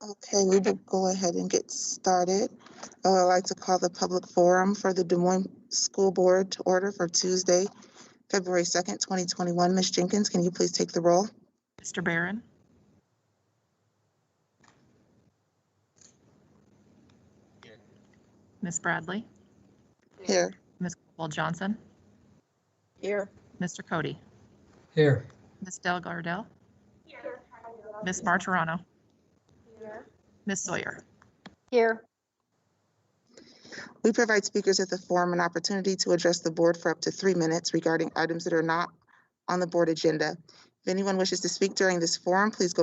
Okay, we will go ahead and get started. I'd like to call the public forum for the Des Moines School Board to order for Tuesday, February 2nd, 2021. Ms. Jenkins, can you please take the roll? Mr. Barron. Here. Ms. Bradley. Here. Ms. Caldwell-Johnson. Here. Mr. Cody. Here. Ms. Del Gardell. Here. Ms. Martirano. Here. Ms. Sawyer. Here. We provide speakers at the forum an opportunity to address the board for up to 3 minutes regarding items that are not on the board agenda. If anyone wishes to speak during this forum, please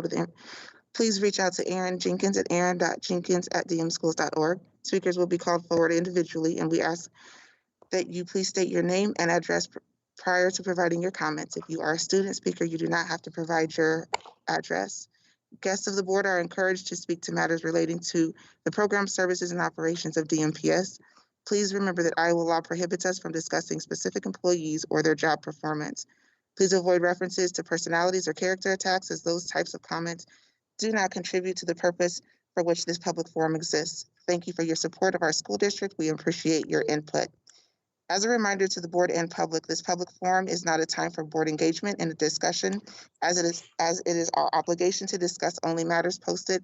reach out to Aaron Jenkins at aaron.jenkins@dmschools.org. Speakers will be called forward individually, and we ask that you please state your name and address prior to providing your comments. If you are a student speaker, you do not have to provide your address. Guests of the board are encouraged to speak to matters relating to the program, services, and operations of DMPS. Please remember that Iowa law prohibits us from discussing specific employees or their job performance. Please avoid references to personalities or character attacks, as those types of comments do not contribute to the purpose for which this public forum exists. Thank you for your support of our school district. We appreciate your input. As a reminder to the board and public, this public forum is not a time for board engagement and a discussion, as it is our obligation to discuss only matters posted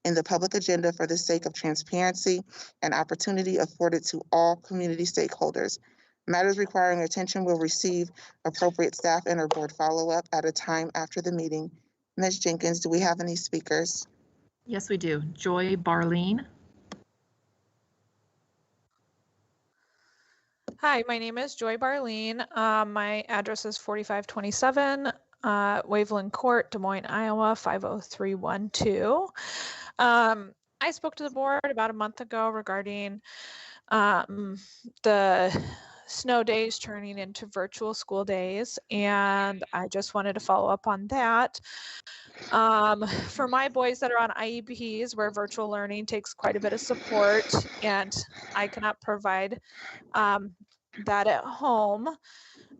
in the public agenda for the sake of transparency and opportunity afforded to all community stakeholders. Matters requiring attention will receive appropriate staff and or board follow-up at a time after the meeting. Ms. Jenkins, do we have any speakers? Yes, we do. Joy Barleen. Hi, my name is Joy Barleen. My address is 4527 Waveland Court, Des Moines, Iowa, 50312. I spoke to the board about a month ago regarding the snow days turning into virtual school days, and I just wanted to follow up on that. For my boys that are on IEPs, where virtual learning takes quite a bit of support, and I cannot provide that at home,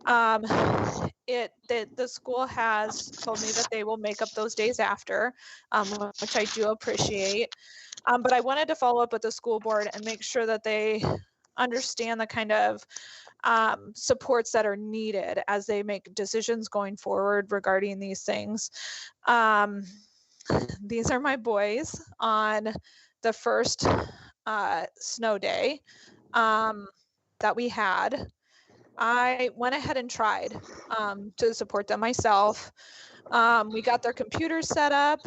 the school has told me that they will make up those days after, which I do appreciate. But I wanted to follow up with the school board and make sure that they understand the kind of supports that are needed as they make decisions going forward regarding these things. These are my boys on the first snow day that we had. I went ahead and tried to support them myself. We got their computers set up.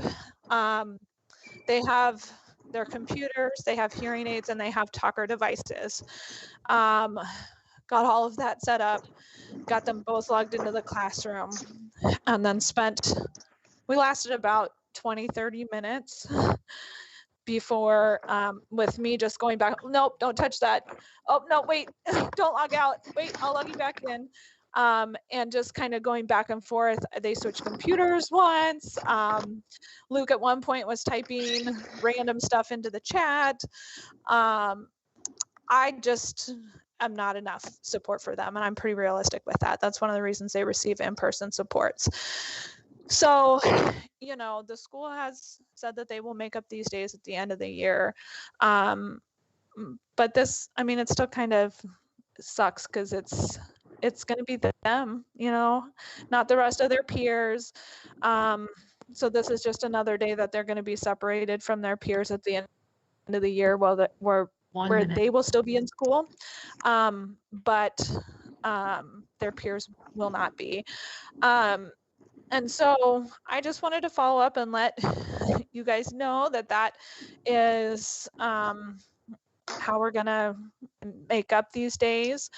They have their computers, they have hearing aids, and they have talker devices. Got all of that set up, got them both logged into the classroom, and then we lasted about 20-30 minutes before with me just going back. Nope, don't touch that. Oh no, wait, don't log out. Wait, I'll log you back in. And just kind of going back and forth. They switched computers once. Luke at one point was typing random stuff into the chat. I just am not enough support for them, and I'm pretty realistic with that. That's one of the reasons they receive in-person supports. So, you know, the school has said that they will make up these days at the end of the year. But this, I mean, it still kind of sucks because it's going to be them, you know, not the rest of their peers. So this is just another day that they're going to be separated from their peers at the end of the year where they will still be in school, but their peers will not be. And so I just wanted to follow up and let you guys know that is how we're going to make up these days.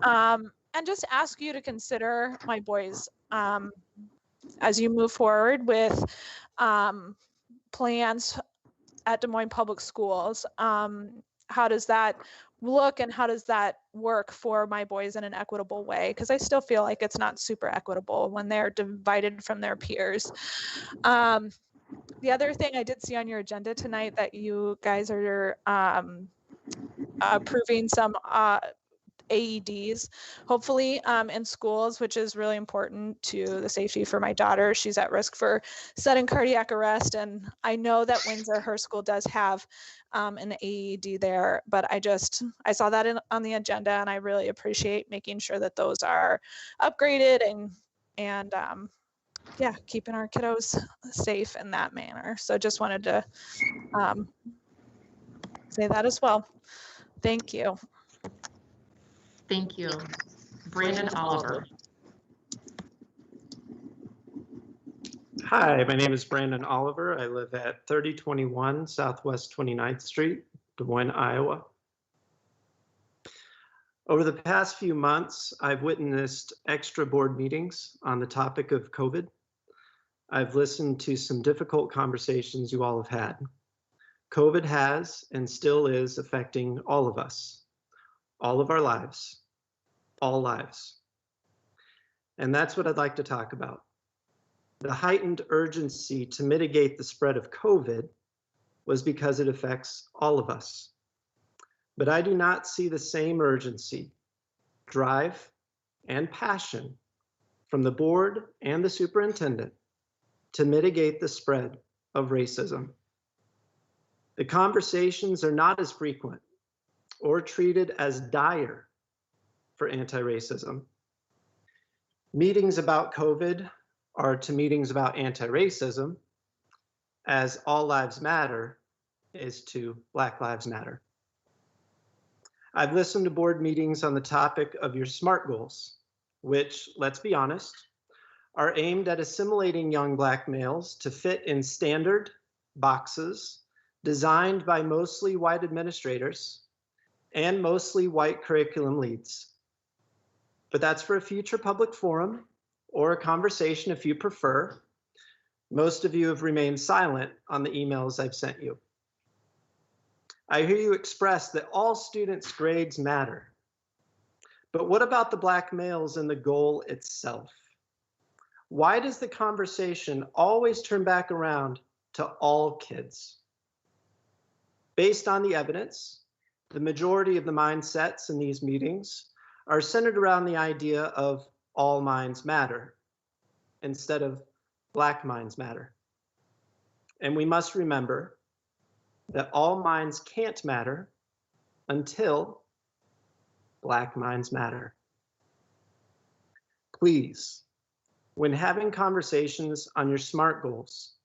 And just ask you to consider my boys as you move forward with plans at Des Moines Public Schools. How does that look and how does that work for my boys in an equitable way? Because I still feel like it's not super equitable when they're divided from their peers. The other thing I did see on your agenda tonight that you guys are approving some AEDs, hopefully in schools, which is really important to the safety for my daughter. She's at risk for sudden cardiac arrest. And I know that Windsor, her school, does have an AED there, but I saw that on the agenda, and I really appreciate making sure that those are upgraded and yeah, keeping our kiddos safe in that manner. So just wanted to say that as well. Thank you. Thank you. Brandon Oliver. Hi, my name is Brandon Oliver. I live at 3021 Southwest 29th Street, Des Moines, Iowa. Over the past few months, I've witnessed extra board meetings on the topic of COVID. I've listened to some difficult conversations you all have had. COVID has and still is affecting all of us, all of our lives, all lives. And that's what I'd like to talk about. The heightened urgency to mitigate the spread of COVID was because it affects all of us. But I do not see the same urgency, drive, and passion from the board and the superintendent to mitigate the spread of racism. The conversations are not as frequent or treated as dire for anti-racism. Meetings about COVID are to meetings about anti-racism, as All Lives Matter is to Black Lives Matter. I've listened to board meetings on the topic of your SMART goals, which, let's be honest, are aimed at assimilating young Black males to fit in standard boxes designed by mostly white administrators and mostly white curriculum leads. But that's for a future public forum or a conversation if you prefer. Most of you have remained silent on the emails I've sent you. I hear you express that all students' grades matter. But what about the Black males and the goal itself? Why does the conversation always turn back around to all kids? Based on the evidence, the majority of the mindsets in these meetings are centered around the idea of all minds matter instead of Black minds matter. And we must remember that all minds can't matter until Black minds matter. Please, when having conversations on your SMART goals,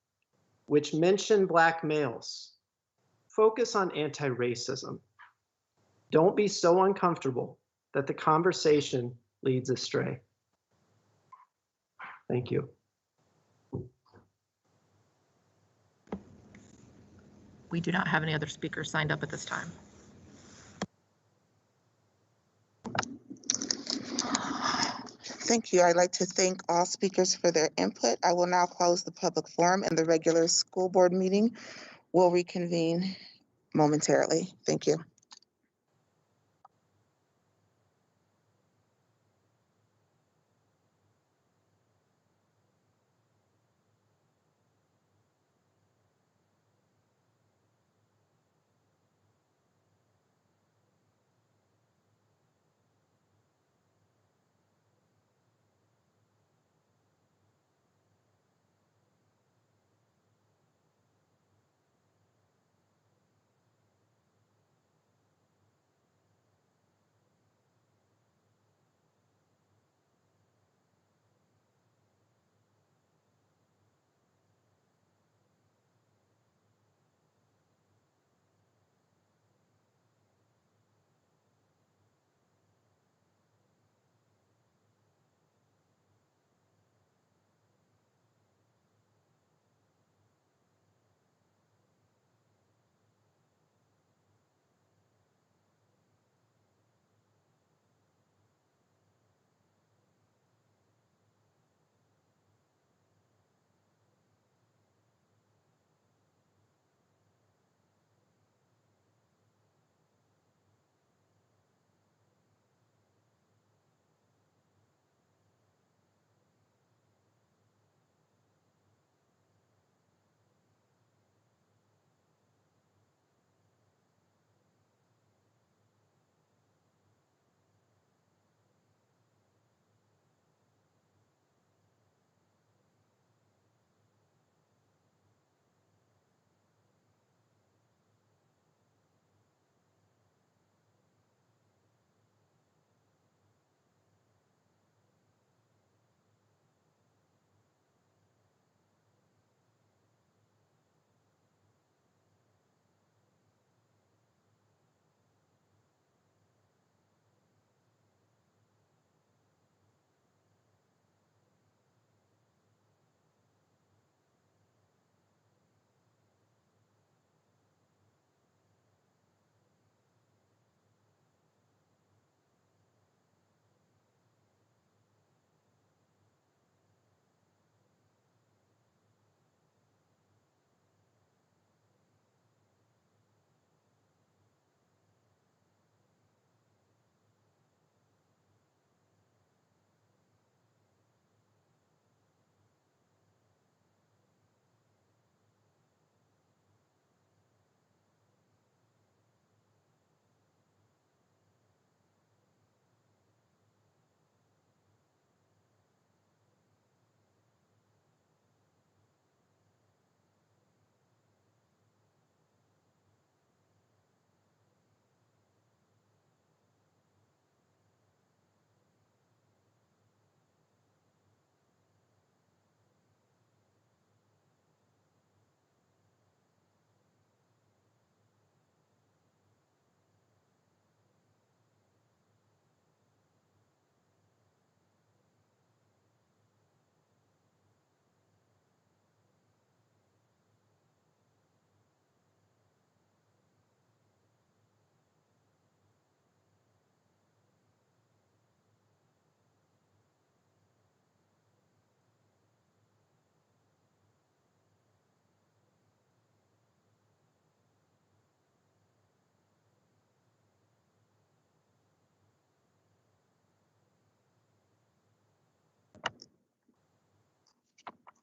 which mention Black males, focus on anti-racism. Don't be so uncomfortable that the conversation leads astray. Thank you. We do not have any other speakers signed up at this time. Thank you. I'd like to thank all speakers for their input. I will now close the public forum and the regular school board meeting will reconvene momentarily. Thank you.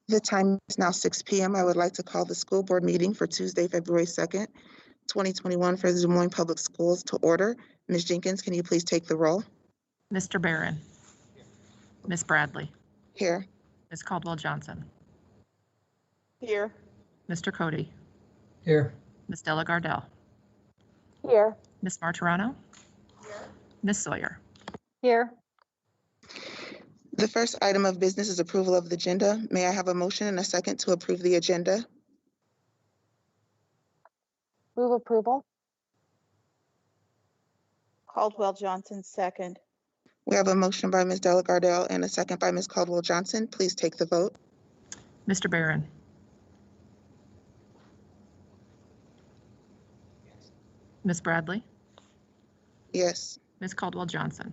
The time is now 6 p.m. I would like to call the school board meeting for Tuesday, February 2nd, 2021 for the Des Moines Public Schools to order. Ms. Jenkins, can you please take the roll? Mr. Barron. Ms. Bradley. Here. Ms. Caldwell Johnson. Here. Mr. Cody. Here. Ms. Della Gardell. Here. Ms. Martirano. Ms. Sawyer. Here. The first item of business is approval of the agenda. May I have a motion and a second to approve the agenda? Move approval. Caldwell Johnson, second. We have a motion by Ms. Della Gardell and a second by Ms. Caldwell Johnson. Please take the vote. Mr. Barron. Ms. Bradley. Yes. Ms. Caldwell Johnson.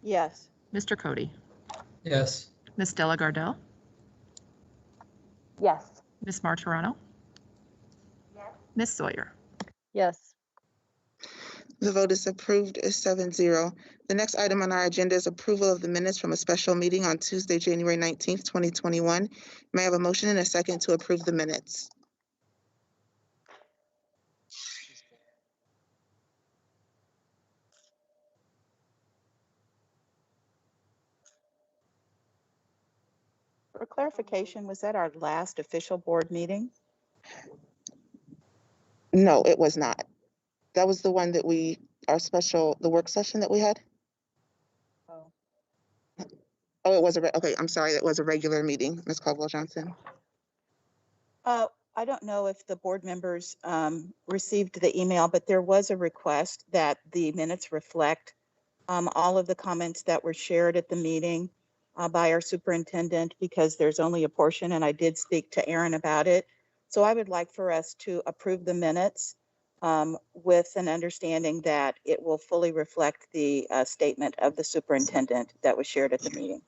Yes. Mr. Cody. Yes. Ms. Della Gardell. Yes. Ms. Martirano. Ms. Sawyer. Yes. The vote is approved is 7-0. The next item on our agenda is approval of the minutes from a special meeting on Tuesday, January 19th, 2021. May I have a motion and a second to approve the minutes? For clarification, was that our last official board meeting? No, it was not. That was the one that the work session that we had? Oh. Oh, it was okay, I'm sorry, that was a regular meeting, Ms. Caldwell Johnson. I don't know if the board members received the email, but there was a request that the minutes reflect all of the comments that were shared at the meeting by our superintendent, because there's only a portion, and I did speak to Aaron about it. So I would like for us to approve the minutes with an understanding that it will fully reflect the statement of the superintendent that was shared at the meeting.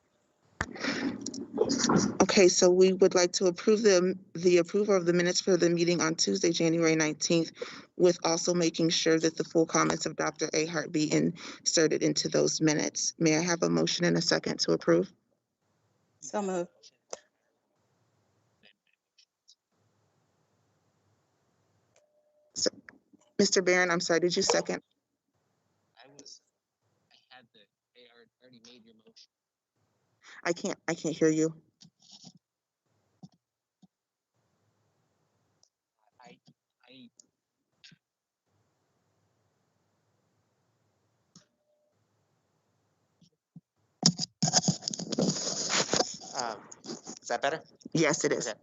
Okay, so we would like to approve the approval of the minutes for the meeting on Tuesday, January 19th, with also making sure that the full comments of Dr. Ahart be inserted into those minutes. May I have a motion and a second to approve? So moved. So, Mr. Barron, I'm sorry, did you second? I had they already made your motion. I can't hear you. Is that better? Yes, it is. Okay.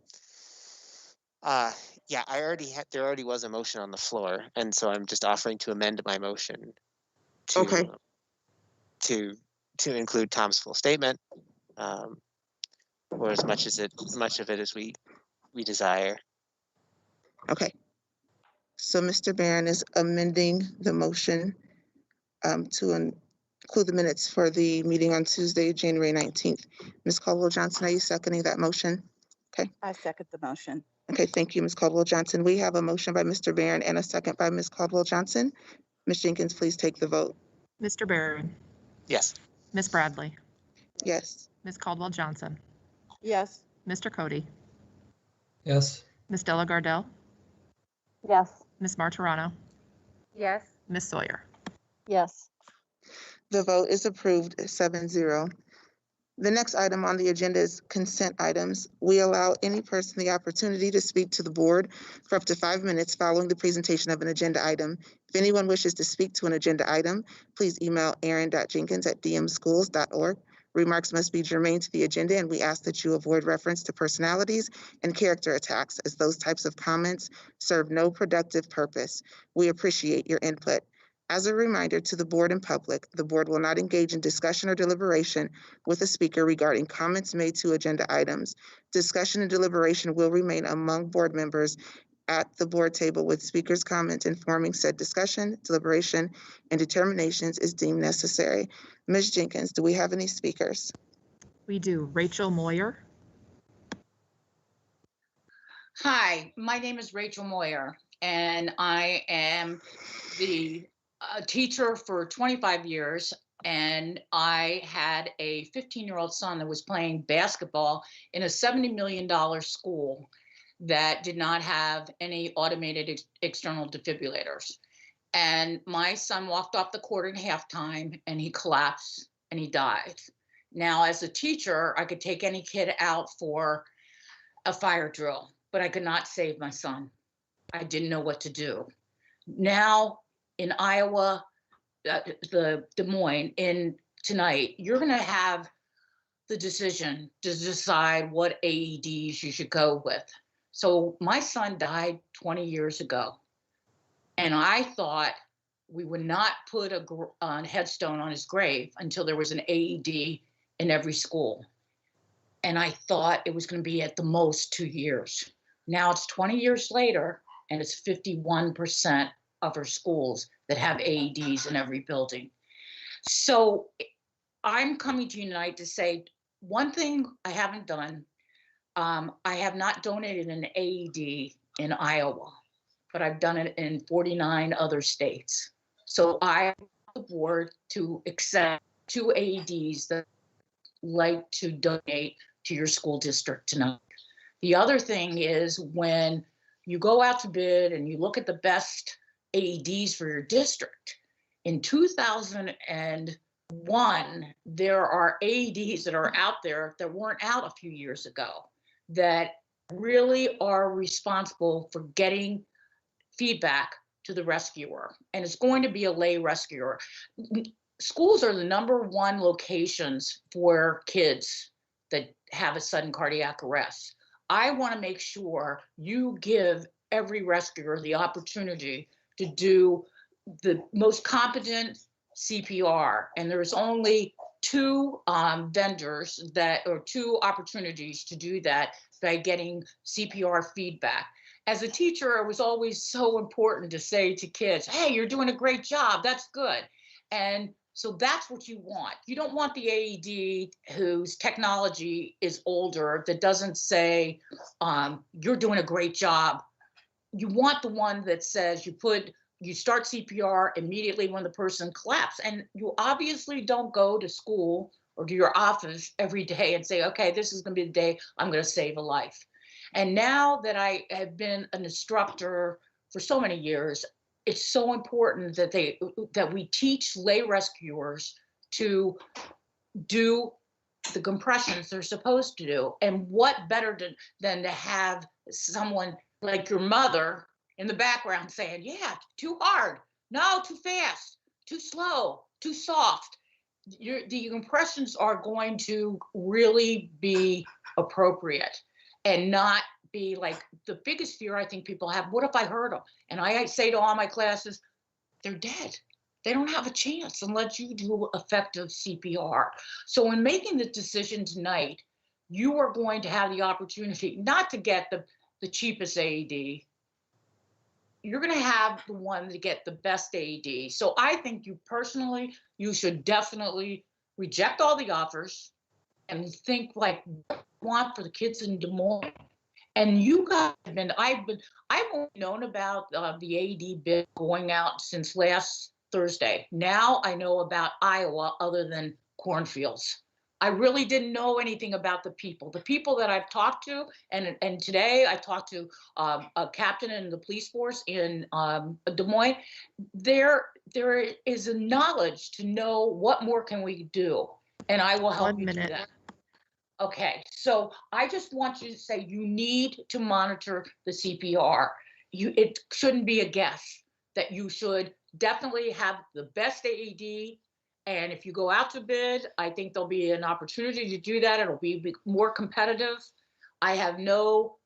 Yeah, there already was a motion on the floor, and so I'm just offering to amend my motion to Okay. to include Tom's full statement, or as much of it as we desire. Okay. So Mr. Barron is amending the motion to include the minutes for the meeting on Tuesday, January 19th. Ms. Caldwell Johnson, are you seconding that motion? I second the motion. Okay, thank you, Ms. Caldwell Johnson. We have a motion by Mr. Barron and a second by Ms. Caldwell Johnson. Ms. Jenkins, please take the vote. Mr. Barron. Yes. Ms. Bradley. Yes. Ms. Caldwell Johnson. Yes. Mr. Cody. Yes. Ms. Della Gardell. Yes. Ms. Martirano. Yes. Ms. Sawyer. Yes. The vote is approved 7-0. The next item on the agenda is consent items. We allow any person the opportunity to speak to the board for up to 5 minutes following the presentation of an agenda item. If anyone wishes to speak to an agenda item, please email aaron.jenkins@dmschools.org. Remarks must be germane to the agenda, and we ask that you avoid reference to personalities and character attacks, as those types of comments serve no productive purpose. We appreciate your input. As a reminder to the board and public, the board will not engage in discussion or deliberation with a speaker regarding comments made to agenda items. Discussion and deliberation will remain among board members at the board table, with speakers' comments informing said discussion, deliberation, and determinations is deemed necessary. Ms. Jenkins, do we have any speakers? We do. Rachel Moyer. Hi, my name is Rachel Moyer, and I am the teacher for 25 years. and I had a 15-year-old son that was playing basketball in a $70 million school that did not have any automated external defibrillators. And my son walked off the court at halftime and he collapsed and he died. Now, as a teacher, I could take any kid out for a fire drill, but I could not save my son. I didn't know what to do. Now in Iowa, the Des Moines, in tonight, you're going to have the decision to decide what AEDs you should go with. So my son died 20 years ago, and I thought we would not put a headstone on his grave until there was an AED in every school. And I thought it was going to be at the most 2 years. Now it's 20 years later, and it's 51% of our schools that have AEDs in every building. So I'm coming to you tonight to say one thing I haven't done. I have not donated an AED in Iowa, but I've done it in 49 other states. So I want the board to accept 2 AEDs that I'd like to donate to your school district tonight. The other thing is, when you go out to bid and you look at the best AEDs for your district, in 2001, there are AEDs that are out there that weren't out a few years ago that really are responsible for getting feedback to the rescuer. And it's going to be a lay rescuer. Schools are the #1 locations for kids that have a sudden cardiac arrest. I want to make sure you give every rescuer the opportunity to do the most competent CPR. And there's only 2 vendors that, or 2 opportunities to do that by getting CPR feedback. As a teacher, it was always so important to say to kids, hey, you're doing a great job. That's good. And so that's what you want. You don't want the AED whose technology is older that doesn't say you're doing a great job. You want the one that says you start CPR immediately when the person collapses. And you obviously don't go to school or to your office every day and say, okay, this is going to be the day I'm going to save a life. And now that I have been an instructor for so many years, it's so important that we teach lay rescuers to do the compressions they're supposed to do. And what better than to have someone like your mother in the background saying, yeah, too hard, no, too fast, too slow, too soft. The compressions are going to really be appropriate and not be like the biggest fear I think people have. What if I hurt them? And I say to all my classes, they're dead. They don't have a chance unless you do effective CPR. So in making the decision tonight, you are going to have the opportunity not to get the cheapest AED. You're going to have the one to get the best AED. So I think you should definitely reject all the offers and think like what you want for the kids in Des Moines. And you guys I've only known about the AED bid going out since last Thursday. Now I know about Iowa other than cornfields. I really didn't know anything about the people that I've talked to. And today I talked to a captain in the police force in Des Moines. There is a knowledge to know what more can we do. And I will help 1 you do minute. that. Okay, so I just want you to say you need to monitor the CPR. It shouldn't be a guess that you should definitely have the best AED. And if you go out to bid, I think there'll be an opportunity to do that. It'll be more competitive. I have no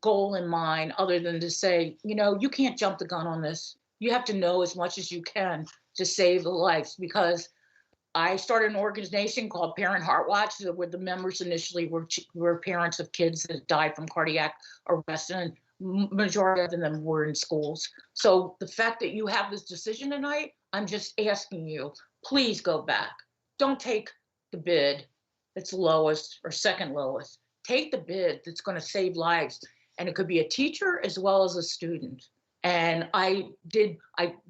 goal in mind other than to say, you can't jump the gun on this. You have to know as much as you can to save the lives, because I started an organization called Parent Heart Watch, where the members initially were parents of kids that died from cardiac arrest, and majority of them were in schools. So the fact that you have this decision tonight, I'm just asking you, please go back. Don't take the bid that's lowest or second lowest. Take the bid that's going to save lives. And it could be a teacher as well as a student. And this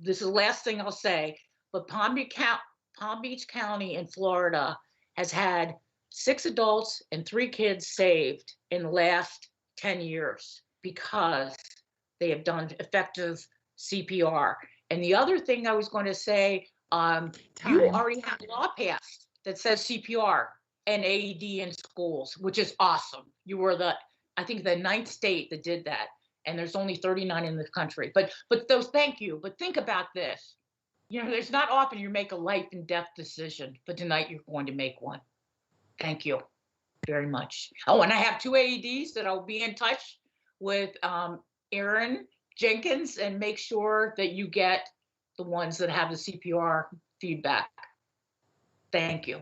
is the last thing I'll say. but Palm Beach County in Florida has had 6 adults and 3 kids saved in the last 10 years because they have done effective CPR. And the other thing I was going to say, you Time. already have a law passed that says CPR and AED in schools, which is awesome. You were I think the 9th state that did that, and there's only 39 in the country. But those, thank you. But think about this. You know, there's not often you make a life and death decision, but tonight you're going to make one. Thank you very much. Oh, and I have 2 AEDs that I'll be in touch with Aaron Jenkins and make sure that you get the ones that have the CPR feedback. Thank you.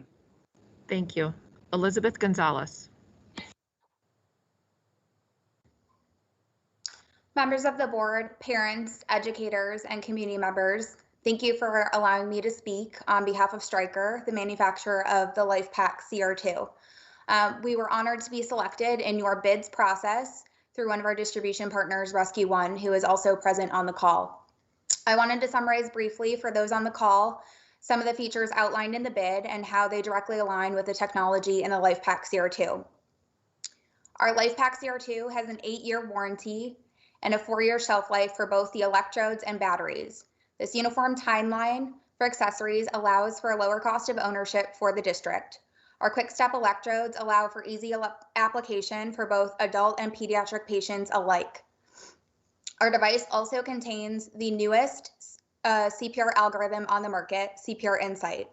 Thank you. Elizabeth Gonzalez. Members of the board, parents, educators, and community members, thank you for allowing me to speak on behalf of Stryker, the manufacturer of the LifePak CR2. We were honored to be selected in your bids process through one of our distribution partners, Rescue One, who is also present on the call. I wanted to summarize briefly for those on the call some of the features outlined in the bid and how they directly align with the technology in the LifePak CR2. Our LifePak CR2 has an 8-year warranty and a 4-year shelf life for both the electrodes and batteries. This uniform timeline for accessories allows for a lower cost of ownership for the district. Our quick step electrodes allow for easy application for both adult and pediatric patients alike. Our device also contains the newest CPR algorithm on the market, CPR Insight.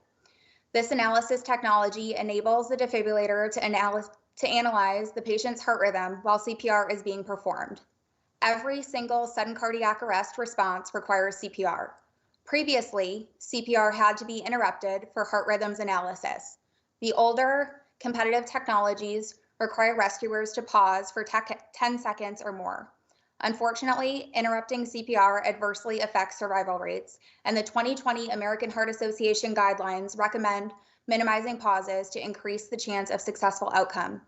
This analysis technology enables the defibrillator to analyze the patient's heart rhythm while CPR is being performed. Every single sudden cardiac arrest response requires CPR. Previously, CPR had to be interrupted for heart rhythms analysis. The older competitive technologies require rescuers to pause for 10 seconds or more. Unfortunately, interrupting CPR adversely affects survival rates, and the 2020 American Heart Association guidelines recommend minimizing pauses to increase the chance of successful outcome.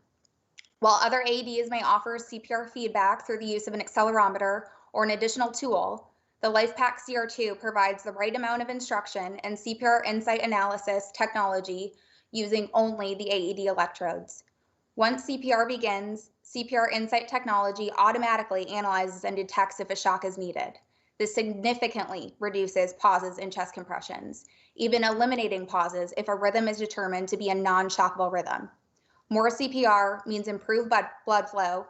While other AEDs may offer CPR feedback through the use of an accelerometer or an additional tool, the LifePak CR2 provides the right amount of instruction and CPR Insight analysis technology using only the AED electrodes. Once CPR begins, CPR Insight technology automatically analyzes and detects if a shock is needed. This significantly reduces pauses in chest compressions, even eliminating pauses if a rhythm is determined to be a non-shockable rhythm. More CPR means improved blood flow,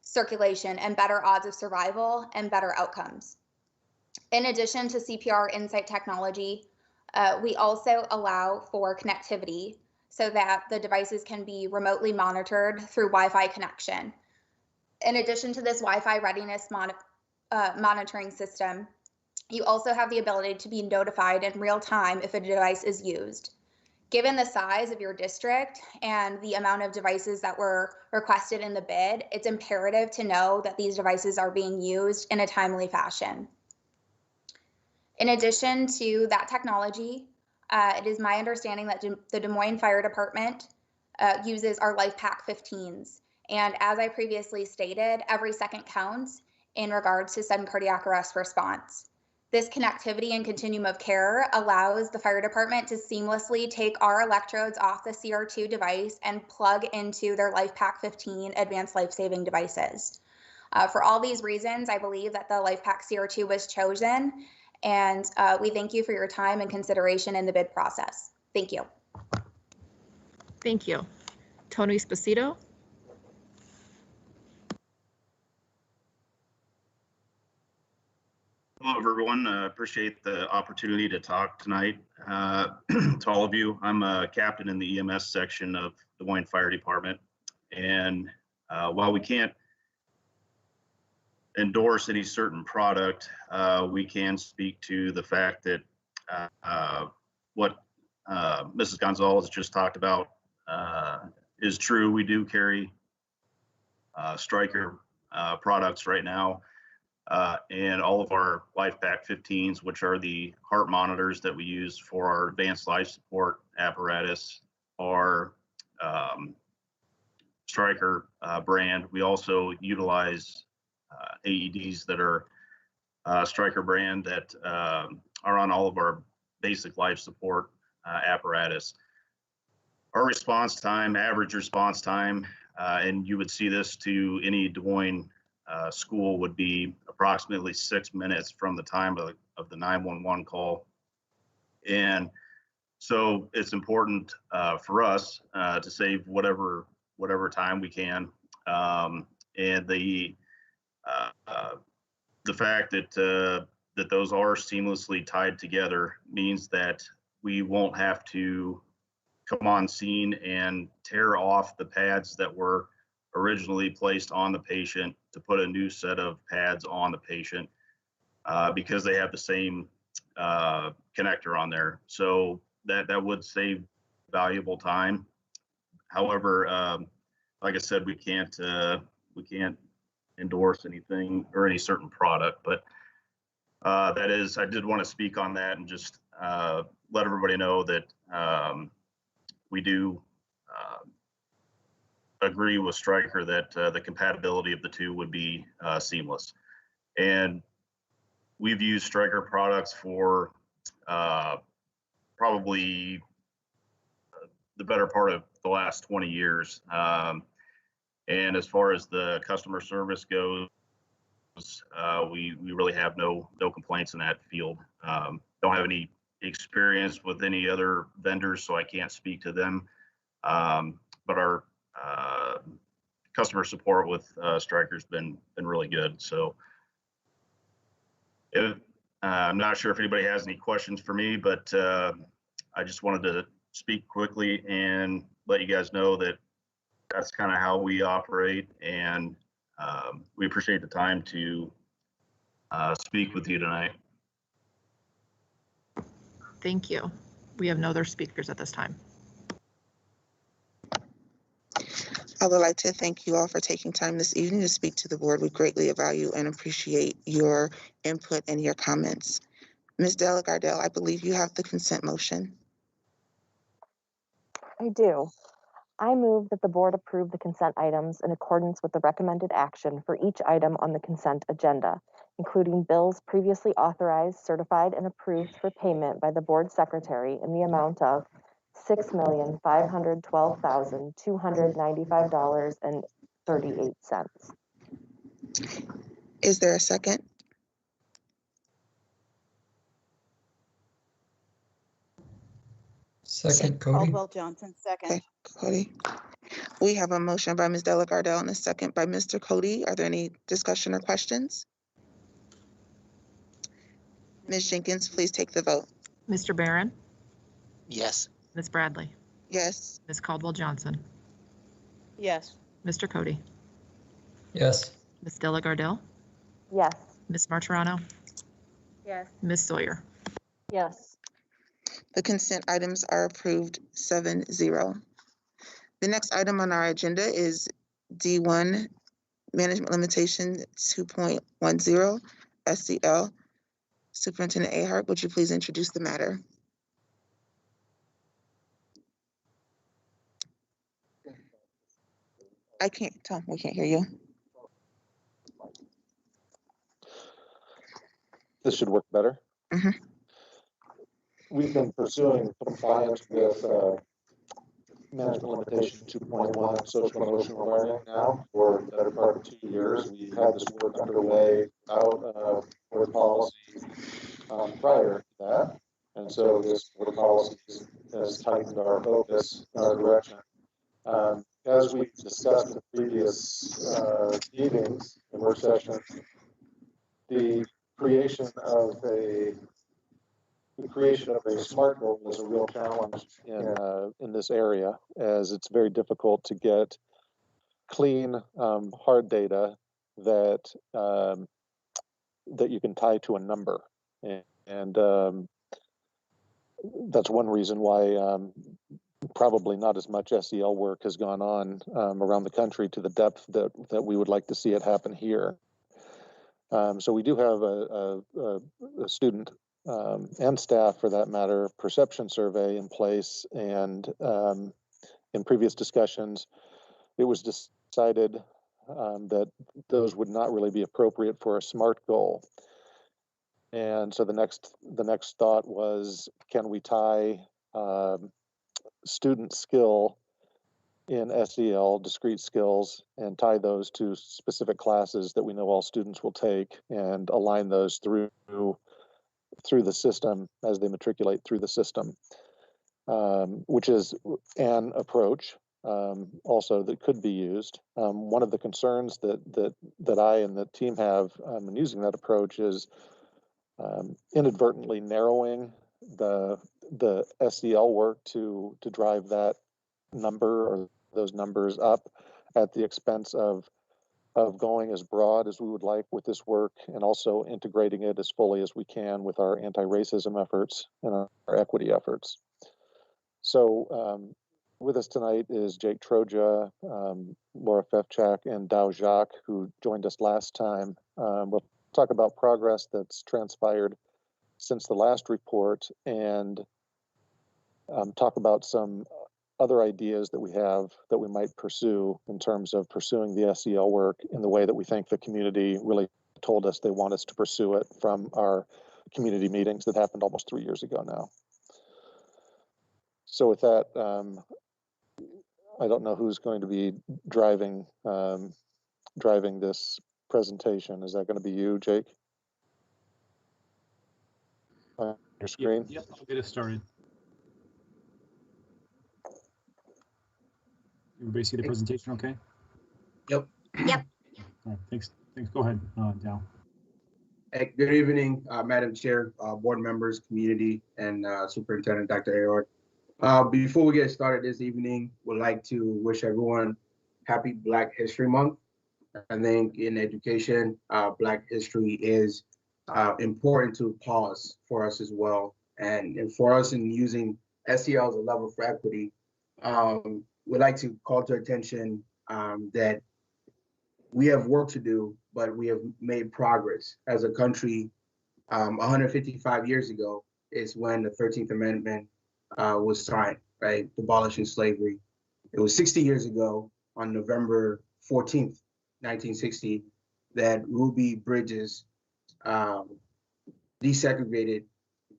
circulation, and better odds of survival and better outcomes. In addition to CPR Insight technology, we also allow for connectivity so that the devices can be remotely monitored through Wi-Fi connection. In addition to this Wi-Fi readiness monitoring system, you also have the ability to be notified in real time if a device is used. Given the size of your district and the amount of devices that were requested in the bid, it's imperative to know that these devices are being used in a timely fashion. In addition to that technology, it is my understanding that the Des Moines Fire Department uses our LifePak 15s. And as I previously stated, every second counts in regards to sudden cardiac arrest response. This connectivity and continuum of care allows the fire department to seamlessly take our electrodes off the CR2 device and plug into their LifePak 15 advanced life-saving devices. For all these reasons, I believe that the LifePak CR2 was chosen, and we thank you for your time and consideration in the bid process. Thank you. Thank you. Tony Sposito. Hello, everyone. Appreciate the opportunity to talk tonight to all of you. I'm a captain in the EMS section of Des Moines Fire Department. And while we can't endorse any certain product, we can speak to the fact that what Mrs. Gonzalez just talked about is true. We do carry Stryker products right now. And all of our LifePak 15s, which are the heart monitors that we use for our advanced life support apparatus, are Stryker brand. We also utilize AEDs that are Stryker brand that are on all of our basic life support apparatus. Our response time, average response time, and you would see this to any Des Moines school, would be approximately 6 minutes from the time of the 911 call. And so it's important for us to save whatever time we can. And the fact that that those are seamlessly tied together means that we won't have to come on scene and tear off the pads that were originally placed on the patient to put a new set of pads on the patient because they have the same connector on there. So that would save valuable time. However, like I said, we can't endorse anything or any certain product, but that is, I did want to speak on that and just let everybody know that we do agree with Stryker that the compatibility of the two would be seamless. And we've used Stryker products for probably the better part of the last 20 years. And as far as the customer service goes, we really have no complaints in that field. Don't have any experience with any other vendors, so I can't speak to them. But our customer support with Stryker's been really good. So I'm not sure if anybody has any questions for me, but I just wanted to speak quickly and let you guys know that that's kind of how we operate, and we appreciate the time to speak with you tonight. Thank you. We have no other speakers at this time. I would like to thank you all for taking time this evening to speak to the board. We greatly value and appreciate your input and your comments. Ms. Della Gardell, I believe you have the consent motion. I do. I move that the board approve the consent items in accordance with the recommended action for each item on the consent agenda, including bills previously authorized, certified, and approved for payment by the board secretary in the amount of $6,512,295.38. Is there a second? Second, Cody. Caldwell Johnson, second. Okay, Cody. We have a motion by Ms. Della Gardell and a second by Mr. Cody. Are there any discussion or questions? Ms. Jenkins, please take the vote. Mr. Barron, Yes. Ms. Bradley, Yes. Ms. Caldwell Johnson, Yes. Mr. Cody, Yes. Ms. Della Gardell, Yes. Ms. Martirano, Yes. Ms. Sawyer. Yes. The consent items are approved 7-0. The next item on our agenda is D1, Management Limitation 2.10, SCL. Superintendent Ahart, would you please introduce the matter? I can't, Tom, we can't hear you. This should work better. Mhm. We've been pursuing compliance with Management Limitation 2.1 social emotional learning now for the better part of 2 years. We had this work underway without board policy prior to that. And so this board policy has tightened our focus in our direction. As we discussed in previous meetings and work sessions, the creation of a SMART goal is a real challenge in this area, as it's very difficult to get clean, hard data that that you can tie to a number, and that's one reason why probably not as much SEL work has gone on around the country to the depth that we would like to see it happen here. So we do have a student and staff, for that matter, perception survey in place, and in previous discussions, it was decided that those would not really be appropriate for a SMART goal. And so the next thought was, can we tie student skill in SEL, discrete skills, and tie those to specific classes that we know all students will take, and align those through the system as they matriculate through the system, which is an approach also that could be used. One of the concerns that I and the team have in using that approach is inadvertently narrowing the SEL work to drive that number or those numbers up at the expense of going as broad as we would like with this work, and also integrating it as fully as we can with our anti-racism efforts and our equity efforts. So with us tonight is Jake Troja, Laura Fefchak, and Dow Jacques, who joined us last time. We'll talk about progress that's transpired since the last report, and talk about some other ideas that we have that we might pursue in terms of pursuing the SEL work in the way that we think the community really told us they want us to pursue it from our community meetings that happened almost 3 years ago now. So with that, I don't know who's going to be driving this presentation. Is that going to be you, Jake? On your screen? Yep, I'll get it started. Everybody see the presentation okay? Yep. Yep. All right, thanks. Go ahead, Dow. Hey, good evening, Madam Chair, board members, community, and Superintendent Dr. Ayotte. Before we get started this evening, would like to wish everyone happy Black History Month. I think in education, Black history is important to pause for us as well. And for us in using SEL as a lever for equity, we'd like to call to attention that we have work to do, but we have made progress as a country. 155 years ago is when the 13th Amendment was signed, right? Abolishing slavery. It was 60 years ago on November 14th, 1960, that Ruby Bridges desegregated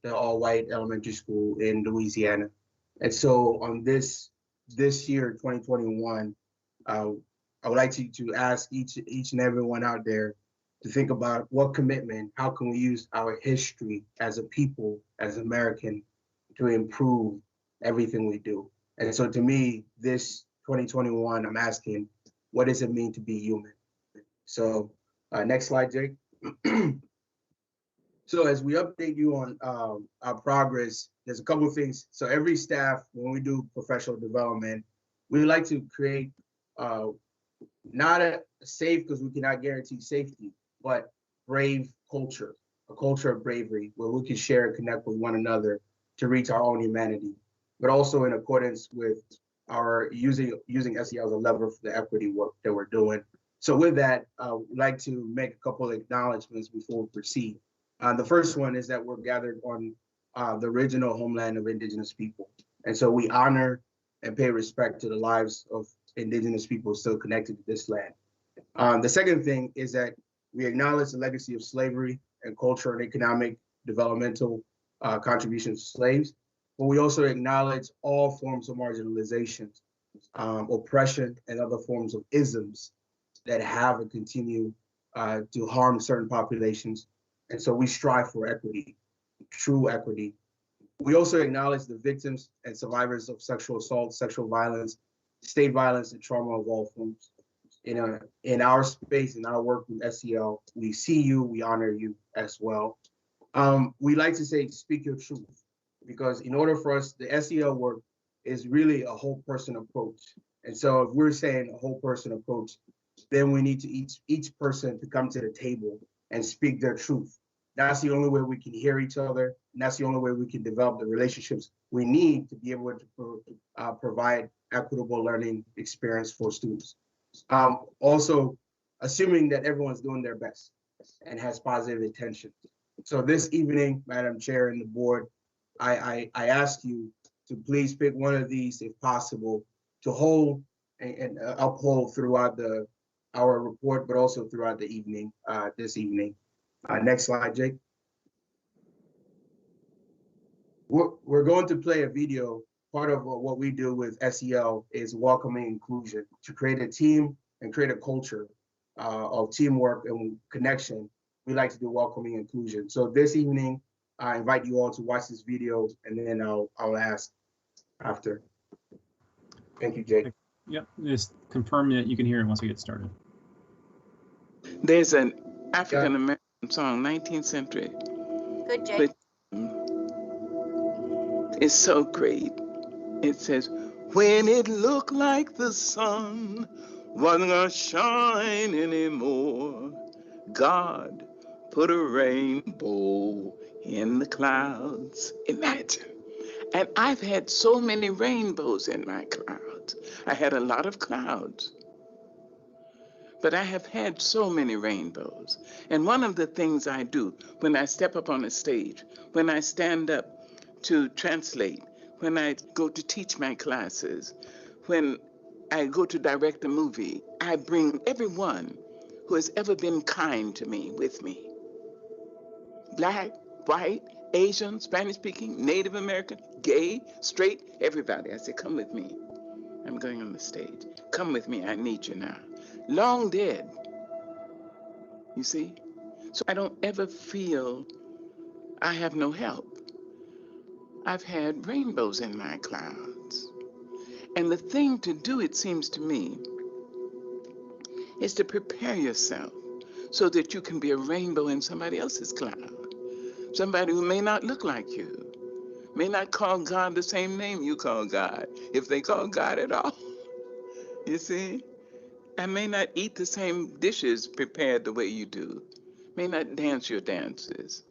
the all-white elementary school in Louisiana. And so on this year, 2021, I would like to ask each and everyone out there to think about what commitment, how can we use our history as a people, as American, to improve everything we do. And so to me, this 2021, I'm asking, what does it mean to be human? So next slide, Jake. So as we update you on our progress, there's a couple of things. So every staff, when we do professional development, we like to create not a safe, because we cannot guarantee safety, but brave culture, a culture of bravery where we can share and connect with one another to reach our own humanity, but also in accordance with our using SEL as a lever for the equity work that we're doing. So with that, we'd like to make a couple of acknowledgements before we proceed. The first one is that we're gathered on the original homeland of Indigenous people. And so we honor and pay respect to the lives of Indigenous people still connected to this land. The second thing is that we acknowledge the legacy of slavery and cultural and economic developmental contributions to slaves, but we also acknowledge all forms of marginalization, oppression, and other forms of isms that have and continue to harm certain populations. And so we strive for equity, true equity. We also acknowledge the victims and survivors of sexual assault, sexual violence, state violence, and trauma of all forms. In our space, in our work with SEL, we see you, we honor you as well. We like to say, speak your truth, because in order for us, the SEL work is really a whole person approach. And so if we're saying a whole person approach, then we need to each person to come to the table and speak their truth. That's the only way we can hear each other, and that's the only way we can develop the relationships we need to be able to provide equitable learning experience for students. Also, assuming that everyone's doing their best and has positive intention. So this evening, Madam Chair and the board, I ask you to please pick one of these, if possible, to hold and uphold throughout our report, but also throughout the evening, this evening. Next slide, Jake. we're going to play a video. Part of what we do with SEL is welcoming inclusion to create a team and create a culture of teamwork and connection. We like to do welcoming inclusion. So this evening, I invite you all to watch this video, and then I'll ask after. Thank you, Jake. Yep, just confirm that you can hear it once we get started. There's an African American song, 19th century. Good, Jake. It's so great. It says, when it looked like the sun wasn't gonna shine anymore, God put a rainbow in the clouds. Imagine. And I've had so many rainbows in my clouds. I had a lot of clouds, but I have had so many rainbows. And one of the things I do when I step up on a stage, when I stand up to translate, when I go to teach my classes, when I go to direct a movie, I bring everyone who has ever been kind to me with me. Black, white, Asian, Spanish-speaking, Native American, gay, straight, everybody. I say, come with me. I'm going on the stage. Come with me, I need you now. Long dead, you see? So I don't ever feel I have no help. I've had rainbows in my clouds. And the thing to do, it seems to me, is to prepare yourself so that you can be a rainbow in somebody else's cloud. Somebody who may not look like you, may not call God the same name you call God, if they call God at all. You see? I may not eat the same dishes prepared the way you do, may not dance your dances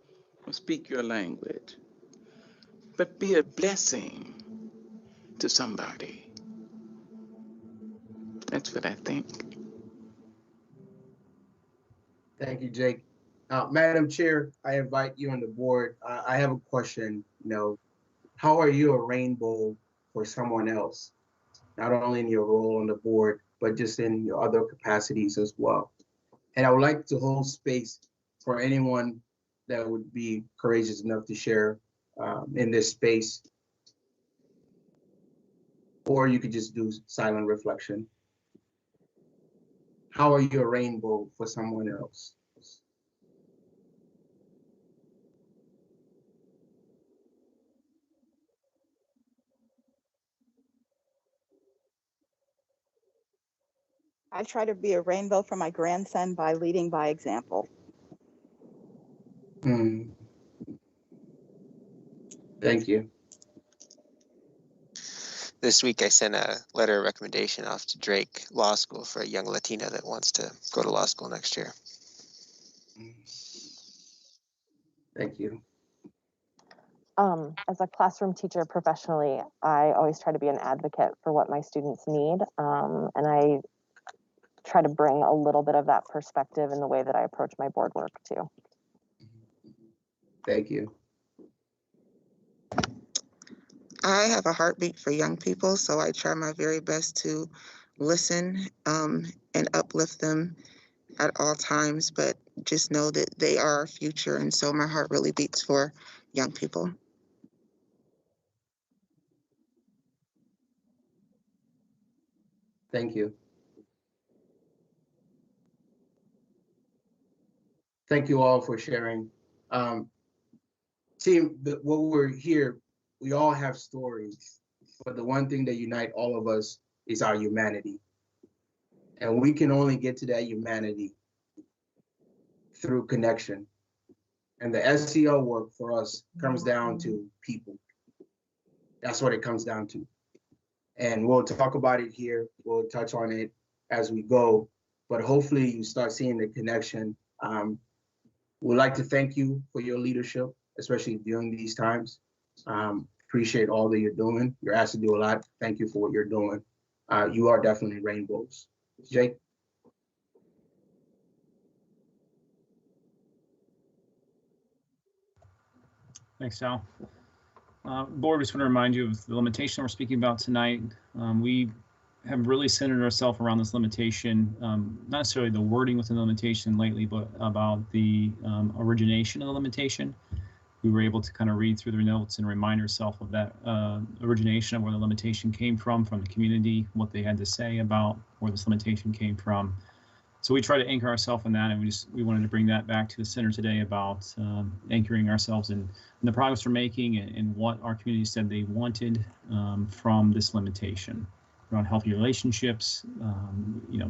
or speak your language, but be a blessing to somebody. That's what I think. Thank you, Jake. Madam Chair, I invite you on the board. I have a question. How are you a rainbow for someone else? Not only in your role on the board, but just in your other capacities as well. And I would like to hold space for anyone that would be courageous enough to share in this space. Or you could just do silent reflection. How are you a rainbow for someone else? I try to be a rainbow for my grandson by leading by example. Thank you. This week, I sent a letter of recommendation off to Drake Law School for a young Latina that wants to go to law school next year. Thank you. As a classroom teacher professionally, I always try to be an advocate for what my students need. And I try to bring a little bit of that perspective in the way that I approach my board work too. Thank you. I have a heartbeat for young people, so I try my very best to listen and uplift them at all times, but just know that they are our future, and so my heart really beats for young people. Thank you. Thank you all for sharing. Team, what we're here, we all have stories, but the one thing that unites all of us is our humanity. And we can only get to that humanity through connection. And the SEL work for us comes down to people. That's what it comes down to. And we'll talk about it here. We'll touch on it as we go, but hopefully you start seeing the connection. We'd like to thank you for your leadership, especially during these times. Appreciate all that you're doing. You're asked to do a lot. Thank you for what you're doing. You are definitely rainbows. Jake? Thanks, Sal. Board, we just want to remind you of the limitation we're speaking about tonight. We have really centered ourselves around this limitation, not necessarily the wording within the limitation lately, but about the origination of the limitation. we were able to kind of read through the notes and remind ourselves of that origination of where the limitation came from the community, what they had to say about where this limitation came from. So we try to anchor ourselves in that, and we wanted to bring that back to the center today about anchoring ourselves in the progress we're making and what our community said they wanted from this limitation around healthy relationships, you know,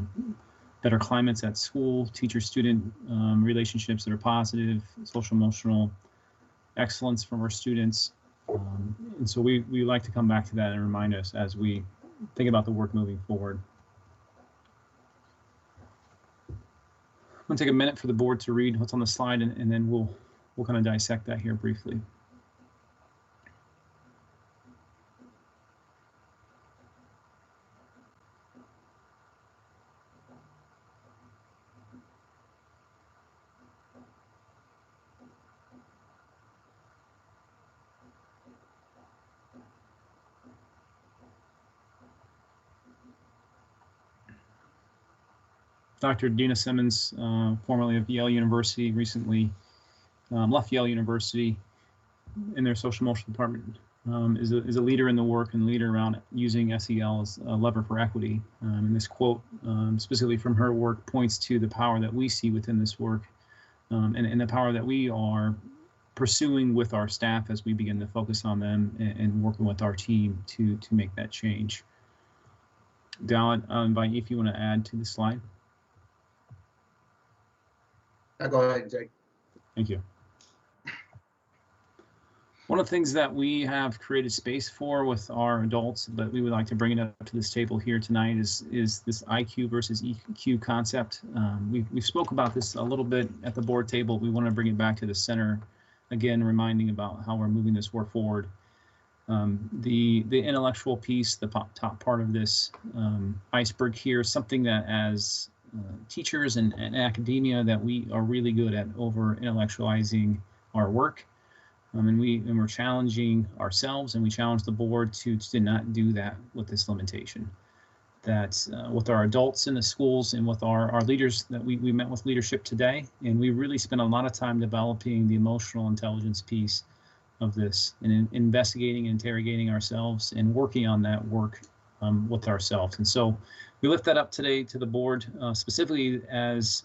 better climates at school, teacher-student relationships that are positive, social emotional excellence from our students. And so we like to come back to that and remind us as we think about the work moving forward. I'm gonna take a minute for the board to read what's on the slide, and then we'll kind of dissect that here briefly. Dr. Dina Simmons, formerly of Yale University, recently left Yale University in their social emotional department, is a leader in the work and leader around using SEL as a lever for equity. And this quote, specifically from her work, points to the power that we see within this work and the power that we are pursuing with our staff as we begin to focus on them and working with our team to make that change. Dal, I'll invite you if you want to add to the slide. Go ahead, Jake. Thank you. One of the things that we have created space for with our adults, but we would like to bring it up to this table here tonight, is this IQ versus EQ concept. We spoke about this a little bit at the board table. We want to bring it back to the center, again, reminding about how we're moving this work forward. The intellectual piece, the top part of this iceberg here, is something that as teachers and academia that we are really good at over intellectualizing our work. And we're challenging ourselves, and we challenge the board to not do that with this limitation. That with our adults in the schools and with our leaders, that we met with leadership today, and we really spent a lot of time developing the emotional intelligence piece of this and investigating and interrogating ourselves and working on that work with ourselves. And so we lift that up today to the board, specifically as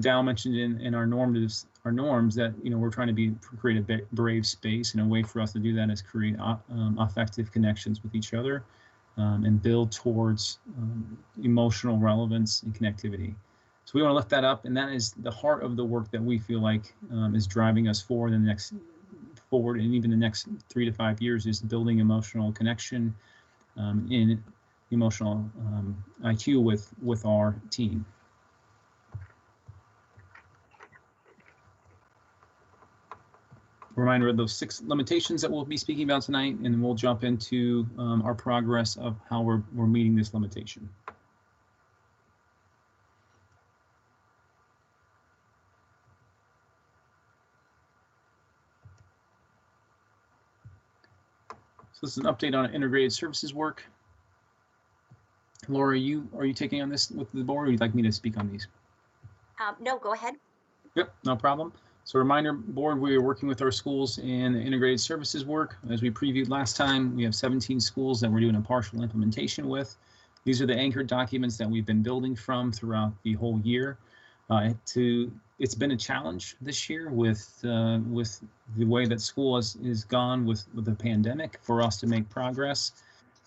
Dow mentioned in our norms, that we're trying to create a brave space, and a way for us to do that is create affective connections with each other and build towards emotional relevance and connectivity. So we want to lift that up, and that is the heart of the work that we feel like is driving us forward and even the next 3 to 5 years, is building emotional connection in emotional IQ with our team. Reminder of those 6 limitations that we'll be speaking about tonight, and then we'll jump into our progress of how we're meeting this limitation. So this is an update on integrated services work. Laura, are you taking on this with the board, or would you like me to speak on these? No, go ahead. Yep, no problem. So reminder, board, we are working with our schools in the integrated services work. As we previewed last time, we have 17 schools that we're doing a partial implementation with. These are the anchored documents that we've been building from throughout the whole year. It's been a challenge this year with the way that school is gone with the pandemic for us to make progress.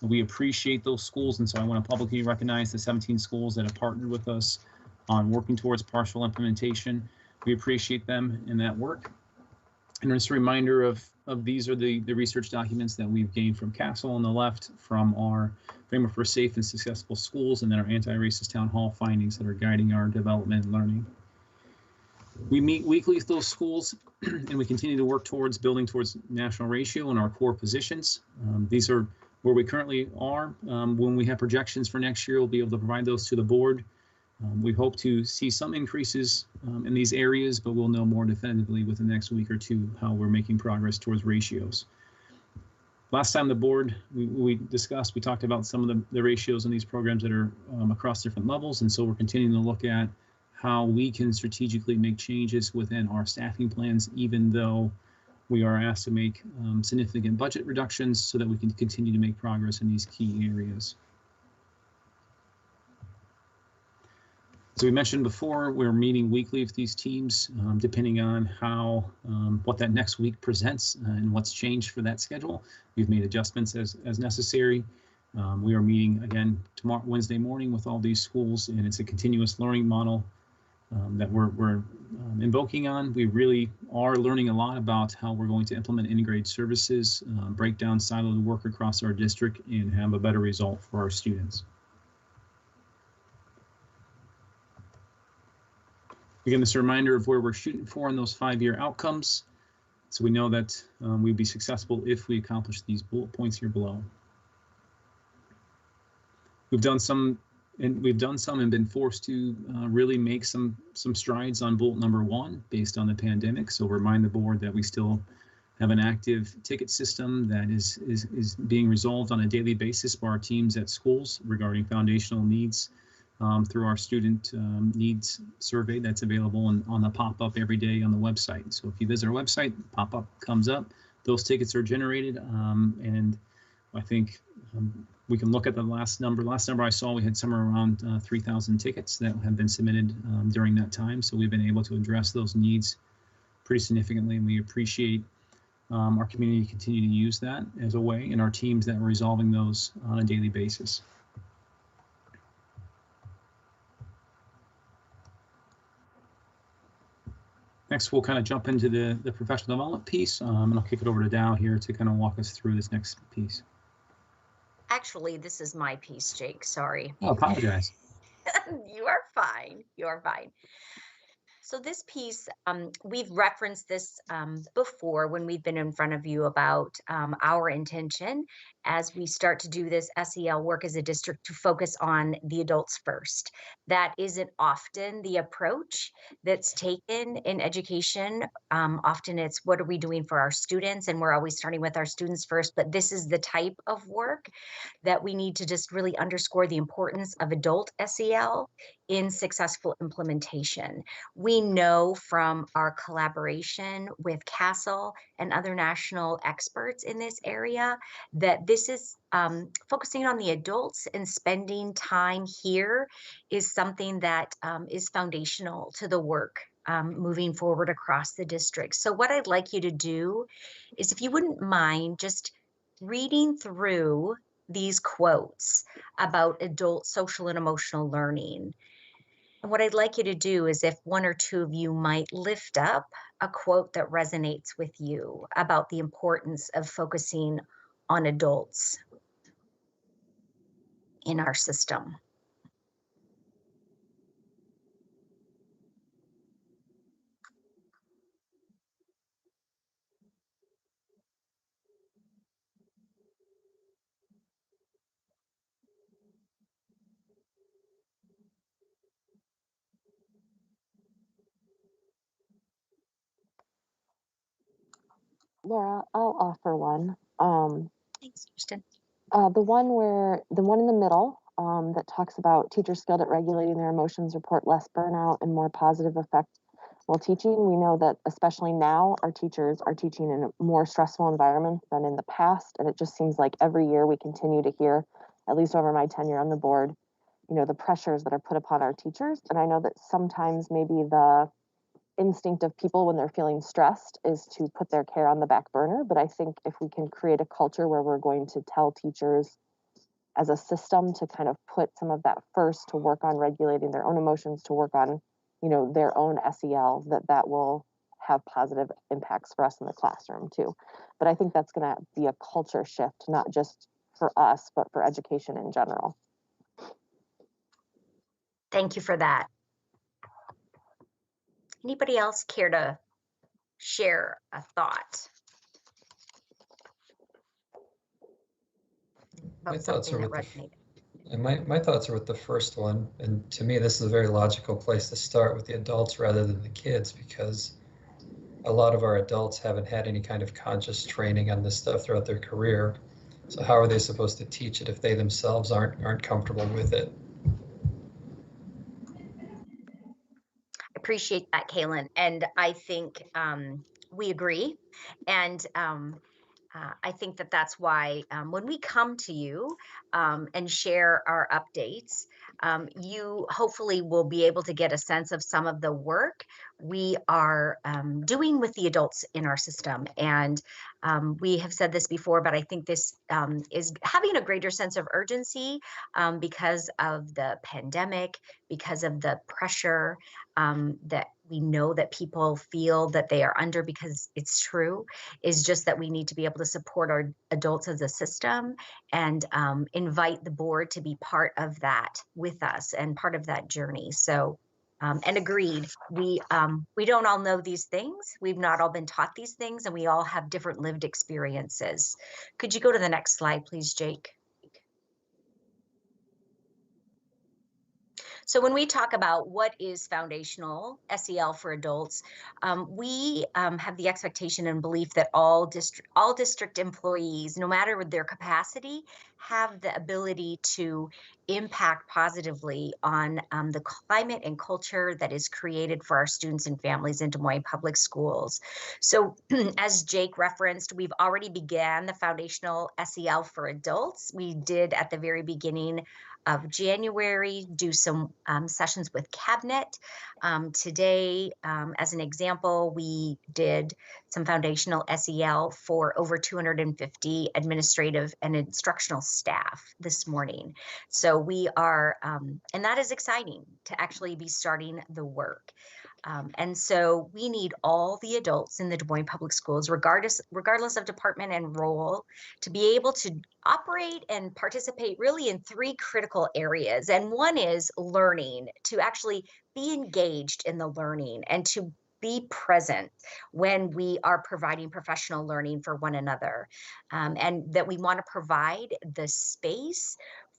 We appreciate those schools, and so I want to publicly recognize the 17 schools that have partnered with us on working towards partial implementation. We appreciate them in that work. And just a reminder of these are the research documents that we've gained from Castle on the left, from our Framework for Safe and Successful Schools, and then our anti-racist town hall findings that are guiding our development and learning. We meet weekly with those schools, and we continue to work towards building towards national ratio in our core positions. These are where we currently are. When we have projections for next year, we'll be able to provide those to the board. We hope to see some increases in these areas, but we'll know more definitively within the next week or two how we're making progress towards ratios. Last time the board, we talked about some of the ratios in these programs that are across different levels, and so we're continuing to look at how we can strategically make changes within our staffing plans, even though we are asked to make significant budget reductions so that we can continue to make progress in these key areas. So we mentioned before, we're meeting weekly with these teams, depending on how what that next week presents and what's changed for that schedule. We've made adjustments as necessary. We are meeting again tomorrow, Wednesday morning, with all these schools, and it's a continuous learning model that we're invoking on. We really are learning a lot about how we're going to implement integrated services, break down siloed work across our district, and have a better result for our students. Again, this is a reminder of where we're shooting for in those 5-year outcomes. So we know that we'd be successful if we accomplish these bullet points here below. We've done some and been forced to really make some strides on bullet number 1 based on the pandemic. So remind the board that we still have an active ticket system that is being resolved on a daily basis by our teams at schools regarding foundational needs. Through our student needs survey that's available on the pop-up every day on the website. So if you visit our website, pop-up comes up, those tickets are generated, and I think we can look at the last number. Last number I saw, we had somewhere around 3,000 tickets that have been submitted during that time. So we've been able to address those needs pretty significantly, and we appreciate our community continue to use that as a way, and our teams that are resolving those on a daily basis. Next, we'll kind of jump into the professional development piece, and I'll kick it over to Dow here to kind of walk us through this next piece. Actually, this is my piece, Jake. Sorry. I apologize. You are fine. You are fine. So this piece, we've referenced this before when we've been in front of you about our intention as we start to do this SEL work as a district to focus on the adults first. That isn't often the approach that's taken in education. Often it's what are we doing for our students, and we're always starting with our students first, but this is the type of work that we need to just really underscore the importance of adult SEL in successful implementation. We know from our collaboration with CASEL and other national experts in this area that this is focusing on the adults and spending time here is something that is foundational to the work moving forward across the district. So what I'd like you to do is, if you wouldn't mind, just reading through these quotes about adult social and emotional learning. And what I'd like you to do is, if one or two of you might lift up a quote that resonates with you about the importance of focusing on adults in our system. Laura, I'll offer one. Thanks, Kirsten. The one in the middle that talks about teachers skilled at regulating their emotions report less burnout and more positive effect while teaching. We know that especially now our teachers are teaching in a more stressful environment than in the past. And it just seems like every year we continue to hear, at least over my tenure on the board, you know, the pressures that are put upon our teachers. And I know that sometimes maybe the instinct of people when they're feeling stressed is to put their care on the back burner. But I think if we can create a culture where we're going to tell teachers as a system to kind of put some of that first, to work on regulating their own emotions, to work on, you know, their own SEL, that will have positive impacts for us in the classroom too. But I think that's going to be a culture shift, not just for us, but for education in general. Thank you for that. Anybody else care to share a thought? My thoughts are that with resonated. and my thoughts are with the first one. And to me, this is a very logical place to start with the adults rather than the kids, because a lot of our adults haven't had any kind of conscious training on this stuff throughout their career. So how are they supposed to teach it if they themselves aren't comfortable with it? appreciate that, Kaylin. And I think we agree. And I think that that's why when we come to you and share our updates, you hopefully will be able to get a sense of some of the work we are doing with the adults in our system. And we have said this before, but I think this is having a greater sense of urgency because of the pandemic, because of the pressure that we know that people feel that they are under, because it's true, is just that we need to be able to support our adults as a system and invite the board to be part of that with us and part of that journey. So, and agreed, we don't all know these things. We've not all been taught these things, and we all have different lived experiences. Could you go to the next slide, please, Jake? So when we talk about what is foundational SEL for adults, we have the expectation and belief that all district employees, no matter their capacity, have the ability to impact positively on the climate and culture that is created for our students and families in Des Moines Public Schools. So as Jake referenced, we've already began the foundational SEL for adults. We did at the very beginning of January do some sessions with Cabinet. Today, as an example, we did some foundational SEL for over 250 administrative and instructional staff this morning. So we are, and that is exciting to actually be starting the work. And so we need all the adults in the Des Moines Public Schools, regardless of department and role, to be able to operate and participate really in three critical areas. And one is learning, to actually be engaged in the learning and to be present when we are providing professional learning for one another. And that we want to provide the space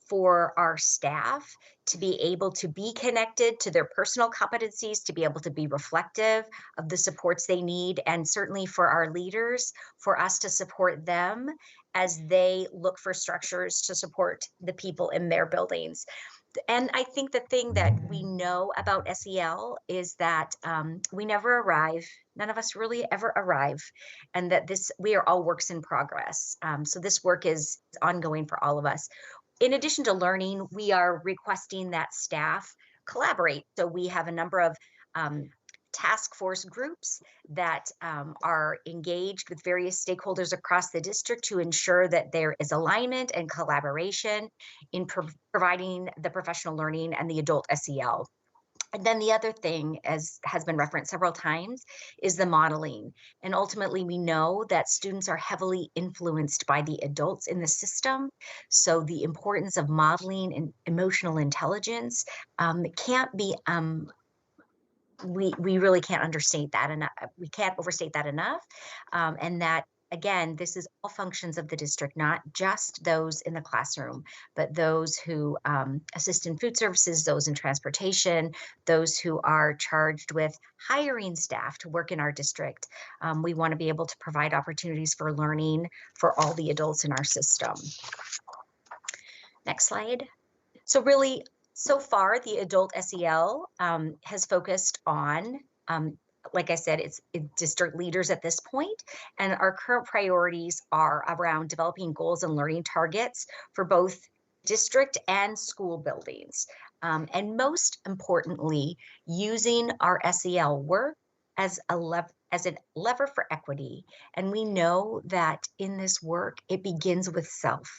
for our staff to be able to be connected to their personal competencies, to be able to be reflective of the supports they need, and certainly for our leaders, for us to support them as they look for structures to support the people in their buildings. And I think the thing that we know about SEL is that we never arrive. None of us really ever arrive, and that we are all works in progress. So this work is ongoing for all of us. In addition to learning, we are requesting that staff collaborate. So we have a number of task force groups that are engaged with various stakeholders across the district to ensure that there is alignment and collaboration in providing the professional learning and the adult SEL. And then the other thing, as has been referenced several times, is the modeling. And ultimately, we know that students are heavily influenced by the adults in the system. So the importance of modeling and emotional intelligence can't be, we really can't understate that enough. We can't overstate that enough. And that, again, this is all functions of the district, not just those in the classroom, but those who assist in food services, those in transportation, those who are charged with hiring staff to work in our district. We want to be able to provide opportunities for learning for all the adults in our system. Next slide. So really, so far, the adult SEL has focused on like I said, it's district leaders at this point, and our current priorities are around developing goals and learning targets for both district and school buildings. And most importantly, using our SEL work as a lever for equity. And we know that in this work, it begins with self,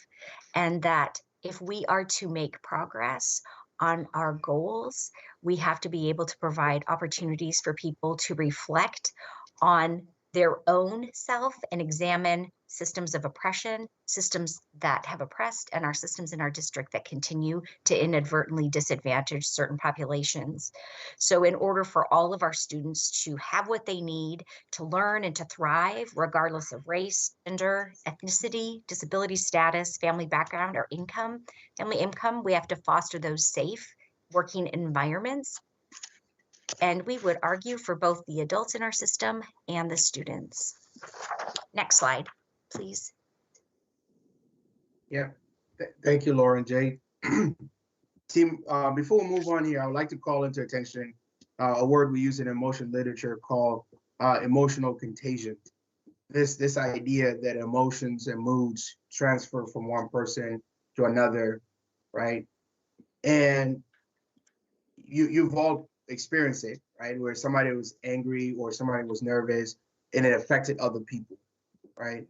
and that if we are to make progress on our goals, we have to be able to provide opportunities for people to reflect on their own self and examine systems of oppression, systems that have oppressed, and our systems in our district that continue to inadvertently disadvantage certain populations. So in order for all of our students to have what they need to learn and to thrive, regardless of race, gender, ethnicity, disability status, family background, or family income, we have to foster those safe working environments. And we would argue for both the adults in our system and the students. Next slide, please. Yeah, thank you, Laura and Jay. Team, before we move on here, I would like to call into attention a word we use in emotion literature called emotional contagion. This idea that emotions and moods transfer from one person to another, right? And you've all experienced it, right? Where somebody was angry or somebody was nervous and it affected other people, right?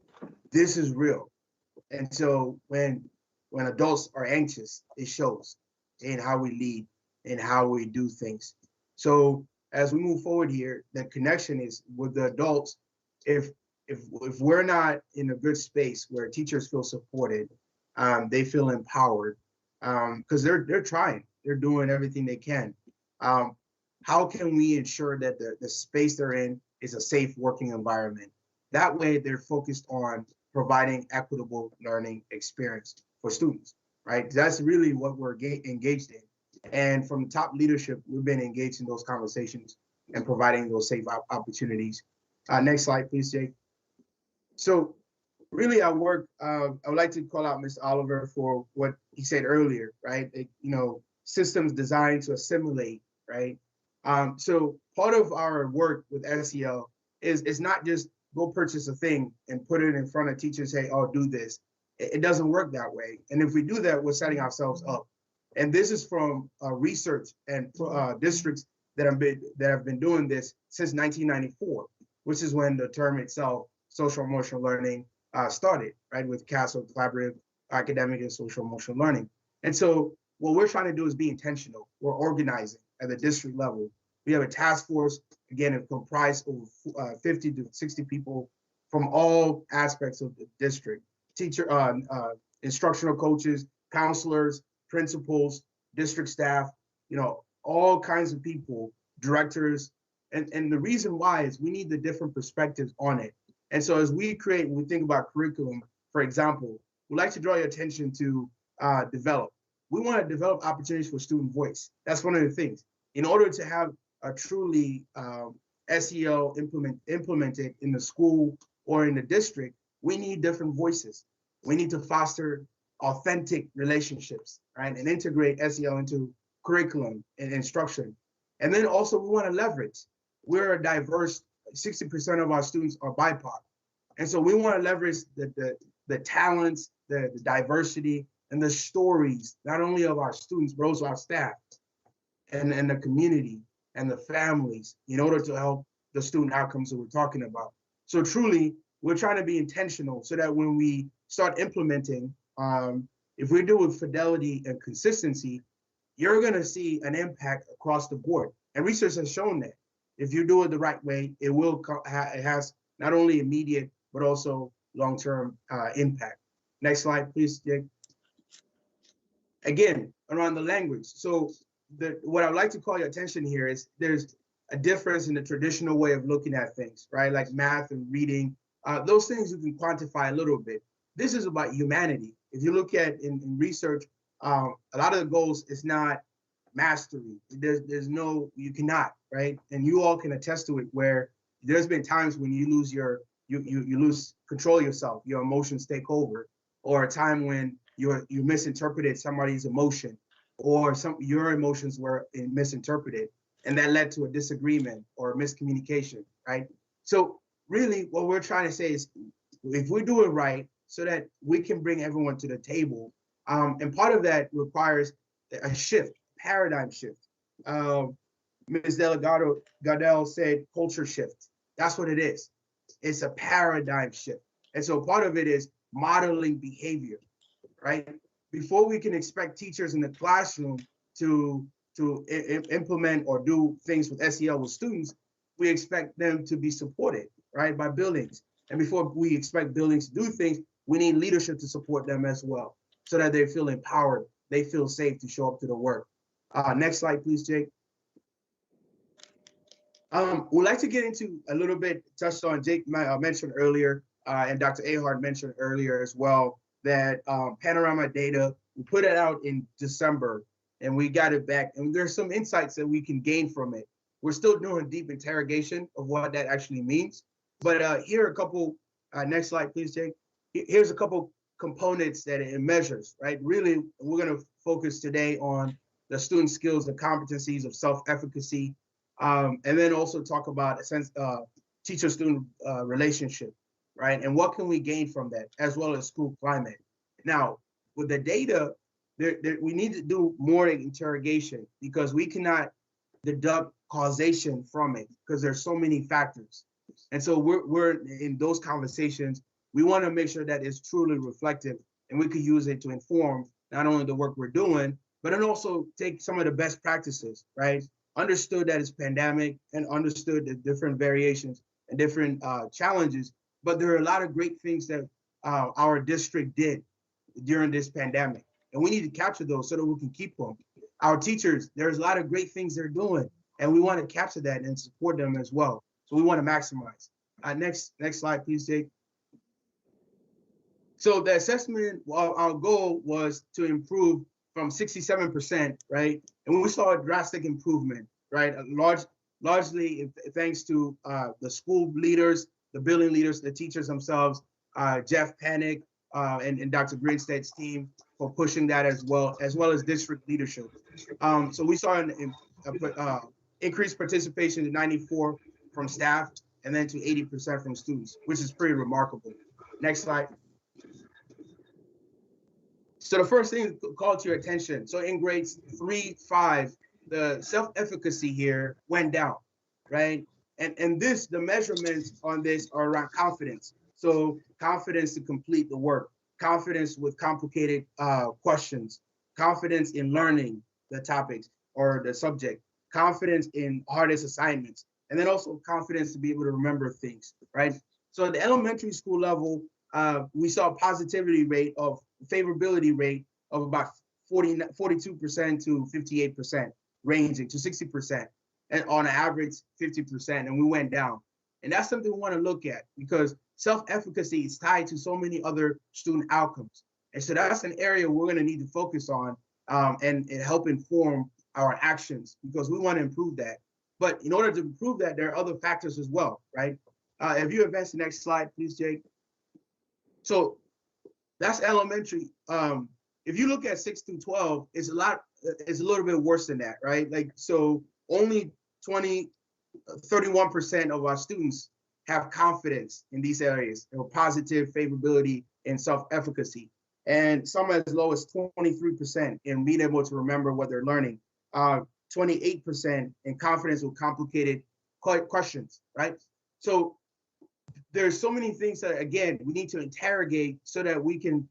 This is real. And so when adults are anxious, it shows in how we lead and how we do things. So as we move forward here, the connection is with the adults. If if we're not in a good space where teachers feel supported, they feel empowered, because they're trying, they're doing everything they can. Um, how can we ensure that the space they're in is a safe working environment? That way, they're focused on providing equitable learning experience for students, right? That's really what we're engaged in. And from the top leadership, we've been engaged in those conversations and providing those safe opportunities. Next slide, please, Jake. So really, I would like to call out Mr. Oliver for what he said earlier, right? Systems designed to assimilate, right? So part of our work with SEL is not just go purchase a thing and put it in front of teachers, say, oh, do this. It doesn't work that way. And if we do that, we're setting ourselves up. And this is from research and districts that have been doing this since 1994, which is when the term itself, social emotional learning, started, right, with CASEL, collaborative academic and social emotional learning. And so what we're trying to do is be intentional. We're organizing at the district level. We have a task force, again, it comprised of 50 to 60 people from all aspects of the district, instructional coaches, counselors, principals, district staff, all kinds of people, directors. And the reason why is we need the different perspectives on it. And so as we think about curriculum, for example, we'd like to draw your attention to develop. We want to develop opportunities for student voice. That's one of the things. In order to have a truly SEL implemented in the school or in the district, we need different voices. We need to foster authentic relationships, right? And integrate SEL into curriculum and instruction. And then also we want to leverage. We're a diverse, 60% of our students are BIPOC. And so we want to leverage the talents, the diversity, and the stories, not only of our students, but also our staff and the community and the families in order to help the student outcomes that we're talking about. So truly, we're trying to be intentional so that when we start implementing, if we do it with fidelity and consistency, you're going to see an impact across the board. And research has shown that if you do it the right way, it has not only immediate, but also long-term impact. Next slide, please, Jake. Again, around the language. So what I'd like to call your attention here is there's a difference in the traditional way of looking at things, right? Like math and reading, those things you can quantify a little bit. This is about humanity. If you look at in research, a lot of the goals is not mastery. There's no, you cannot, right? And you all can attest to it where there's been times when you lose you lose control of yourself, your emotions take over, or a time when you misinterpreted somebody's emotion, or your emotions were misinterpreted, and that led to a disagreement or miscommunication, right? So really what we're trying to say is if we do it right so that we can bring everyone to the table, and part of that requires a shift, paradigm shift. Ms. Delgado said culture shift. That's what it is. It's a paradigm shift. And so part of it is modeling behavior, right? Before we can expect teachers in the classroom to implement or do things with SEL with students, we expect them to be supported, right, by buildings. And before we expect buildings to do things, we need leadership to support them as well, so that they feel empowered, they feel safe to show up to the work. Next slide, please, Jake. We'd like to get into a little bit, touched on, Jake mentioned earlier, and Dr. Ahart mentioned earlier as well, that panorama data, we put it out in December and we got it back. And there's some insights that we can gain from it. We're still doing deep interrogation of what that actually means. But here are a couple, next slide, please, Jake. Here's a couple components that it measures, right? Really, we're gonna focus today on the student skills, the competencies of self-efficacy, And then also talk about a sense teacher-student relationship, right? And what can we gain from that, as well as school climate. Now, with the data, we need to do more interrogation because we cannot deduct causation from it because there's so many factors. And so we're in those conversations, we want to make sure that it's truly reflective and we could use it to inform not only the work we're doing, but then also take some of the best practices, right? Understood that it's pandemic and understood the different variations and different challenges, but there are a lot of great things that our district did during this pandemic. And we need to capture those so that we can keep them. Our teachers, there's a lot of great things they're doing, and we want to capture that and support them as well. So we want to maximize. Next slide, please, Jake. So the assessment, our goal was to improve from 67%, right? And we saw a drastic improvement, right? Largely thanks to the school leaders, the building leaders, the teachers themselves, Jeff Panic, and Dr. Grinstead's team for pushing that as well as district leadership. So we saw an increased participation to 94 from staff and then to 80% from students, which is pretty remarkable. Next slide. So the first thing called to your attention. So in grades 3, 5, the self-efficacy here went down, right? And the measurements on this are around confidence. So confidence to complete the work, confidence with complicated questions, confidence in learning the topics or the subject, confidence in hardest assignments, and then also confidence to be able to remember things, right? So at the elementary school level, we saw a positivity rate of favorability rate of about 42% to 58%, ranging to 60%, and on average 50%, and we went down. And that's something we want to look at because self-efficacy is tied to so many other student outcomes. And so that's an area we're going to need to focus on and help inform our actions because we want to improve that. But in order to improve that, there are other factors as well, right? If you advance the next slide, please, Jake. So that's elementary. If you look at 6 through 12, it's a little bit worse than that, right? Like, so only 31% of our students have confidence in these areas, or positive favorability and self-efficacy. And some as low as 23% in being able to remember what they're learning, 28% in confidence with complicated questions, right? So there's so many things that, again, we need to interrogate so that we can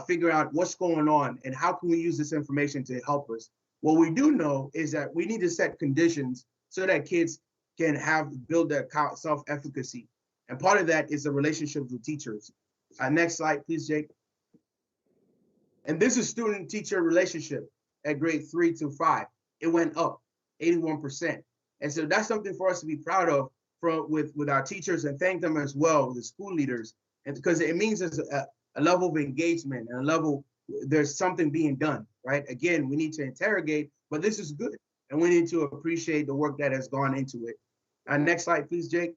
figure out what's going on and how can we use this information to help us. What we do know is that we need to set conditions so that kids can build their self-efficacy. And part of that is the relationship with teachers. Next slide, please, Jake. And this is student-teacher relationship at grade 3 to 5. It went up 81%. And so that's something for us to be proud of with our teachers and thank them as well, the school leaders, and because it means there's a level of engagement and there's something being done, right? Again, we need to interrogate, but this is good. And we need to appreciate the work that has gone into it. Next slide, please, Jake.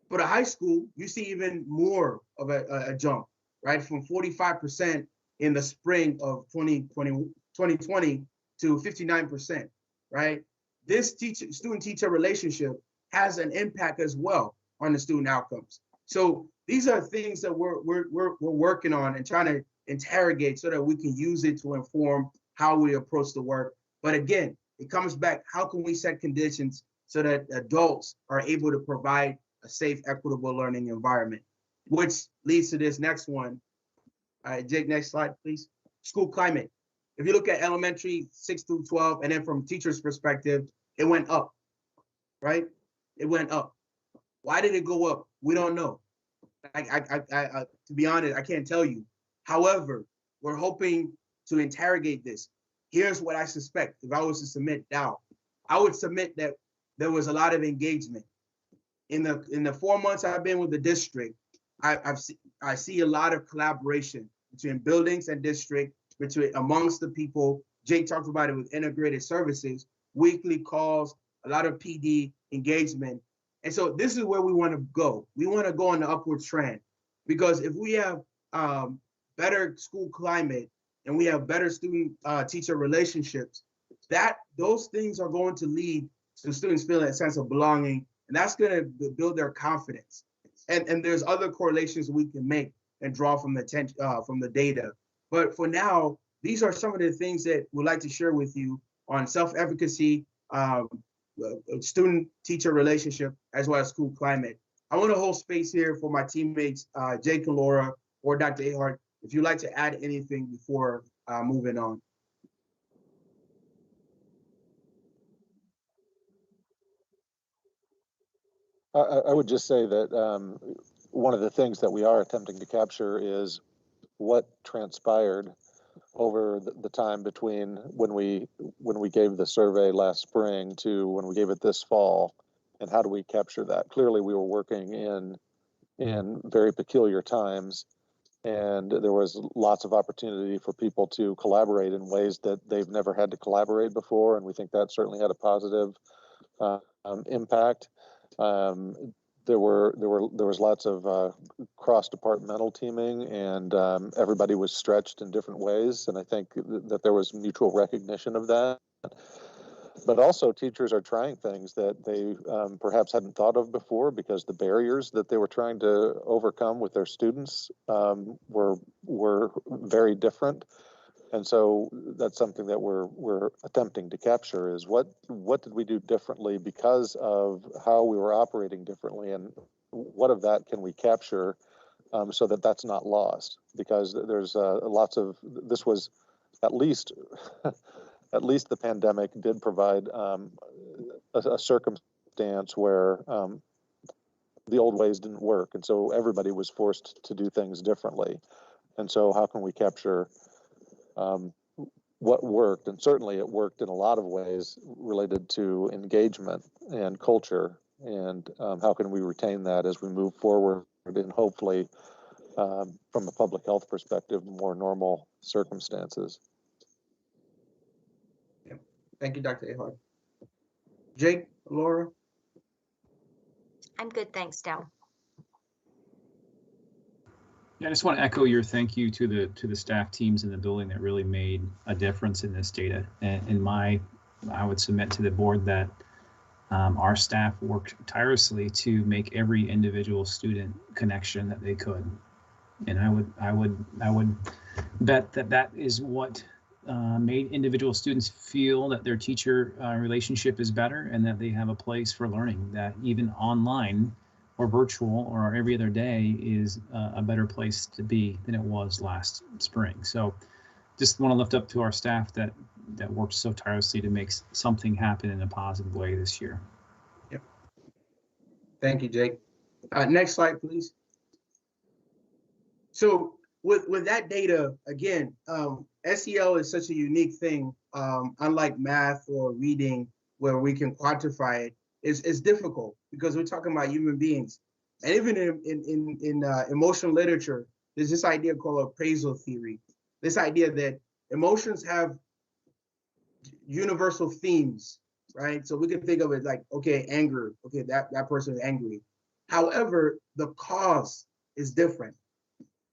For the high school, you see even more of a jump, right? From 45% in the spring of 2020 to 59%, right? This student-teacher relationship has an impact as well on the student outcomes. So these are things that we're working on and trying to interrogate so that we can use it to inform how we approach the work. But again, it comes back, how can we set conditions so that adults are able to provide a safe, equitable learning environment, which leads to this next one. All right, Jake, next slide, please. School climate. If you look at elementary 6 through 12, and then from teachers' perspective, it went up, right? It went up. Why did it go up? We don't know. To be honest, I can't tell you. However, we're hoping to interrogate this. Here's what I suspect. If I was to submit doubt, I would submit that there was a lot of engagement. In the 4 months I've been with the district, I see a lot of collaboration between buildings and district, amongst the people. Jake talked about it with integrated services, weekly calls, a lot of PD engagement. And so this is where we want to go. We want to go on the upward trend, because if we have better school climate and we have better student teacher relationships, those things are going to lead So students feel that sense of belonging, and that's going to build their confidence. And there's other correlations we can make and draw from the data. But for now, these are some of the things that we'd like to share with you on self-efficacy, student-teacher relationship, as well as school climate. I want to hold space here for my teammates, Jake and Laura, or Dr. Ahart, if you'd like to add anything before moving on. I would just say that one of the things that we are attempting to capture is what transpired over the time between when we gave the survey last spring to when we gave it this fall, and how do we capture that? Clearly, we were working in very peculiar times, and there was lots of opportunity for people to collaborate in ways that they've never had to collaborate before, and we think that certainly had a positive impact. There was lots of cross-departmental teaming, and everybody was stretched in different ways, and I think that there was mutual recognition of that. But also, teachers are trying things that they perhaps hadn't thought of before, because the barriers that they were trying to overcome with their students were very different. And so that's something that we're attempting to capture, is what did we do differently because of how we were operating differently, and what of that can we capture so that that's not lost? Because there's lots of, this was at least at least the pandemic did provide a circumstance where the old ways didn't work, and so everybody was forced to do things differently. And so how can we capture what worked? And certainly it worked in a lot of ways related to engagement and culture, and how can we retain that as we move forward and hopefully from a public health perspective, more normal circumstances. Yeah. Thank you, Dr. Ahart. Jake, Laura? I'm good, thanks, Dell. Yeah, I just want to echo your thank you to the staff teams in the building that really made a difference in this data. And I would submit to the board that our staff worked tirelessly to make every individual student connection that they could. And I would bet that is what made individual students feel that their teacher relationship is better, and that they have a place for learning, that even online or virtual or every other day is a better place to be than it was last spring. So just want to lift up to our staff that worked so tirelessly to make something happen in a positive way this year. Yep. Thank you, Jake. Next slide, please. So with that data, again, SEL is such a unique thing. Unlike math or reading, where we can quantify it, it's difficult because we're talking about human beings. And even in emotional literature, there's this idea called appraisal theory. This idea that emotions have universal themes, right? So we can think of it like, okay, anger, okay, that person is angry. However, the cause is different,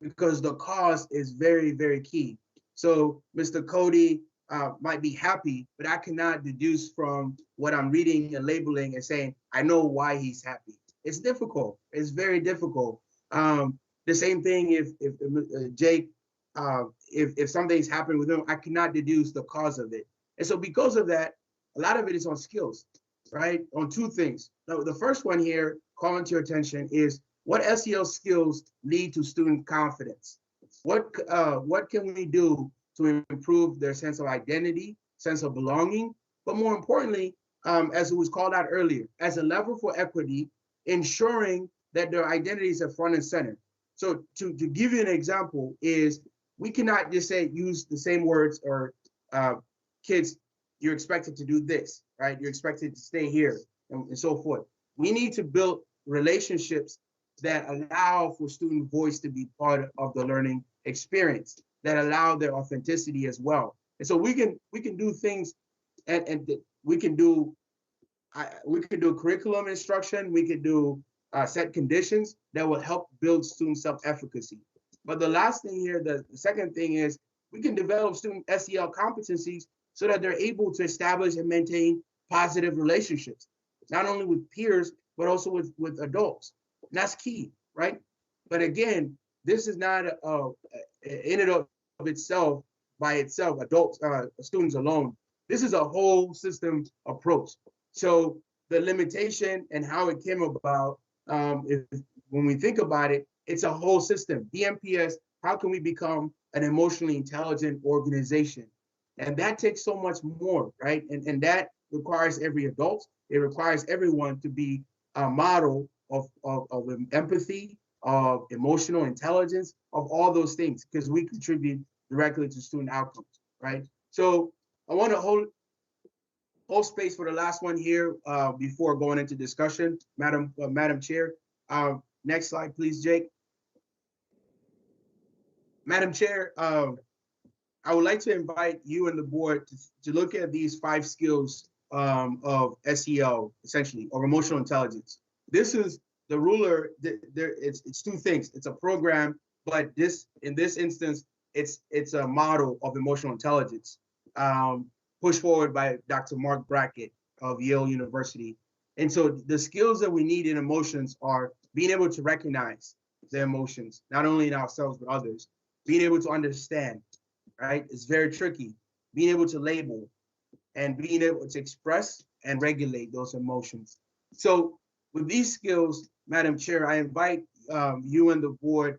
because the cause is very, very key. So Mr. Cody might be happy, but I cannot deduce from what I'm reading and labeling and saying, I know why he's happy. It's difficult. It's very difficult. The same thing if Jake, if something's happened with him, I cannot deduce the cause of it. And so because of that, a lot of it is on skills, right? On two things. Now, the first one here, calling to your attention, is what SEL skills lead to student confidence? What can we do to improve their sense of identity, sense of belonging? But more importantly, as it was called out earlier, as a lever for equity, ensuring that their identities are front and center. So to give you an example is, we cannot just say, use the same words or kids, you're expected to do this, right? You're expected to stay here and so forth. We need to build relationships that allow for student voice to be part of the learning experience, that allow their authenticity as well. And so we can do things, and we can do curriculum instruction, we could do set conditions that will help build student self-efficacy. But the last thing here, the second thing is, we can develop student SEL competencies so that they're able to establish and maintain positive relationships, not only with peers, but also with adults. And that's key, right? But again, this is not in and of itself, by itself, adults, students alone. This is a whole system approach. So the limitation and how it came about, when we think about it, it's a whole system. DMPS, how can we become an emotionally intelligent organization? And that takes so much more, right? And that requires every adult. It requires everyone to be a model of empathy, of emotional intelligence, of all those things, because we contribute directly to student outcomes, right? So I want to hold space for the last one here before going into discussion, Madam Chair. Next slide, please, Jake. Madam Chair, I would like to invite you and the board to look at these 5 skills of SEL, essentially, or emotional intelligence. This is the ruler. It's 2 things. It's a program, but in this instance, it's a model of emotional intelligence pushed forward by Dr. Mark Brackett of Yale University. And so the skills that we need in emotions are being able to recognize the emotions, not only in ourselves, but others, being able to understand, right? It's very tricky. Being able to label and being able to express and regulate those emotions. So with these skills, Madam Chair, I invite you and the board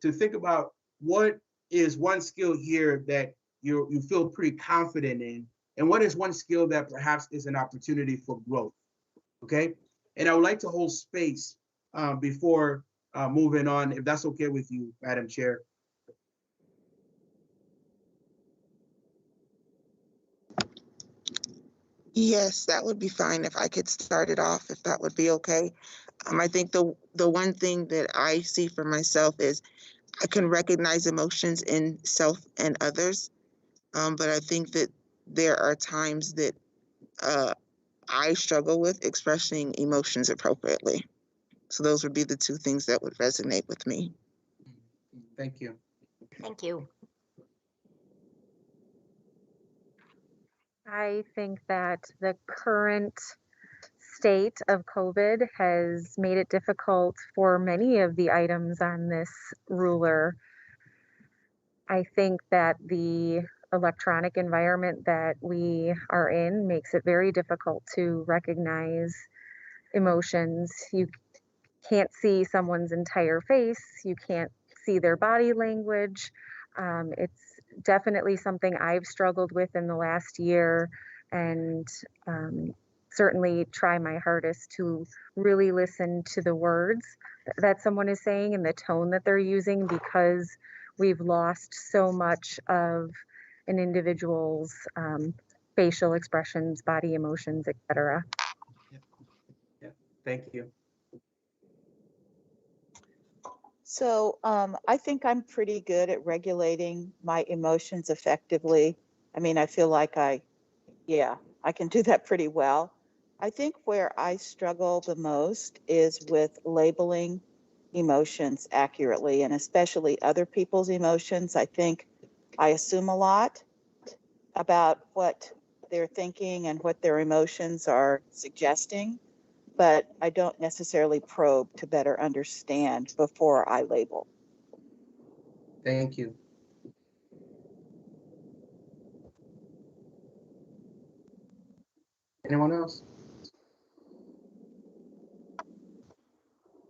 to think about what is one skill here that you feel pretty confident in, and what is one skill that perhaps is an opportunity for growth, okay? And I would like to hold space before moving on, if that's okay with you, Madam Chair. Yes, that would be fine if I could start it off, if that would be okay. I think the one thing that I see for myself is I can recognize emotions in self and others, but I think that there are times that I struggle with expressing emotions appropriately. So those would be the 2 things that would resonate with me. Thank you. Thank you. I think that the current state of COVID has made it difficult for many of the items on this ruler. I think that the electronic environment that we are in makes it very difficult to recognize emotions. You can't see someone's entire face, you can't see their body language. It's definitely something I've struggled with in the last year, and certainly try my hardest to really listen to the words that someone is saying and the tone that they're using, because we've lost so much of an individual's facial expressions, body emotions, etc. Yeah, thank you. So I think I'm pretty good at regulating my emotions effectively. I mean, I feel like I can do that pretty well. I think where I struggle the most is with labeling emotions accurately, and especially other people's emotions. I think I assume a lot about what they're thinking and what their emotions are suggesting, but I don't necessarily probe to better understand before I label. Thank you. Anyone else?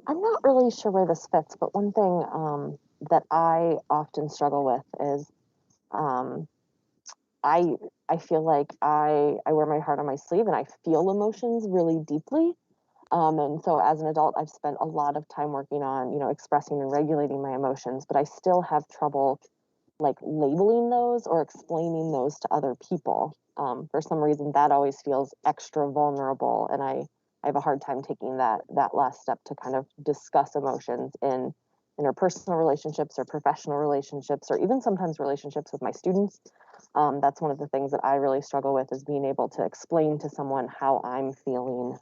I'm not really sure where this fits, but one thing that I often struggle with is um, I feel like I wear my heart on my sleeve and I feel emotions really deeply. And so as an adult, I've spent a lot of time working on, expressing and regulating my emotions, but I still have trouble like labeling those or explaining those to other people. For some reason, that always feels extra vulnerable, and I have a hard time taking that last step to kind of discuss emotions in interpersonal relationships or professional relationships, or even sometimes relationships with my students. That's one of the things that I really struggle with, is being able to explain to someone how I'm feeling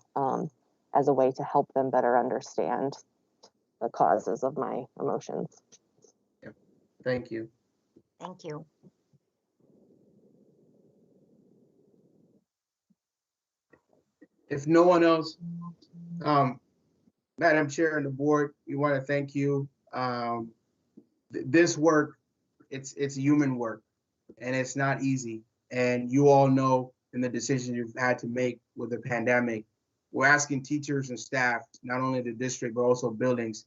as a way to help them better understand the causes of my emotions. Yep. Thank you. Thank you. if no one else, Madam Chair and the board, we want to thank you. This work, it's human work, and it's not easy. And you all know in the decision you've had to make with the pandemic, we're asking teachers and staff, not only the district, but also buildings,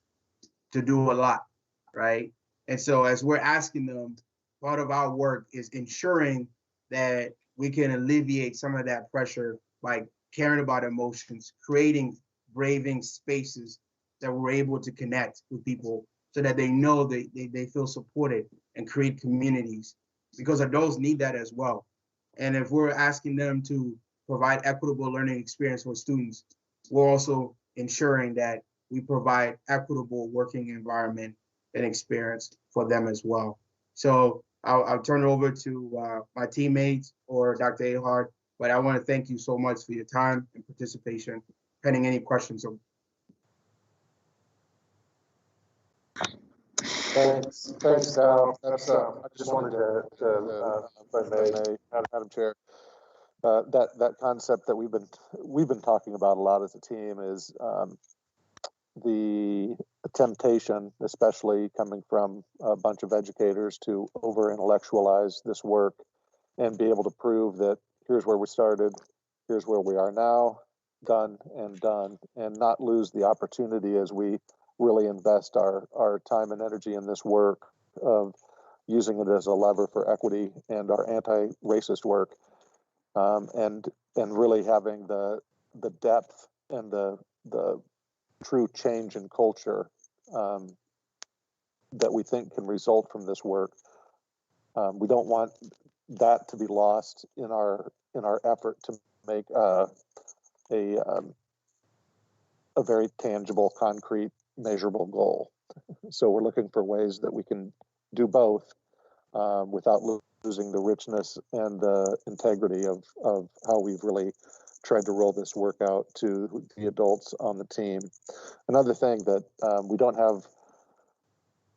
to do a lot, right? And so as we're asking them, part of our work is ensuring that we can alleviate some of that pressure by caring about emotions, creating braving spaces that we're able to connect with people so that they know they feel supported and create communities, because adults need that as well. And if we're asking them to provide equitable learning experience for students, we're also ensuring that we provide equitable working environment and experience for them as well. So I'll turn it over to my teammates or Dr. Ahart, but I want to thank you so much for your time and participation. Pending any questions. Thanks, Cal. That's, I just wanted to if I may, Madam Chair, that concept that we've been talking about a lot as a team is the temptation, especially coming from a bunch of educators, to over intellectualize this work and be able to prove that here's where we started, here's where we are now, done, and not lose the opportunity as we really invest our time and energy in this work of using it as a lever for equity and our anti-racist work, and really having the depth and the true change in culture that we think can result from this work. We don't want that to be lost in our effort to make a very tangible, concrete, measurable goal. So we're looking for ways that we can do both without losing the richness and the integrity of how we've really tried to roll this work out to the adults on the team. Another thing that we don't have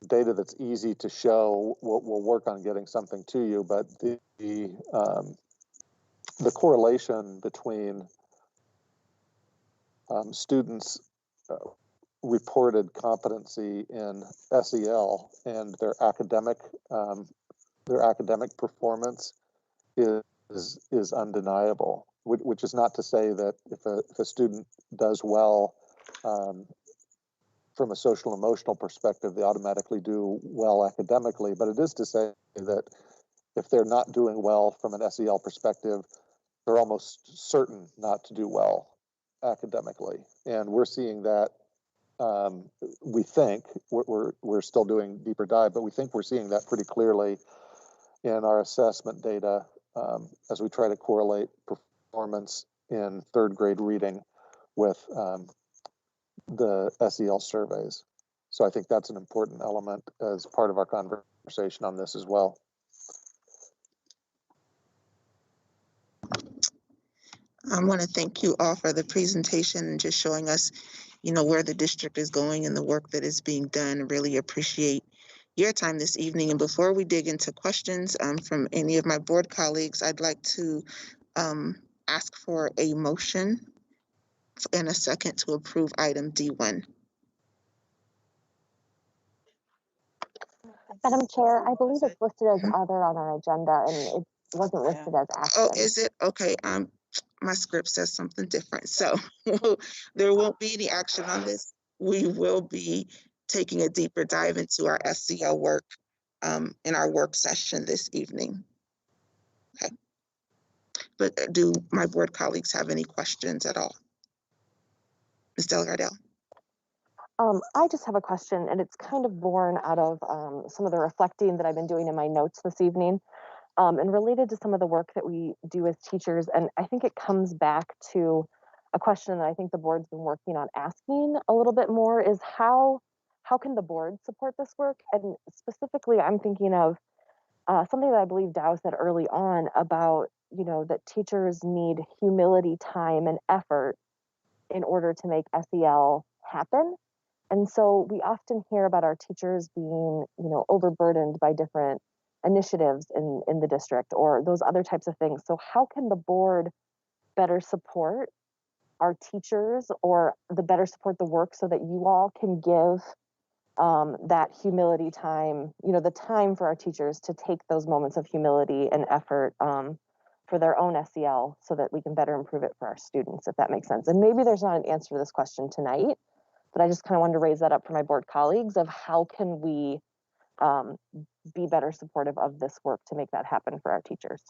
data that's easy to show. We'll work on getting something to you, but the correlation between students' reported competency in SEL and their academic performance is undeniable. Which is not to say that if a student does well from a social emotional perspective, they automatically do well academically, but it is to say that if they're not doing well from an SEL perspective, they're almost certain not to do well academically. And we're seeing that, we think, we're still doing deeper dive, but we think we're seeing that pretty clearly in our assessment data as we try to correlate performance in third grade reading with the SEL surveys. So I think that's an important element as part of our conversation on this as well. I want to thank you all for the presentation and just showing us, where the district is going and the work that is being done. Really appreciate your time this evening. And before we dig into questions from any of my board colleagues, I'd like to ask for a motion and a second to approve item D1. Madam Chair, I believe it's listed as other on our agenda and it wasn't listed as action. Oh, is it? Okay. My script says something different. So there won't be any action on this. We will be taking a deeper dive into our SEL work in our work session this evening. Okay. But do my board colleagues have any questions at all? Ms. Delgado? I just have a question, and it's kind of born out of some of the reflecting that I've been doing in my notes this evening, and related to some of the work that we do as teachers. And I think it comes back to a question that I think the board's been working on asking a little bit more is how can the board support this work? And specifically, I'm thinking of something that I believe Dow said early on about, that teachers need humility, time, and effort in order to make SEL happen. And so we often hear about our teachers being, overburdened by different initiatives in the district or those other types of things. So how can the board better support our teachers or the better support the work so that you all can give that humility time, the time for our teachers to take those moments of humility and effort for their own SEL so that we can better improve it for our students, if that makes sense. And maybe there's not an answer to this question tonight, but I just kind of wanted to raise that up for my board colleagues of how can we be better supportive of this work to make that happen for our teachers.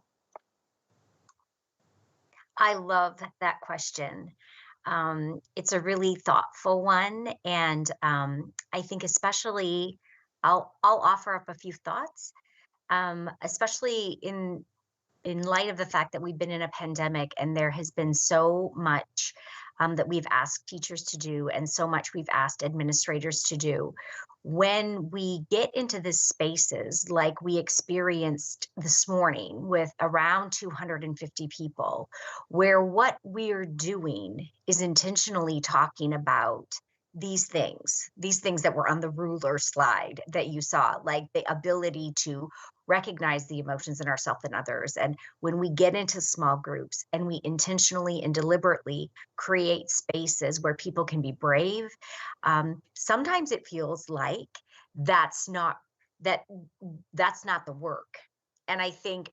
I love that question. It's a really thoughtful one, and I think especially I'll offer up a few thoughts, especially in light of the fact that we've been in a pandemic and there has been so much that we've asked teachers to do and so much we've asked administrators to do. When we get into the spaces like we experienced this morning with around 250 people, where what we're doing is intentionally talking about these things that were on the ruler slide that you saw, like the ability to recognize the emotions in ourselves and others. And when we get into small groups and we intentionally and deliberately create spaces where people can be brave, sometimes it feels like that's not the work. And I think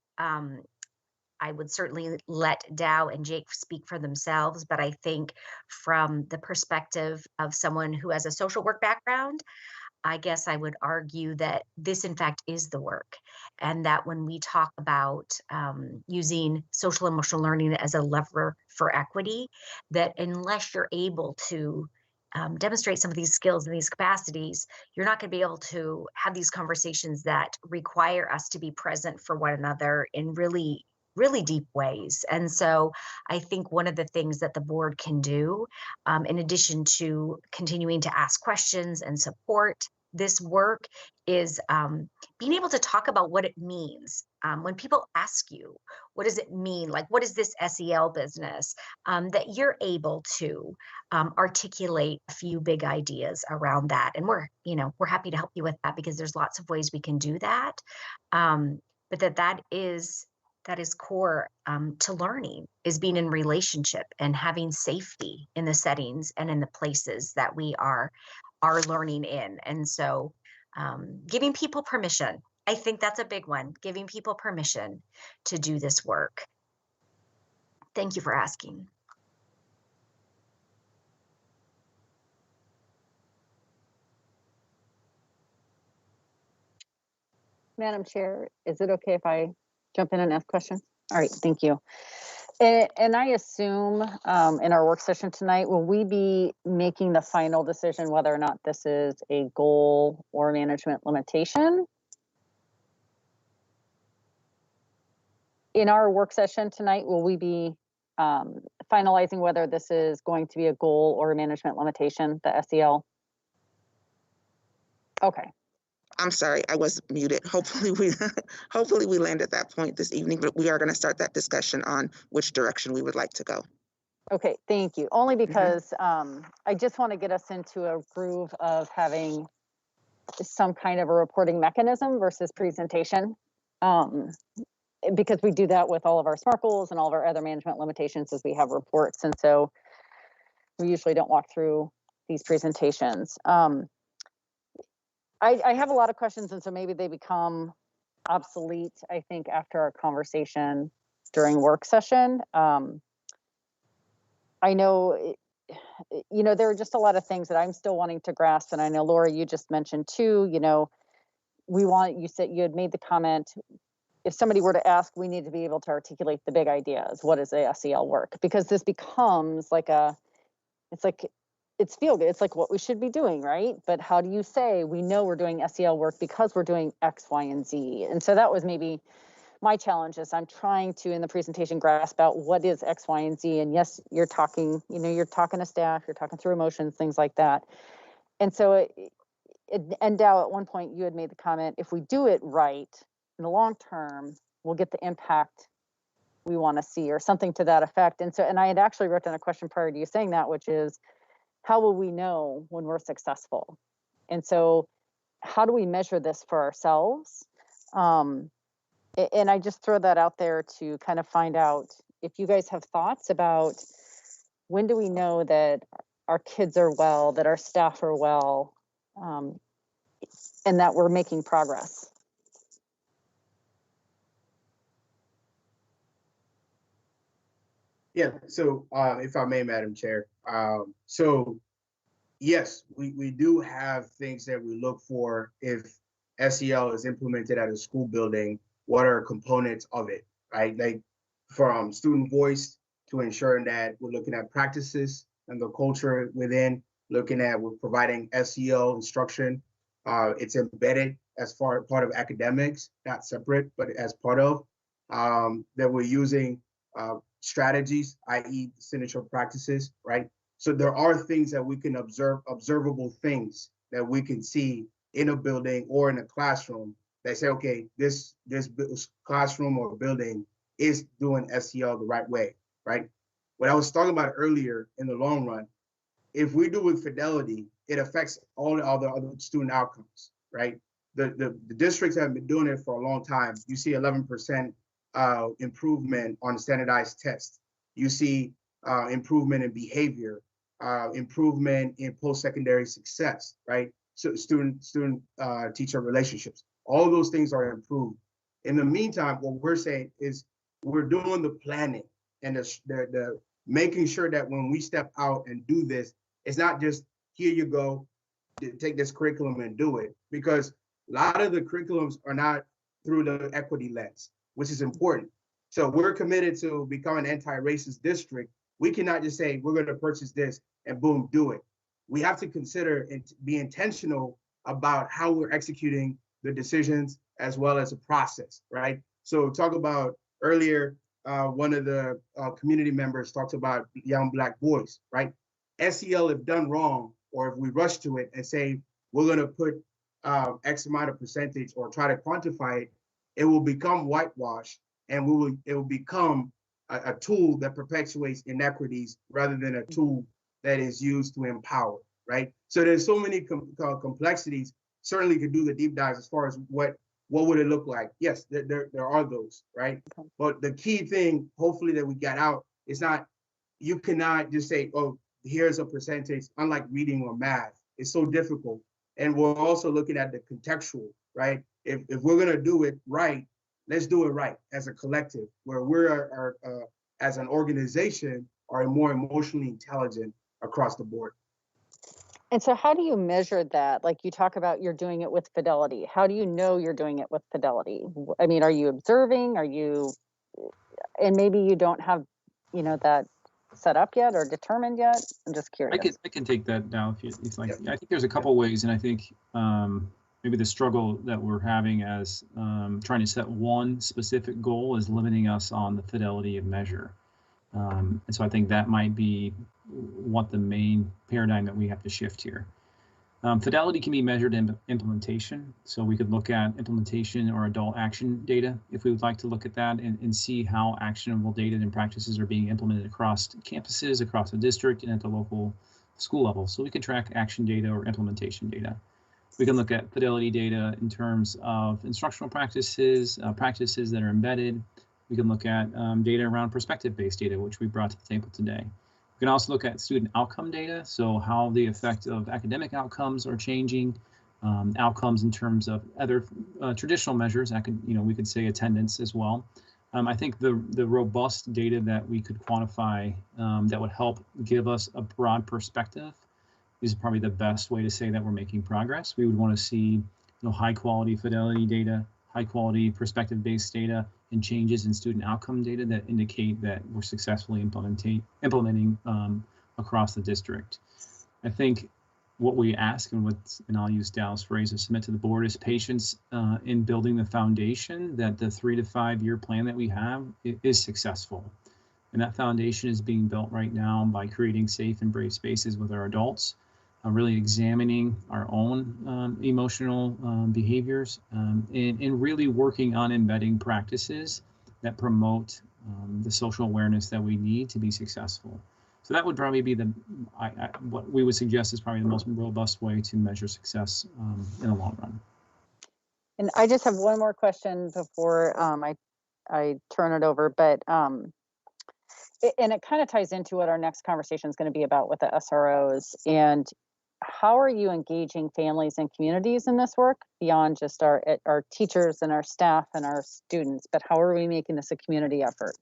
I would certainly let Dow and Jake speak for themselves, but I think from the perspective of someone who has a social work background, I guess I would argue that this, in fact, is the work. And that when we talk about using social emotional learning as a lever for equity, that unless you're able to demonstrate some of these skills and these capacities, you're not going to be able to have these conversations that require us to be present for one another in really deep ways. And so I think one of the things that the board can do, in addition to continuing to ask questions and support this work, is being able to talk about what it means. When people ask you, what does it mean? Like, what is this SEL business? That you're able to articulate a few big ideas around that. And we're happy to help you with that because there's lots of ways we can do that. But that is core to learning, is being in relationship and having safety in the settings and in the places that we are learning in. And so giving people permission, I think that's a big one, giving people permission to do this work. Thank you for asking. Madam Chair, is it okay if I jump in and ask questions? All right, thank you. And I assume in our work session tonight, will we be making the final decision whether or not this is a goal or management limitation? In our work session tonight, will we be finalizing whether this is going to be a goal or a management limitation, the SEL? Okay. I'm sorry, I was muted. Hopefully we land at that point this evening, but we are going to start that discussion on which direction we would like to go. Okay, thank you. Only because I just want to get us into a groove of having some kind of a reporting mechanism versus presentation. Because we do that with all of our SMART goals and all of our other management limitations as we have reports. And so we usually don't walk through these presentations. I have a lot of questions, and so maybe they become obsolete, I think, after our conversation during work session. I know, there are just a lot of things that I'm still wanting to grasp. And I know, Laura, you just mentioned too, you said you had made the comment, if somebody were to ask, we need to be able to articulate the big ideas. What is the SEL work? Because this becomes it's feel good. It's like what we should be doing, right? But how do you say we know we're doing SEL work because we're doing X, Y, and Z? And so that was maybe my challenge, is I'm trying to, in the presentation, grasp out what is X, Y, and Z. And yes, you're talking to staff, you're talking through emotions, things like that. And so and Dow, at one point you had made the comment, if we do it right in the long term, we'll get the impact we want to see, or something to that effect. And I had actually wrote down a question prior to you saying that, which is, how will we know when we're successful? And so how do we measure this for ourselves? And I just throw that out there to kind of find out if you guys have thoughts about when do we know that our kids are well, that our staff are well, and that we're making progress? Yeah, so if I may, Madam Chair, so yes, we do have things that we look for if SEL is implemented at a school building. What are components of it, right? Like from student voice to ensuring that we're looking at practices and the culture within, looking at we're providing SEL instruction. It's embedded as part of academics, not separate, but as part of that we're using strategies, i.e. signature practices, right? So there are things that we can observe, observable things that we can see in a building or in a classroom that say, okay, this classroom or building is doing SEL the right way, right? What I was talking about earlier, in the long run, if we do with fidelity, it affects all the other student outcomes, right? The districts have been doing it for a long time. You see 11% improvement on standardized tests. You see improvement in behavior, improvement in post-secondary success, right? So student-teacher relationships. All those things are improved. In the meantime, what we're saying is we're doing the planning and the making sure that when we step out and do this, it's not just here you go, take this curriculum and do it, because a lot of the curriculums are not through the equity lens, which is important. So we're committed to becoming an anti-racist district. We cannot just say we're going to purchase this and boom, do it. We have to consider and be intentional about how we're executing the decisions as well as the process, right? So talk about earlier, one of the community members talked about young Black boys, right? SEL, if done wrong, or if we rush to it and say we're going to put X amount of percentage or try to quantify it, it will become whitewashed, and it will become a tool that perpetuates inequities rather than a tool that is used to empower, right? So there's so many complexities. Certainly could do the deep dives as far as what would it look like. Yes, there are those, right? But the key thing, hopefully, that we got out is not, you cannot just say, oh, here's a percentage, unlike reading or math. It's so difficult. And we're also looking at the contextual, right? If we're gonna do it right, let's do it right as a collective, where we're as an organization are more emotionally intelligent across the board. And so how do you measure that? Like you talk about you're doing it with fidelity. How do you know you're doing it with fidelity? I mean, are you observing? Are you, and maybe you don't have, that set up yet or determined yet? I'm just curious. I can take that now if you'd like. I think there's a couple ways, and I think maybe the struggle that we're having as trying to set one specific goal is limiting us on the fidelity of measure. And so I think that might be what the main paradigm that we have to shift here. Fidelity can be measured in implementation. So we could look at implementation or adult action data if we would like to look at that and see how actionable data and practices are being implemented across campuses, across the district, and at the local school level. So we can track action data or implementation data. We can look at fidelity data in terms of instructional practices, practices that are embedded. We can look at data around perspective-based data, which we brought to the table today. We can also look at student outcome data, so how the effect of academic outcomes are changing, outcomes in terms of other traditional measures. We could say attendance as well. I think the robust data that we could quantify that would help give us a broad perspective is probably the best way to say that we're making progress. We would want to see high quality fidelity data, high quality perspective-based data, and changes in student outcome data that indicate that we're successfully implementing across the district. I think what we ask, and I'll use Dow's phrase to submit to the board, is patience in building the foundation that the 3 to 5 year plan that we have is successful. And that foundation is being built right now by creating safe and brave spaces with our adults, really examining our own emotional behaviors, and really working on embedding practices that promote the social awareness that we need to be successful. So that would probably be what we would suggest is probably the most robust way to measure success in the long run. And I just have one more question before I turn it over, but and it kind of ties into what our next conversation is going to be about with the SROs. And how are you engaging families and communities in this work beyond just our teachers and our staff and our students, but how are we making this a community effort?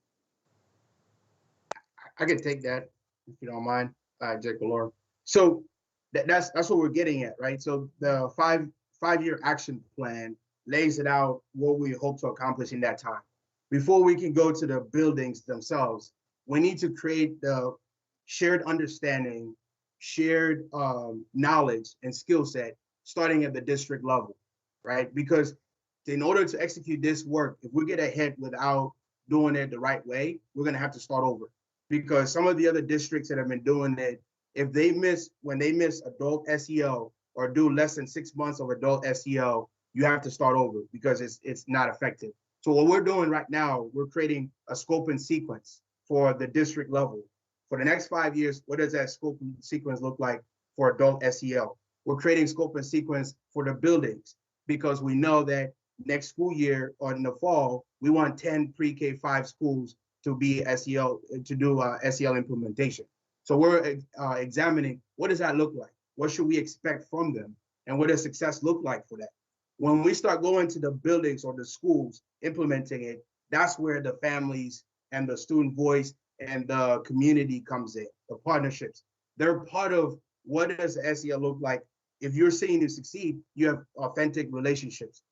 I can take that if you don't mind, Jack Galore. So that's what we're getting at, right? So the five-year action plan lays it out what we hope to accomplish in that time. Before we can go to the buildings themselves, we need to create the shared understanding, shared knowledge and skill set starting at the district level, right? Because in order to execute this work, if we get ahead without doing it the right way, we're gonna have to start over. Because some of the other districts that have been doing it, when they miss adult SEL or do less than 6 months of adult SEL, you have to start over because it's not effective. So what we're doing right now, we're creating a scope and sequence for the district level. For the next 5 years, what does that scope and sequence look like for adult SEL? We're creating scope and sequence for the buildings because we know that next school year or in the fall, we want 10 pre-K 5 schools to be SEL, to do SEL implementation. So we're examining what does that look like? What should we expect from them? And what does success look like for that? When we start going to the buildings or the schools implementing it, that's where the families and the student voice and the community comes in, the partnerships. They're part of what does SEL look like. If you're seeing it succeed, you have authentic relationships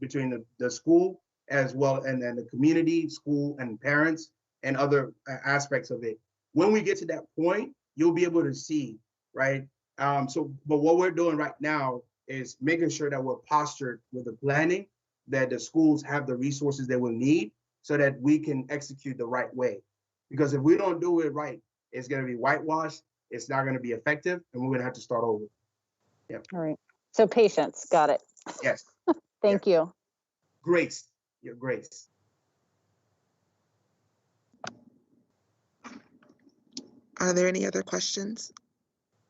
between the school as well, and then the community, school, and parents, and other aspects of it. When we get to that point, you'll be able to see, right? But what we're doing right now is making sure that we're postured with the planning, that the schools have the resources they will need so that we can execute the right way. Because if we don't do it right, it's going to be whitewashed, it's not going to be effective, and we're going to have to start over. Yep. All right. So patience, got it. Yes. Thank you. Grace, your grace. Are there any other questions?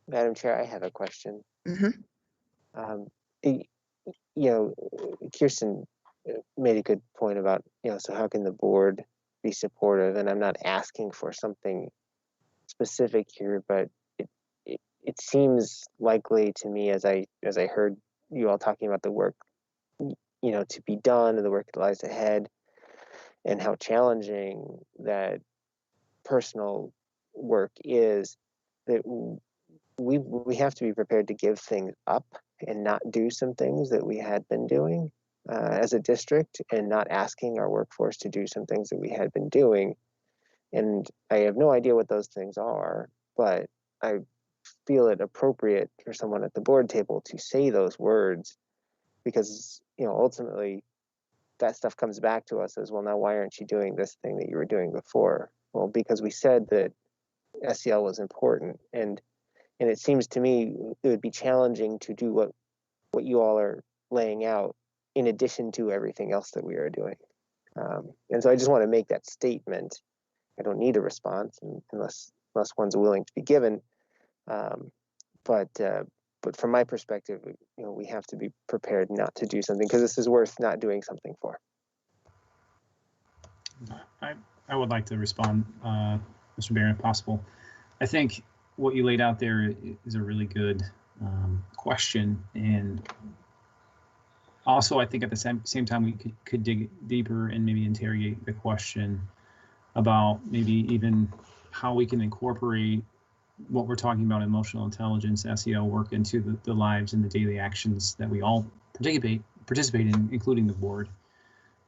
Madam Chair, I have a question. Mm-hmm. Kirsten made a good point about, so how can the board be supportive? And I'm not asking for something specific here, but it seems likely to me as I heard you all talking about the work, to be done and the work that lies ahead and how challenging that personal work is, that we have to be prepared to give things up and not do some things that we had been doing as a district, and not asking our workforce to do some things that we had been doing. And I have no idea what those things are, but I feel it appropriate for someone at the board table to say those words, because ultimately that stuff comes back to us as, well, now why aren't you doing this thing that you were doing before? Well, because we said that SEL was important, and it seems to me it would be challenging to do what you all are laying out in addition to everything else that we are doing. And so I just want to make that statement. I don't need a response unless one's willing to be given. But from my perspective, we have to be prepared not to do something, because this is worth not doing something for. I would like to respond, Mr. Barron, if possible. I think what you laid out there is a really good question, and also I think at the same time we could dig deeper and maybe interrogate the question about maybe even how we can incorporate what we're talking about, emotional intelligence, SEL work, into the lives and the daily actions that we all participate in, including the board,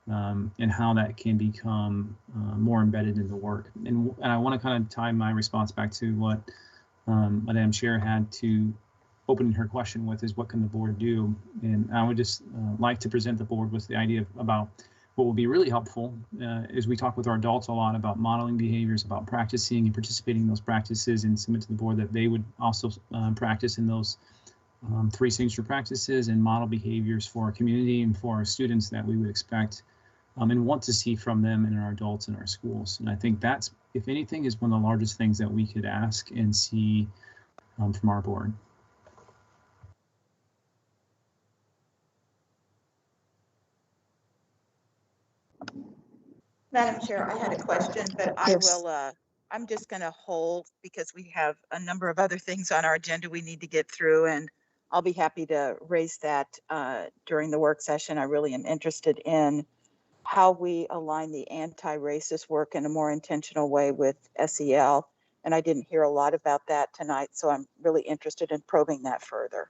and how that can become more embedded in the work. And I want to kind of tie my response back to what Madam Chair had to open her question with, is what can the board do? And I would just like to present the board with the idea about what will be really helpful is we talk with our adults a lot about modeling behaviors, about practicing and participating in those practices, and submit to the board that they would also practice in those 3 signature practices and model behaviors for our community and for our students that we would expect and want to see from them and our adults in our schools. And I think that's, if anything, is one of the largest things that we could ask and see from our board. Madam Chair, I had a question, but I will I'm just going to hold because we have a number of other things on our agenda we need to get through, and I'll be happy to raise that during the work session. I really am interested in how we align the anti-racist work in a more intentional way with SEL. And I didn't hear a lot about that tonight, so I'm really interested in probing that further.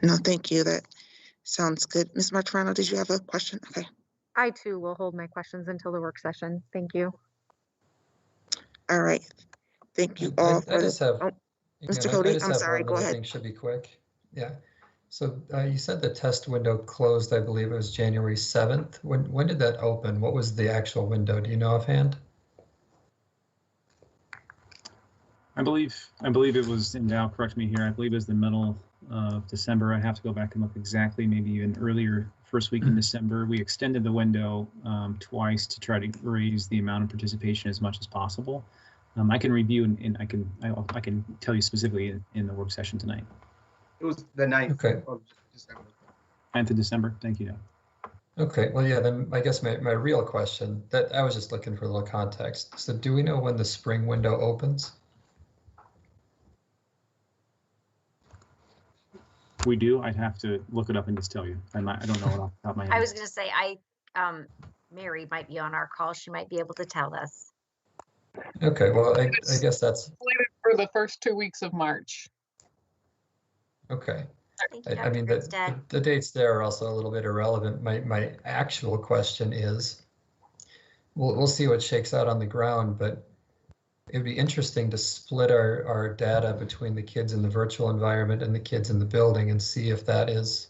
No, thank you. That sounds good. Ms. Martorano, did you have a question? Okay. I too will hold my questions until the work session. Thank you. All right. Thank you all for just have, Mr. I Cody, just I'm have sorry, one go little ahead. thing, should be quick. Yeah. So you said the test window closed, I believe it was January 7th. When did that open? What was the actual window? Do you know offhand? I believe it was, and Val, correct me here, I believe it was the middle of December. I have to go back and look exactly, maybe even earlier, first week in December. We extended the window twice to try to raise the amount of participation as much as possible. I can review and I can tell you specifically in the work session tonight. It was the 9th of December. 9th of December, thank you, Doug. Okay, well, yeah, then I guess my real question, that I was just looking for a little context. So do we know when the spring window opens? We do. I'd have to look it up and just tell you. I don't know it off the top of my head. I was going to say, Mary might be on our call. She might be able to tell us. Okay, well, I guess that's for the first 2 weeks of March. okay. Thank you, I mean, Dr. the dates there are also a little bit irrelevant. My actual question is, we'll see what shakes out on the ground, but it'd be interesting to split our data between the kids in the virtual environment and the kids in the building and see if that is,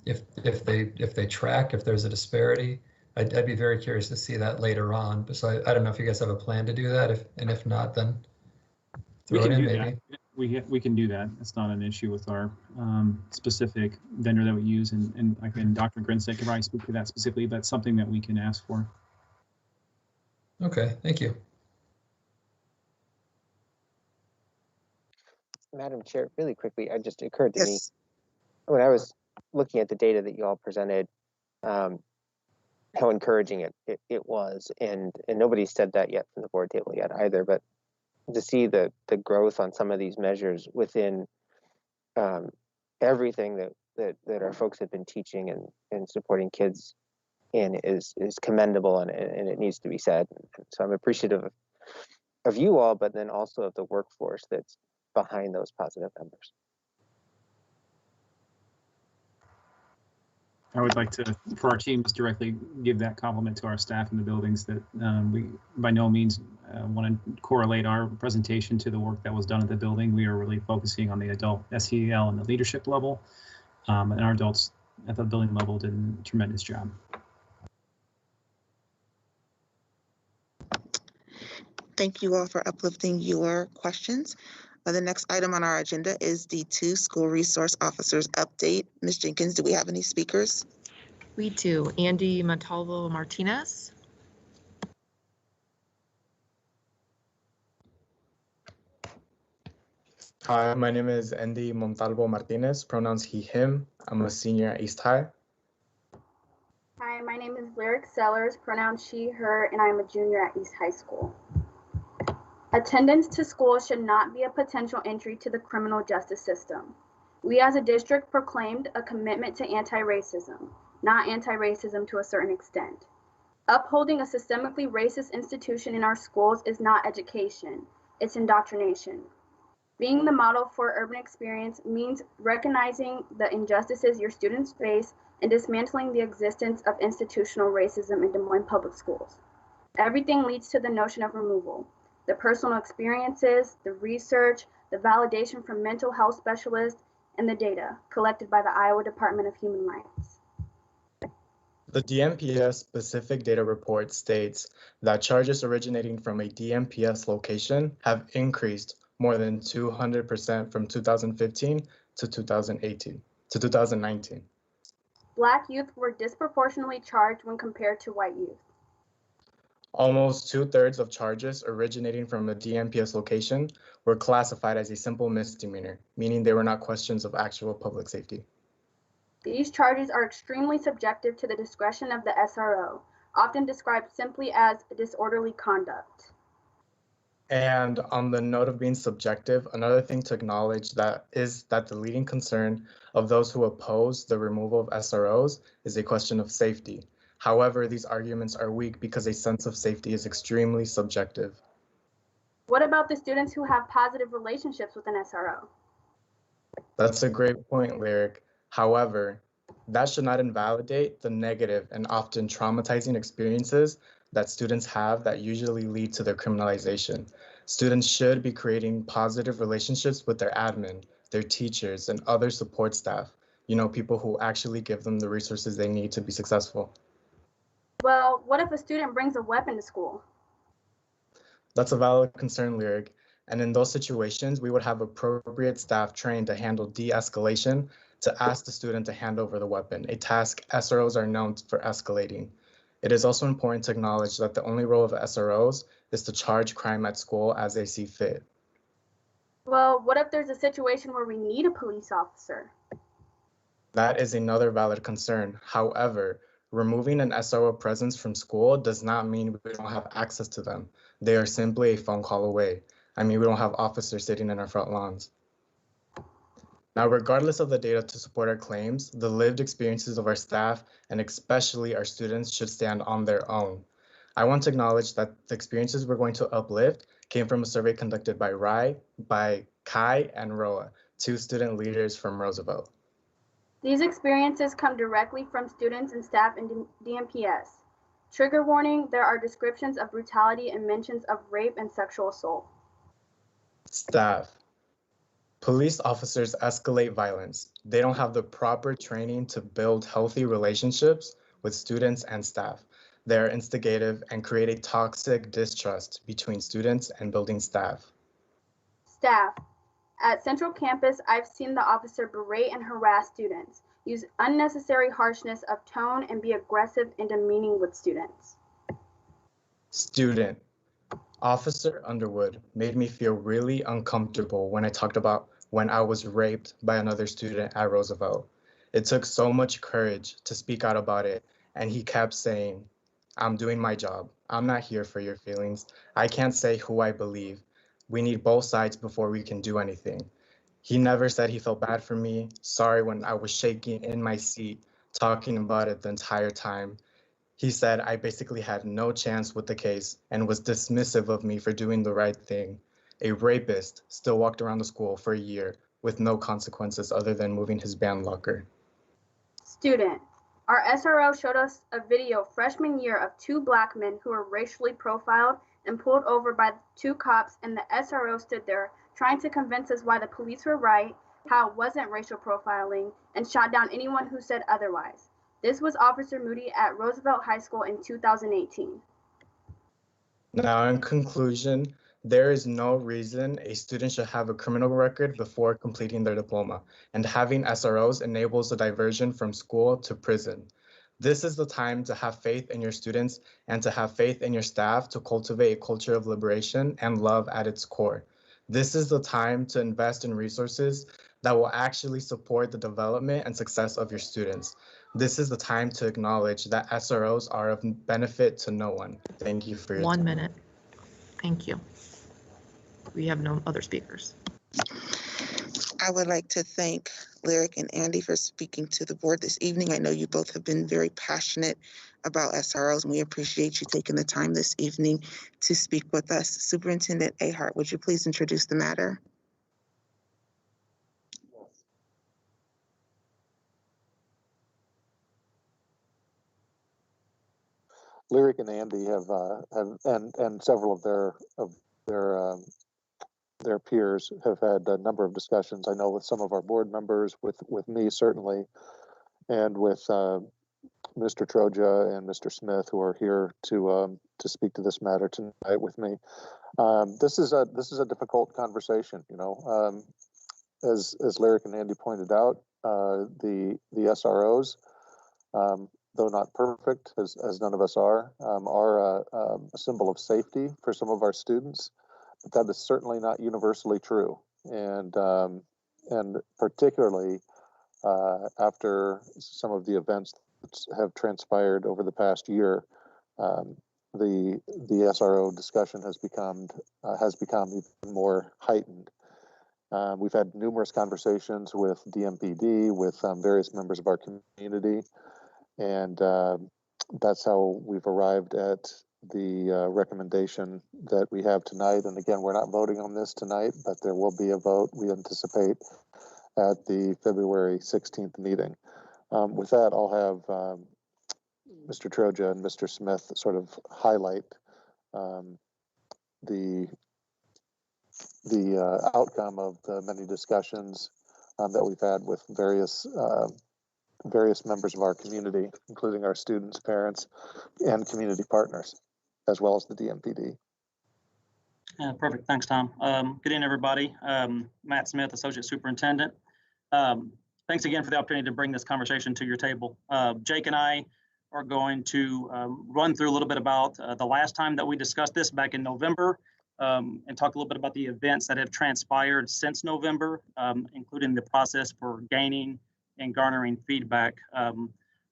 if they track, if there's a disparity. I'd be very curious to see that later on. So I don't know if you guys have a plan to do that. If not, then We throw can it in do maybe. that. We can do that. It's not an issue with our specific vendor that we use, and again, Dr. Grinstead can probably speak to that specifically. That's something that we can ask for. Okay, thank you. Madam Chair, really quickly, it just occurred to me when I was looking at the data that you all presented, how encouraging it was, and nobody said that yet from the board table yet either, but to see the growth on some of these measures within everything that our folks have been teaching and supporting kids in is commendable, and it needs to be said. So I'm appreciative of you all, but then also of the workforce that's behind those positive numbers. I would like to, for our teams, directly give that compliment to our staff in the buildings that we by no means want to correlate our presentation to the work that was done at the building. We are really focusing on the adult SEL and the leadership level, and our adults at the building level did a tremendous job. Thank you all for uplifting your questions. The next item on our agenda is the 2 school resource officers update. Ms. Jenkins, do we have any speakers? We do. Andy Montalvo Martinez. Hi, my name is Andy Montalvo Martinez, pronouns he, him. I'm a senior at East High. Hi, my name is Lyric Sellers, pronouns she, her, and I'm a junior at East High School. Attendance to school should not be a potential entry to the criminal justice system. We as a district proclaimed a commitment to anti-racism, not anti-racism to a certain extent. Upholding a systemically racist institution in our schools is not education, it's indoctrination. Being the model for urban experience means recognizing the injustices your students face and dismantling the existence of institutional racism in Des Moines public schools. Everything leads to the notion of removal. The personal experiences, the research, the validation from mental health specialists, and the data collected by the Iowa Department of Human Rights. The DMPS specific data report states that charges originating from a DMPS location have increased more than 200% from 2015 to 2019. Black youth were disproportionately charged when compared to white youth. Almost 2/3 of charges originating from a DMPS location were classified as a simple misdemeanor, meaning they were not questions of actual public safety. These charges are extremely subjective to the discretion of the SRO, often described simply as disorderly conduct. And on the note of being subjective, another thing to acknowledge that is that the leading concern of those who oppose the removal of SROs is a question of safety. However, these arguments are weak because a sense of safety is extremely subjective. What about the students who have positive relationships with an SRO? That's a great point, Lyric. However, that should not invalidate the negative and often traumatizing experiences that students have that usually lead to their criminalization. Students should be creating positive relationships with their admin, their teachers, and other support staff, people who actually give them the resources they need to be successful. Well, what if a student brings a weapon to school? That's a valid concern, Lyric. And in those situations, we would have appropriate staff trained to handle de-escalation to ask the student to hand over the weapon, a task SROs are known for escalating. It is also important to acknowledge that the only role of SROs is to charge crime at school as they see fit. Well, what if there's a situation where we need a police officer? That is another valid concern. However, removing an SRO presence from school does not mean we don't have access to them. They are simply a phone call away. We don't have officers sitting in our front lawns. Now, regardless of the data to support our claims, the lived experiences of our staff and especially our students should stand on their own. I want to acknowledge that the experiences we're going to uplift came from a survey conducted by Kai, and Roa, two student leaders from Roosevelt. These experiences come directly from students and staff in DMPS. Trigger warning, there are descriptions of brutality and mentions of rape and sexual assault. Staff. Police officers escalate violence. They don't have the proper training to build healthy relationships with students and staff. They are instigative and create a toxic distrust between students and building staff. Staff. At Central Campus, I've seen the officer berate and harass students, use unnecessary harshness of tone, and be aggressive and demeaning with students. Student. Officer Underwood made me feel really uncomfortable when I talked about when I was raped by another student at Roosevelt. It took so much courage to speak out about it, and he kept saying, "I'm doing my job. I'm not here for your feelings. I can't say who I believe. We need both sides before we can do anything." He never said he felt bad for me, sorry when I was shaking in my seat, talking about it the entire time. He said I basically had no chance with the case and was dismissive of me for doing the right thing. A rapist still walked around the school for a year with no consequences other than moving his band locker. Student. Our SRO showed us a video freshman year of two Black men who were racially profiled and pulled over by two cops, and the SRO stood there trying to convince us why the police were right, how it wasn't racial profiling, and shot down anyone who said otherwise. This was Officer Moody at Roosevelt High School in 2018. Now, in conclusion, there is no reason a student should have a criminal record before completing their diploma, and having SROs enables a diversion from school to prison. This is the time to have faith in your students and to have faith in your staff to cultivate a culture of liberation and love at its core. This is the time to invest in resources that will actually support the development and success of your students. This is the time to acknowledge that SROs are of benefit to no one. Thank you for your time. 1 minute. Thank you. We have no other speakers. I would like to thank Lyric and Andy for speaking to the board this evening. I know you both have been very passionate about SROs, and we appreciate you taking the time this evening to speak with us. Superintendent Ahart, would you please introduce the matter? Lyric and Andy have and several of their peers have had a number of discussions. I know with some of our board members, with me certainly, and with Mr. Troja and Mr. Smith, who are here to speak to this matter tonight with me. This is a difficult conversation. As Lyric and Andy pointed out, the SROs. Though not perfect, as none of us are a symbol of safety for some of our students. But that is certainly not universally true, and particularly after some of the events that have transpired over the past year, the SRO discussion has become even more heightened. We've had numerous conversations with DMPD, with various members of our community, and that's how we've arrived at the recommendation that we have tonight. And again, we're not voting on this tonight, but there will be a vote, we anticipate, at the February 16th meeting. With that, I'll have Mr. Troja and Mr. Smith sort of highlight the outcome of the many discussions that we've had with various members of our community, including our students, parents, and community partners, as well as the DMPD. Perfect. Thanks, Tom. Good evening, everybody. Matt Smith, Associate Superintendent. Thanks again for the opportunity to bring this conversation to your table. Jake and I are going to run through a little bit about the last time that we discussed this back in November, and talk a little bit about the events that have transpired since November, including the process for gaining and garnering feedback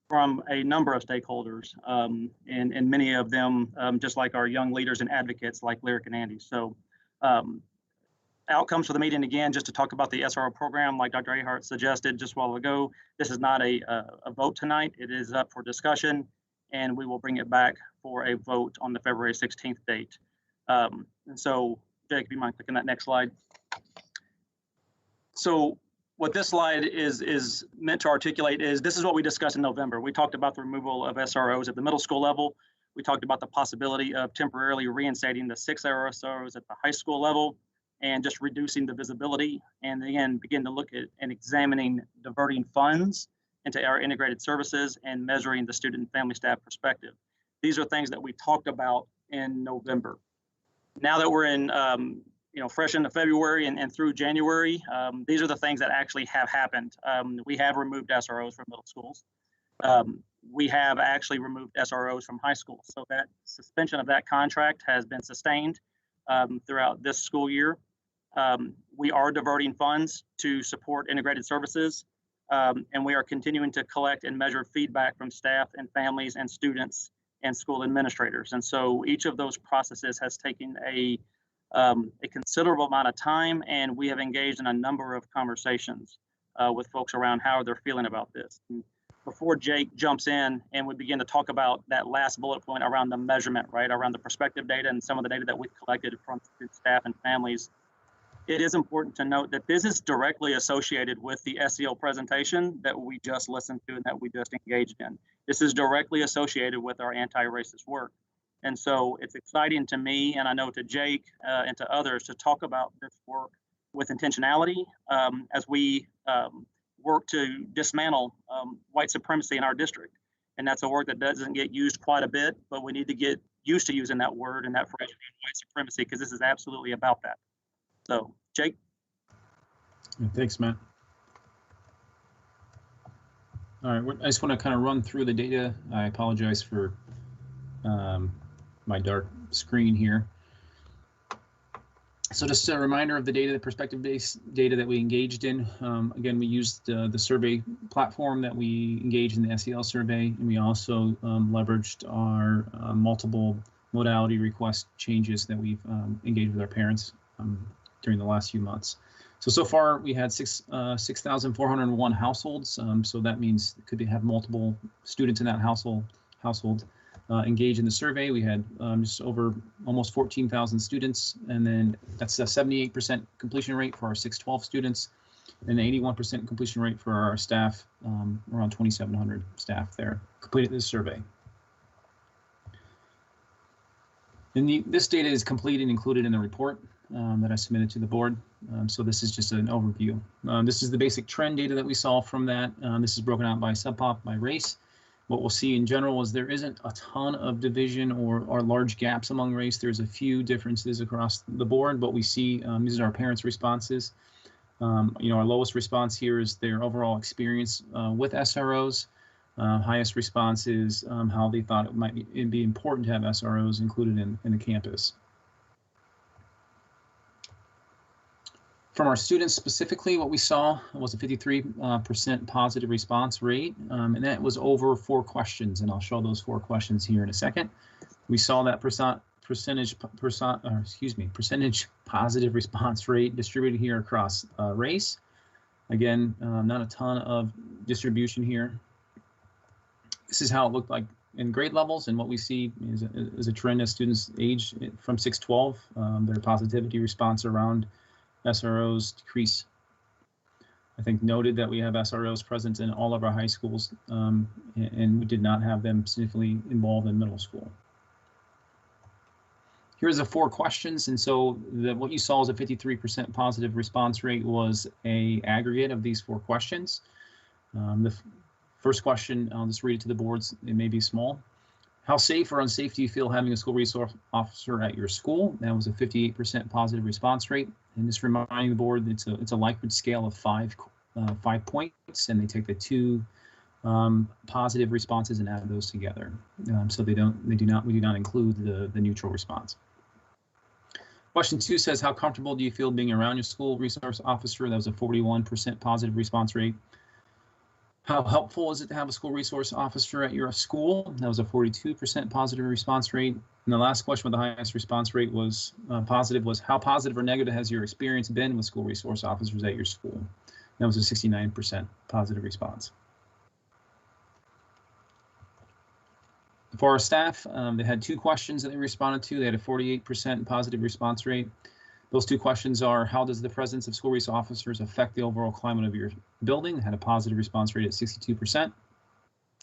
from a number of stakeholders, and many of them just like our young leaders and advocates like Lyric and Andy. So outcomes for the meeting, again, just to talk about the SRO program, like Dr. Ahart suggested just a while ago, this is not a vote tonight. It is up for discussion, and we will bring it back for a vote on the February 16th date. And so, Jake, if you mind clicking that next slide. So what this slide is meant to articulate is this is what we discussed in November. We talked about the removal of SROs at the middle school level. We talked about the possibility of temporarily reinstating the 6 SROs at the high school level, and just reducing the visibility, and again, begin to look at and examining diverting funds into our integrated services and measuring the student and family staff perspective. These are things that we talked about in November. Now that we're in, fresh into February and through January, these are the things that actually have happened. We have removed SROs from middle schools. We have actually removed SROs from high schools. So that suspension of that contract has been sustained throughout this school year. We are diverting funds to support integrated services, and we are continuing to collect and measure feedback from staff and families and students and school administrators. And so each of those processes has taken a considerable amount of time, and we have engaged in a number of conversations with folks around how they're feeling about this. And before Jake jumps in and we begin to talk about that last bullet point around the measurement, right, around the prospective data and some of the data that we've collected from staff and families, it is important to note that this is directly associated with the SEL presentation that we just listened to and that we just engaged in. This is directly associated with our anti-racist work. And so it's exciting to me, and I know to Jake and to others, to talk about this work with intentionality as we work to dismantle white supremacy in our district. And that's a word that doesn't get used quite a bit, but we need to get used to using that word and that phrase, white supremacy, because this is absolutely about that. So, Jake. Thanks, Matt. All right, I just want to kind of run through the data. I apologize for my dark screen here. So just a reminder of the data, the perspective-based data that we engaged in. Again, we used the survey platform that we engaged in the SEL survey, and we also leveraged our multiple modality request changes that we've engaged with our parents during the last few months. So far we had 6,401 households. So that means could they have multiple students in that household engage in the survey. We had just over almost 14,000 students, and then that's a 78% completion rate for our 612 students, and 81% completion rate for our staff, around 2,700 staff there completed this survey. And this data is complete and included in the report that I submitted to the board. So this is just an overview. This is the basic trend data that we saw from that. This is broken out by subpop, by race. What we'll see in general is there isn't a ton of division or large gaps among race. There's a few differences across the board, but we see these are our parents' responses. Our lowest response here is their overall experience with SROs. Highest response is how they thought it might be important to have SROs included in the campus. From our students specifically, what we saw was a 53% positive response rate, and that was over 4 questions, and I'll show those 4 questions here in a second. We saw that percentage positive response rate distributed here across race. Again, not a ton of distribution here. This is how it looked like in grade levels, and what we see is a trend as students age from 6 to 12, their positivity response around SROs decrease. I think noted that we have SROs present in all of our high schools, and we did not have them significantly involved in middle school. Here's the 4 questions, and so what you saw is a 53% positive response rate was a aggregate of these 4 questions. The first question, I'll just read it to the boards, it may be small. How safe or unsafe do you feel having a school resource officer at your school? That was a 58% positive response rate. And just reminding the board, it's a Likert scale of 5 points, and they take the 2 positive responses and add those together. So we do not include the neutral response. Question 2 says, how comfortable do you feel being around your school resource officer? That was a 41% positive response rate. How helpful is it to have a school resource officer at your school? That was a 42% positive response rate. And the last question with the highest response rate was positive was, how positive or negative has your experience been with school resource officers at your school? That was a 69% positive response. For our staff, they had 2 questions that they responded to. They had a 48% positive response rate. Those 2 questions are, how does the presence of school resource officers affect the overall climate of your building? They had a positive response rate at 62%.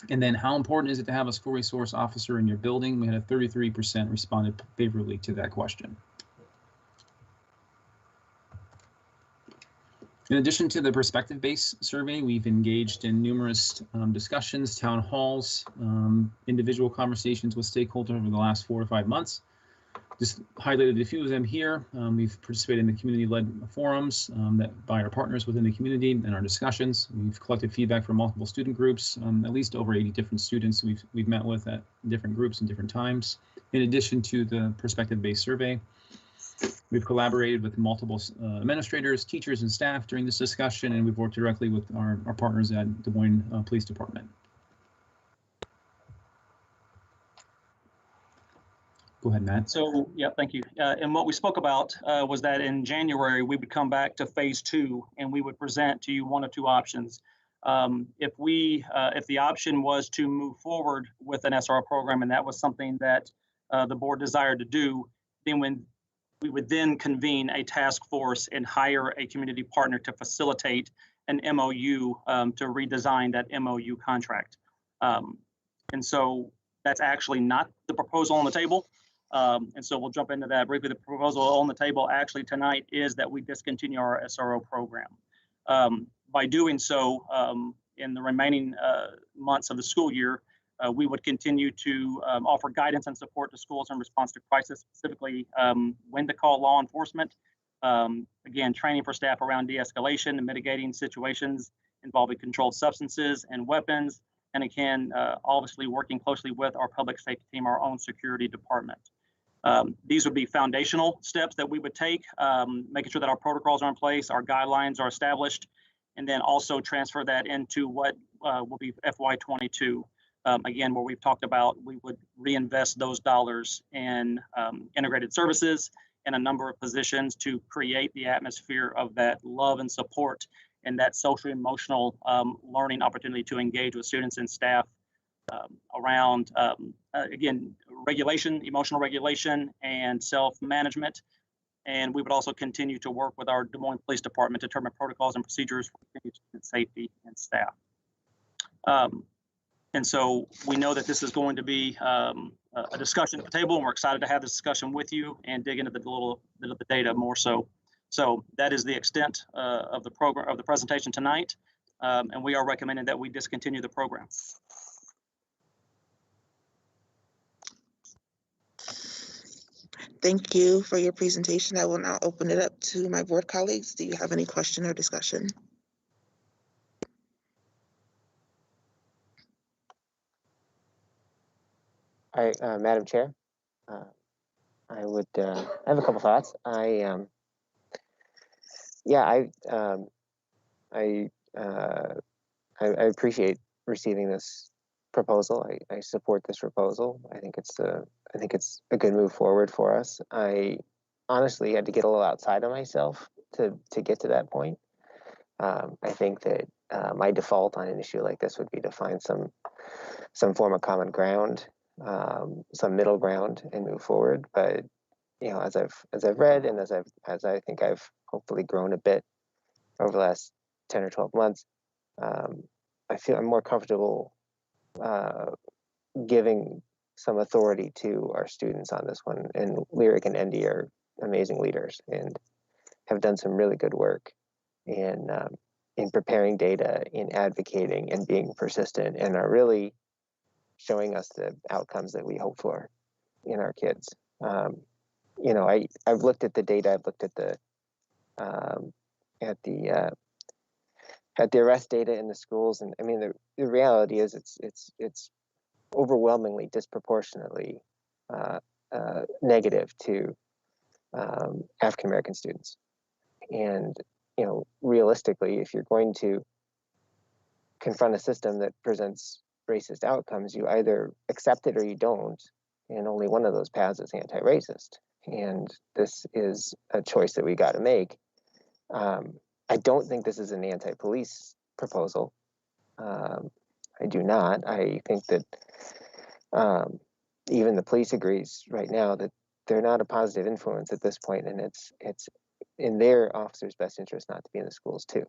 And then, how important is it to have a school resource officer in your building? We had a 33% responded favorably to that question. In addition to the perspective-based survey, we've engaged in numerous discussions, town halls, individual conversations with stakeholders over the last 4 to 5 months. Just highlighted a few of them here. We've participated in the community-led forums that by our partners within the community and our discussions. We've collected feedback from multiple student groups, at least over 80 different students we've met with at different groups and different times. In addition to the perspective-based survey, we've collaborated with multiple administrators, teachers, and staff during this discussion, and we've worked directly with our partners at Des Moines Police Department. Go ahead, Matt. So, yeah, thank you. And what we spoke about was that in January, we would come back to phase 2 and we would present to you 1 of 2 options. If the option was to move forward with an SRO program, and that was something that the board desired to do, then we would then convene a task force and hire a community partner to facilitate an MOU to redesign that MOU contract. And so that's actually not the proposal on the table. And so we'll jump into that briefly. The proposal on the table actually tonight is that we discontinue our SRO program. By doing so, in the remaining months of the school year, we would continue to offer guidance and support to schools in response to crisis, specifically when to call law enforcement. Again, training for staff around de-escalation and mitigating situations involving controlled substances and weapons. And again, obviously working closely with our public safety team, our own security department. These would be foundational steps that we would take, making sure that our protocols are in place, our guidelines are established, and then also transfer that into what will be FY22. Again, where we've talked about, we would reinvest those dollars in integrated services and a number of positions to create the atmosphere of that love and support and that social emotional learning opportunity to engage with students and staff around, again, regulation, emotional regulation, and self-management. And we would also continue to work with our Des Moines Police Department to determine protocols and procedures for student safety and staff. And so we know that this is going to be a discussion at the table, and we're excited to have this discussion with you and dig into the little bit of the data more so. So that is the extent of the program, of the presentation tonight, and we are recommending that we discontinue the program. Thank you for your presentation. I will now open it up to my board colleagues. Do you have any question or discussion? All right, Madam Chair, I have a couple thoughts. I appreciate receiving this proposal. I support this proposal. I think it's a good move forward for us. I honestly had to get a little outside of myself to get to that point. I think that my default on an issue like this would be to find some form of common ground, some middle ground, and move forward. But as I've read and as I think I've hopefully grown a bit over the last 10 or 12 months, I feel I'm more comfortable giving some authority to our students on this one. And Lyric and Endy are amazing leaders and have done some really good work in preparing data, in advocating, and being persistent, and are really showing us the outcomes that we hope for in our kids. I've looked at the data. I've looked at the arrest data in the schools, and I mean the reality is it's overwhelmingly disproportionately negative to African American students. And realistically, if you're going to confront a system that presents racist outcomes, you either accept it or you don't, and only one of those paths is anti-racist. And this is a choice that we got to make. I don't think this is an anti-police proposal. I do not. I think that even the police agrees right now that they're not a positive influence at this point, and it's in their officers' best interest not to be in the schools too.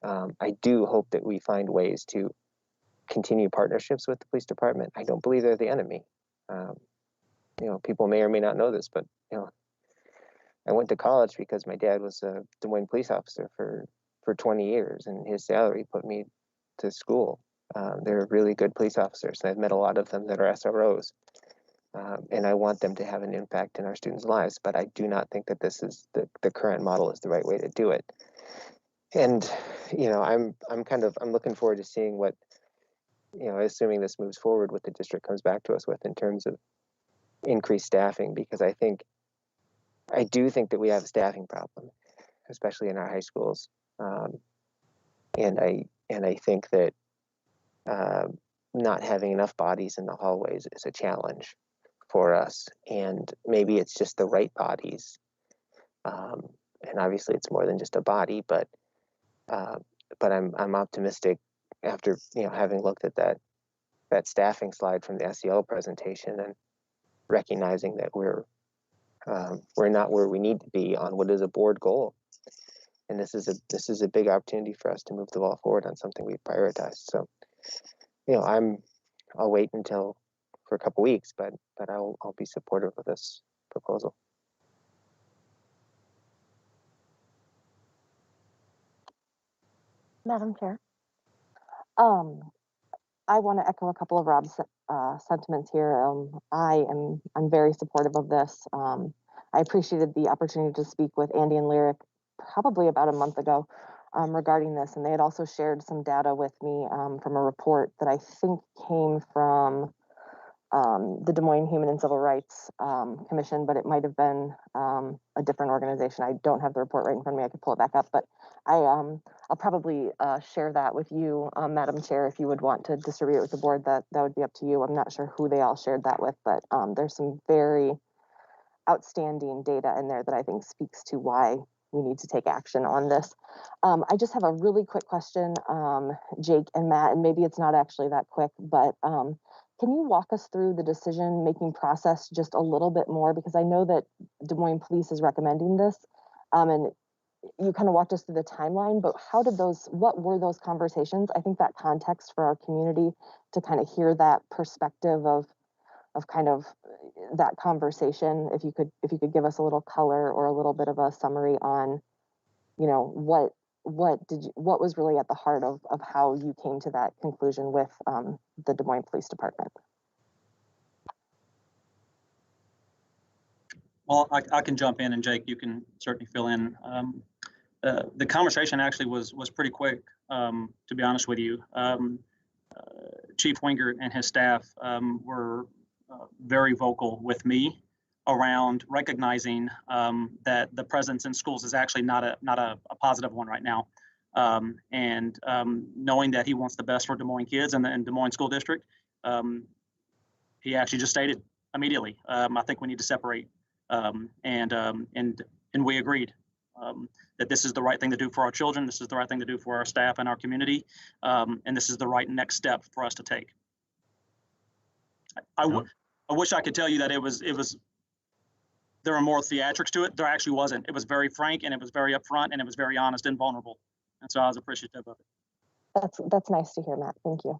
I do hope that we find ways to continue partnerships with the police department. I don't believe they're the enemy. People may or may not know this, but I went to college because my dad was a Des Moines police officer for 20 years, and his salary put me to school. They're really good police officers, and I've met a lot of them that are SROs. And I want them to have an impact in our students' lives, but I do not think that this is the current model is the right way to do it. And I'm looking forward to seeing what, assuming this moves forward, what the district comes back to us with in terms of increased staffing, because I do think that we have a staffing problem, especially in our high schools. And I think that not having enough bodies in the hallways is a challenge for us, and maybe it's just the right bodies. And obviously it's more than just a body, but I'm optimistic after having looked at that staffing slide from the SEL presentation and recognizing that we're not where we need to be on what is a board goal. And this is a big opportunity for us to move the ball forward on something we've prioritized. So, I'll wait for a couple weeks, but I'll be supportive of this proposal. Madam Chair. I want to echo a couple of Rob's sentiments here. I'm very supportive of this. I appreciated the opportunity to speak with Andy and Lyric probably about a month ago regarding this, and they had also shared some data with me from a report that I think came from the Des Moines Human and Civil Rights Commission, but it might have been a different organization. I don't have the report right in front of me. I could pull it back up, but I'll probably share that with you, Madam Chair, if you would want to distribute it with the board. That would be up to you. I'm not sure who they all shared that with, but there's some very outstanding data in there that I think speaks to why we need to take action on this. I just have a really quick question, Jake and Matt, and maybe it's not actually that quick, but can you walk us through the decision-making process just a little bit more? Because I know that Des Moines Police is recommending this, and you kind of walked us through the timeline, but what were those conversations? I think that context for our community to kind of hear that perspective of kind of that conversation, if you could give us a little color or a little bit of a summary on, what was really at the heart of how you came to that conclusion with the Des Moines Police Department. Well, I can jump in, and Jake, you can certainly fill in. The conversation actually was pretty quick, to be honest with you. Chief Wingert and his staff were very vocal with me around recognizing that the presence in schools is actually not a positive one right now, and knowing that he wants the best for Des Moines kids and the Des Moines School District, he actually just stated immediately, I think we need to separate, and we agreed that this is the right thing to do for our children, this is the right thing to do for our staff and our community, and this is the right next step for us to take. I wish I could tell you that it was there were more theatrics to it. There actually wasn't. It was very frank, and it was very upfront, and it was very honest and vulnerable. And so I was appreciative of it. That's nice to hear, Matt. Thank you.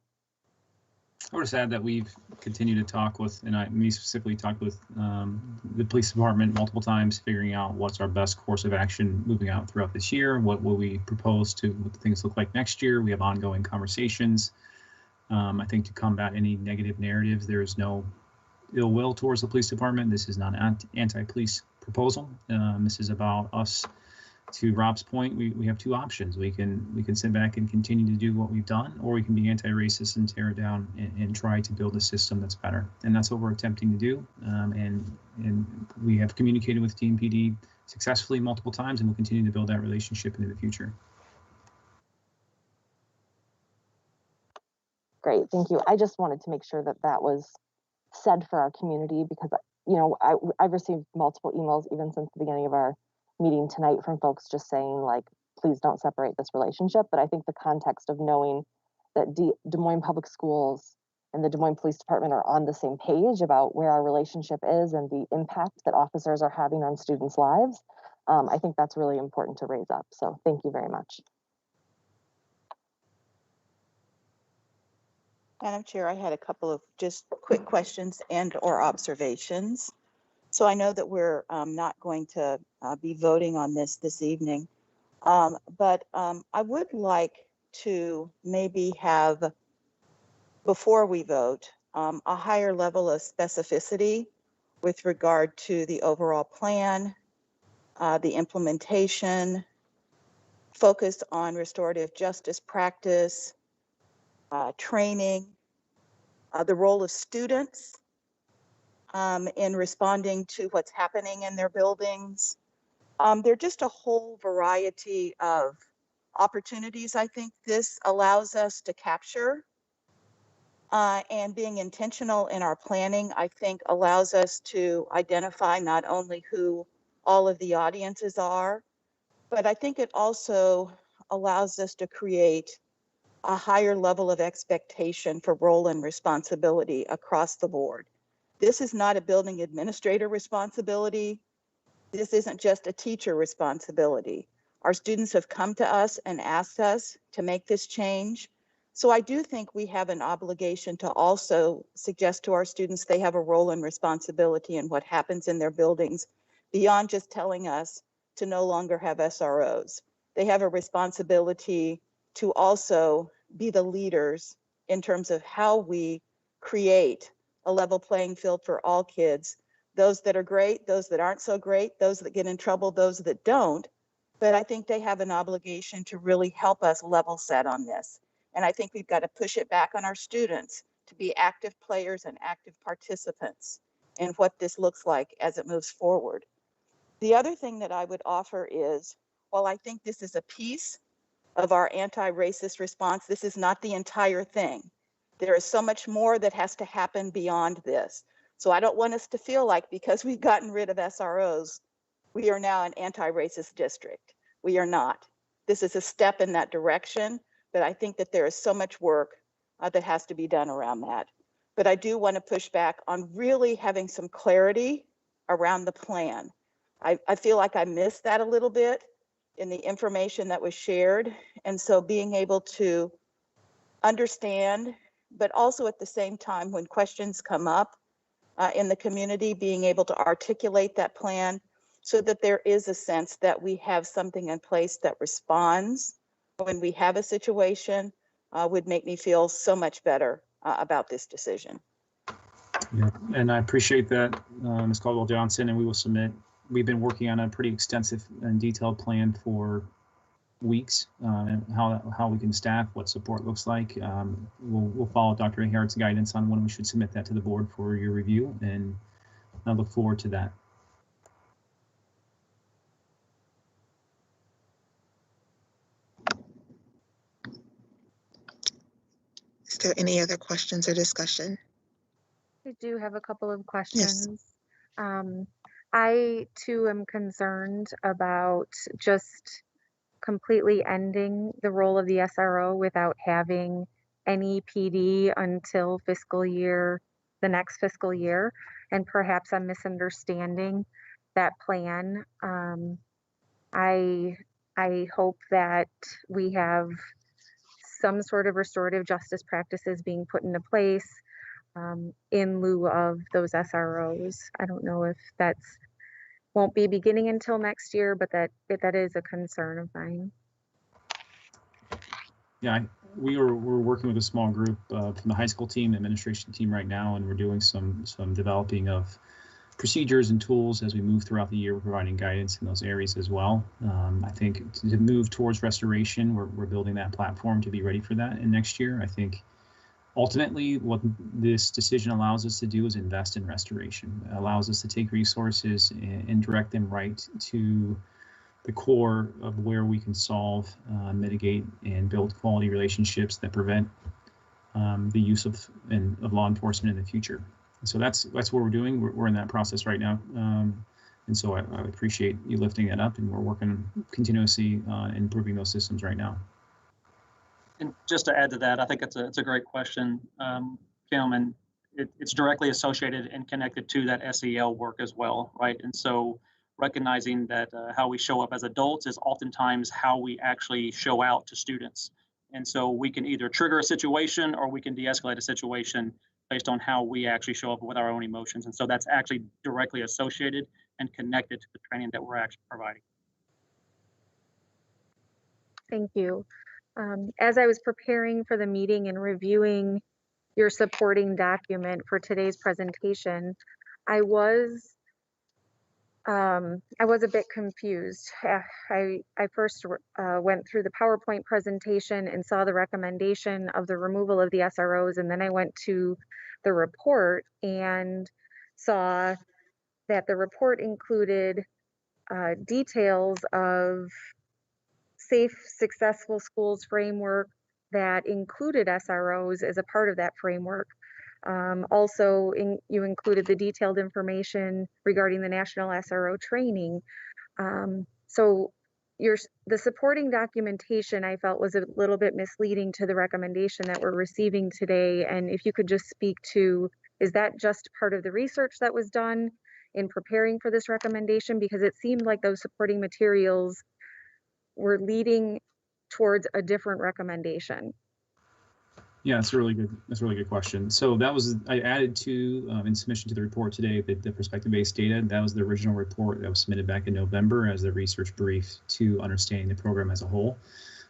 I would just add that we've continued to talk with, and me specifically talked with the police department multiple times, figuring out what's our best course of action moving out throughout this year. What will we propose to what the things look like next year? We have ongoing conversations. I think to combat any negative narratives, there is no ill will towards the police department. This is not an anti-police proposal. This is about us. To Rob's point, we have two options. We can sit back and continue to do what we've done, or we can be anti-racist and tear it down and try to build a system that's better. And that's what we're attempting to do. And we have communicated with TMPD successfully multiple times, and we'll continue to build that relationship into the future. Great, thank you. I just wanted to make sure that that was said for our community, because, you know, I've received multiple emails even since the beginning of our meeting tonight from folks just saying, like, please don't separate this relationship. But I think the context of knowing that Des Moines Public Schools and the Des Moines Police Department are on the same page about where our relationship is and the impact that officers are having on students' lives, I think that's really important to raise up. So thank you very much. Madam Chair, I had a couple of just quick questions and or observations. So I know that we're not going to be voting on this evening, but I would like to maybe have, before we vote, a higher level of specificity with regard to the overall plan, the implementation, focus on restorative justice practice, training, the role of students in responding to what's happening in their buildings. There are just a whole variety of opportunities I think this allows us to capture. And being intentional in our planning, I think, allows us to identify not only who all of the audiences are, but I think it also allows us to create a higher level of expectation for role and responsibility across the board. This is not a building administrator responsibility. This isn't just a teacher responsibility. Our students have come to us and asked us to make this change. So I do think we have an obligation to also suggest to our students they have a role and responsibility in what happens in their buildings beyond just telling us to no longer have SROs. They have a responsibility to also be the leaders in terms of how we create a level playing field for all kids, those that are great, those that aren't so great, those that get in trouble, those that don't. But I think they have an obligation to really help us level set on this. And I think we've got to push it back on our students to be active players and active participants in what this looks like as it moves forward. The other thing that I would offer is, while I think this is a piece of our anti-racist response, this is not the entire thing. There is so much more that has to happen beyond this. So I don't want us to feel like because we've gotten rid of SROs, we are now an anti-racist district. We are not. This is a step in that direction, but I think that there is so much work that has to be done around that. But I do want to push back on really having some clarity around the plan. I feel like I missed that a little bit in the information that was shared. And so being able to understand, but also at the same time, when questions come up in the community, being able to articulate that plan so that there is a sense that we have something in place that responds when we have a situation would make me feel so much better about this decision. Yeah, and I appreciate that, Ms. Caldwell-Johnson, and we will submit. We've been working on a pretty extensive and detailed plan for weeks, and how we can staff, what support looks like. We'll follow Dr. Harret's guidance on when we should submit that to the board for your review, and I look forward to that. there any other questions or discussion? I do have a couple of questions. I too am concerned about just completely ending the role of the SRO without having any PD until the next fiscal year. And perhaps I'm misunderstanding that plan. I hope that we have some sort of restorative justice practices being put into place in lieu of those SROs. I don't know if that's won't be beginning until next year, but that is a concern of mine. Yeah, we're working with a small group from the high school team, administration team right now, and we're doing some developing of procedures and tools as we move throughout the year. We're providing guidance in those areas as well. I think to move towards restoration, we're building that platform to be ready for that in next year. I think ultimately what this decision allows us to do is invest in restoration. It allows us to take resources and direct them right to the core of where we can solve, mitigate, and build quality relationships that prevent the use of law enforcement in the future. And so that's what we're doing. We're in that process right now. And so I appreciate you lifting that up, and we're working continuously on improving those systems right now. And just to add to that, I think it's a great question, Kim, and it's directly associated and connected to that SEL work as well, right? And so recognizing that how we show up as adults is oftentimes how we actually show out to students. And so we can either trigger a situation or we can de-escalate a situation based on how we actually show up with our own emotions. And so that's actually directly associated and connected to the training that we're actually providing. Thank you. As I was preparing for the meeting and reviewing your supporting document for today's presentation, I was a bit confused. I first went through the PowerPoint presentation and saw the recommendation of the removal of the SROs, and then I went to the report and saw that the report included details of safe, successful schools framework that included SROs as a part of that framework. Also, you included the detailed information regarding the national SRO training. So the supporting documentation I felt was a little bit misleading to the recommendation that we're receiving today. And if you could just speak to, is that just part of the research that was done in preparing for this recommendation? Because it seemed like those supporting materials were leading towards a different recommendation. Yeah, that's a really good question. So that was, I added to, in submission to the report today, the perspective-based data. That was the original report that was submitted back in November as the research brief to understanding the program as a whole.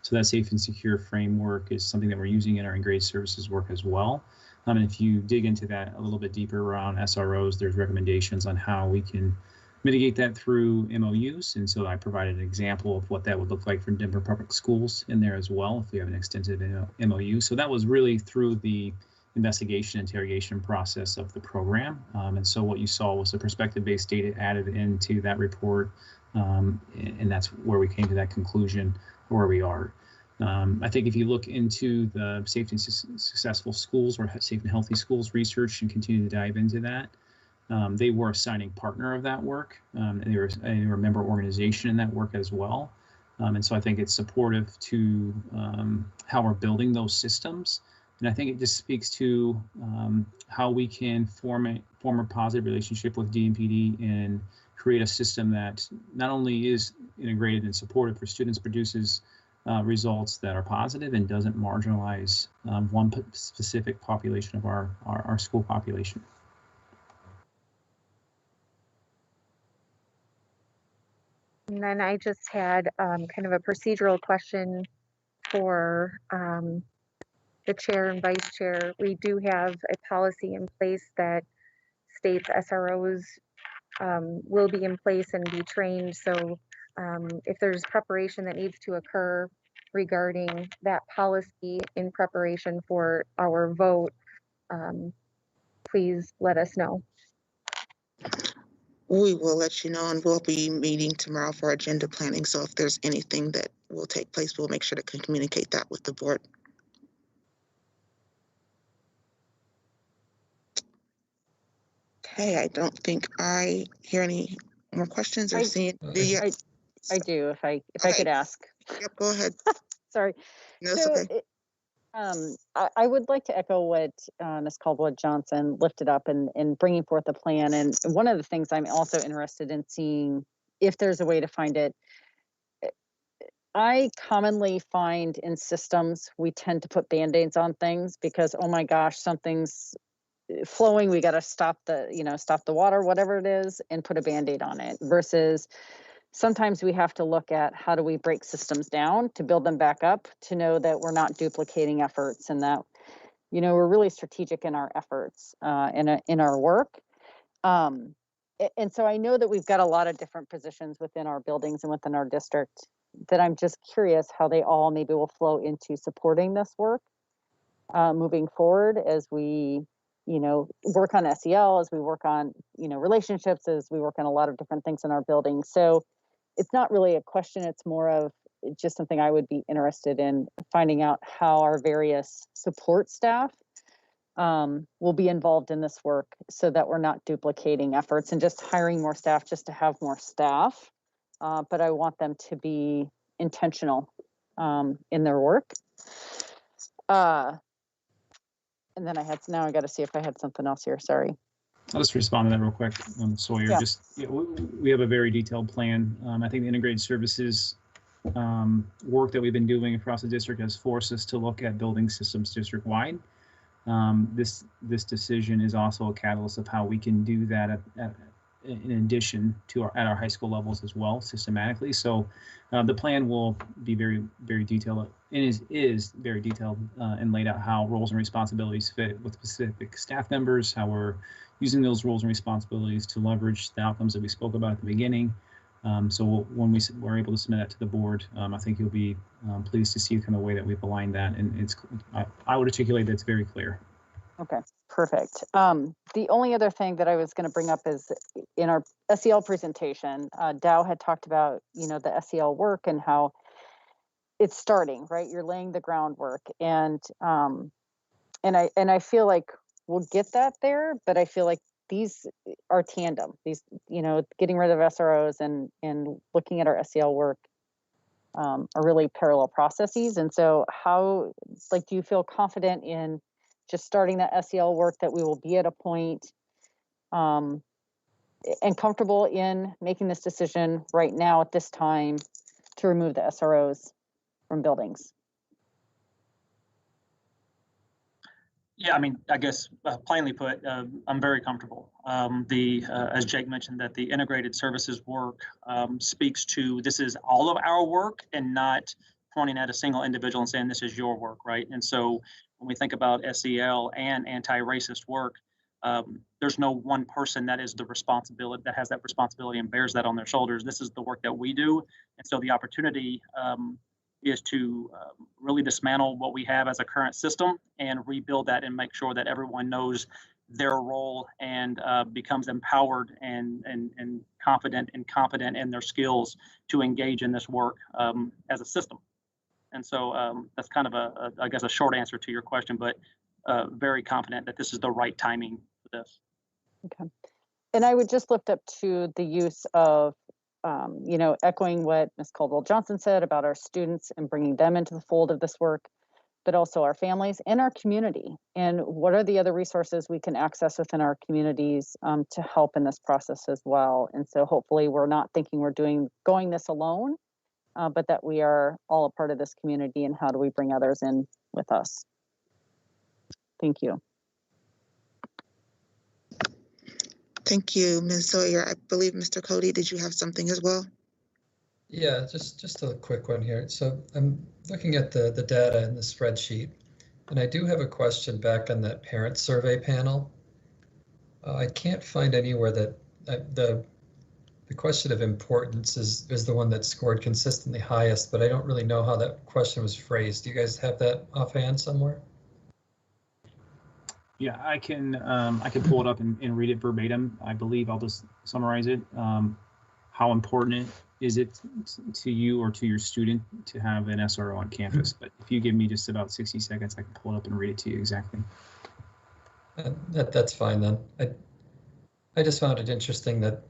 So that safe and secure framework is something that we're using in our integrated services work as well. And if you dig into that a little bit deeper around SROs, there's recommendations on how we can mitigate that through MOUs. And so I provided an example of what that would look like for Denver Public Schools in there as well, if we have an extensive MOU. So that was really through the investigation interrogation process of the program. And so what you saw was the perspective-based data added into that report. And that's where we came to that conclusion where we are. I think if you look into the safe and successful schools or safe and healthy schools research and continue to dive into that, they were a signing partner of that work. And they were a member organization in that work as well. And so I think it's supportive to how we're building those systems. And I think it just speaks to how we can form a positive relationship with DMPD and create a system that not only is integrated and supportive for students, produces results that are positive and doesn't marginalize one specific population of our school population. And then I just had kind of a procedural question for the chair and vice chair. We do have a policy in place that states SROs will be in place and be trained. So if there's preparation that needs to occur regarding that policy in preparation for our vote, please let us know. We will let you know, and we'll be meeting tomorrow for agenda planning. So if there's anything that will take place, we'll make sure to communicate that with the board. Okay, I don't think I hear any more questions or I- see. I do, if I Okay. could ask. Yep, go ahead. Sorry. No, it's So, okay. I would like to echo what Ms. Caldwell Johnson lifted up in bringing forth a plan. And one of the things I'm also interested in seeing, if there's a way to find it, I commonly find in systems, we tend to put Band-Aids on things because, oh my gosh, something's flowing, we got to stop the water, whatever it is, and put a Band-Aid on it, versus sometimes we have to look at how do we break systems down to build them back up, to know that we're not duplicating efforts, and that, we're really strategic in our efforts, in our work. And so I know that we've got a lot of different positions within our buildings and within our district, that I'm just curious how they all maybe will flow into supporting this work moving forward, as we work on SEL, as we work on relationships, as we work on a lot of different things in our building. So it's not really a question, it's more of just something I would be interested in finding out, how our various support staff will be involved in this work, so that we're not duplicating efforts and just hiring more staff just to have more staff. But I want them to be intentional in their work. And then now I got to see if I had something else here. Sorry. I'll just respond to that real quick, Sawyer. Yeah. We have a very detailed plan. I think the integrated services work that we've been doing across the district has forced us to look at building systems district-wide. This decision is also a catalyst of how we can do that in addition to at our high school levels as well, systematically. So the plan will be very, very detailed. It is very detailed and laid out how roles and responsibilities fit with specific staff members, how we're using those roles and responsibilities to leverage the outcomes that we spoke about at the beginning. So when we're able to submit that to the board, I think you'll be pleased to see kind of the way that we've aligned that. And I would articulate that it's very clear. Okay, perfect. The only other thing that I was going to bring up is in our SEL presentation, Dow had talked about, the SEL work and how it's starting, right? You're laying the groundwork, and I feel like we'll get that there, but I feel like these are tandem. These, getting rid of SROs and looking at our SEL work are really parallel processes. And so do you feel confident in just starting that SEL work, that we will be at a point and comfortable in making this decision right now at this time to remove the SROs from buildings? Yeah, I mean, I guess plainly put, I'm very comfortable. As Jake mentioned, that the integrated services work speaks to, this is all of our work and not pointing at a single individual and saying this is your work, right? And so when we think about SEL and anti-racist work, there's no one person that is the responsibility, that has that responsibility and bears that on their shoulders. This is the work that we do. And so the opportunity is to really dismantle what we have as a current system and rebuild that and make sure that everyone knows their role and becomes empowered and confident and competent in their skills to engage in this work as a system. And so that's kind of I guess a short answer to your question, but very confident that this is the right timing for this. Okay. And I would just lift up to the use of, echoing what Ms. Caldwell Johnson said about our students and bringing them into the fold of this work, but also our families and our community. And what are the other resources we can access within our communities to help in this process as well? And so hopefully we're not thinking we're going this alone, but that we are all a part of this community, and how do we bring others in with us? Thank you. Thank you, Ms. Sawyer. I believe, Mr. Cody, did you have something as well? Yeah, just a quick one here. So I'm looking at the data in the spreadsheet, and I do have a question back on that parent survey panel. I can't find anywhere that the question of importance is the one that scored consistently highest, but I don't really know how that question was phrased. Do you guys have that offhand somewhere? Yeah, I can pull it up and read it verbatim. I believe I'll just summarize it. How important is it to you or to your student to have an SRO on campus? But if you give me just about 60 seconds, I can pull it up and read it to you exactly. That's fine then. I just found it interesting that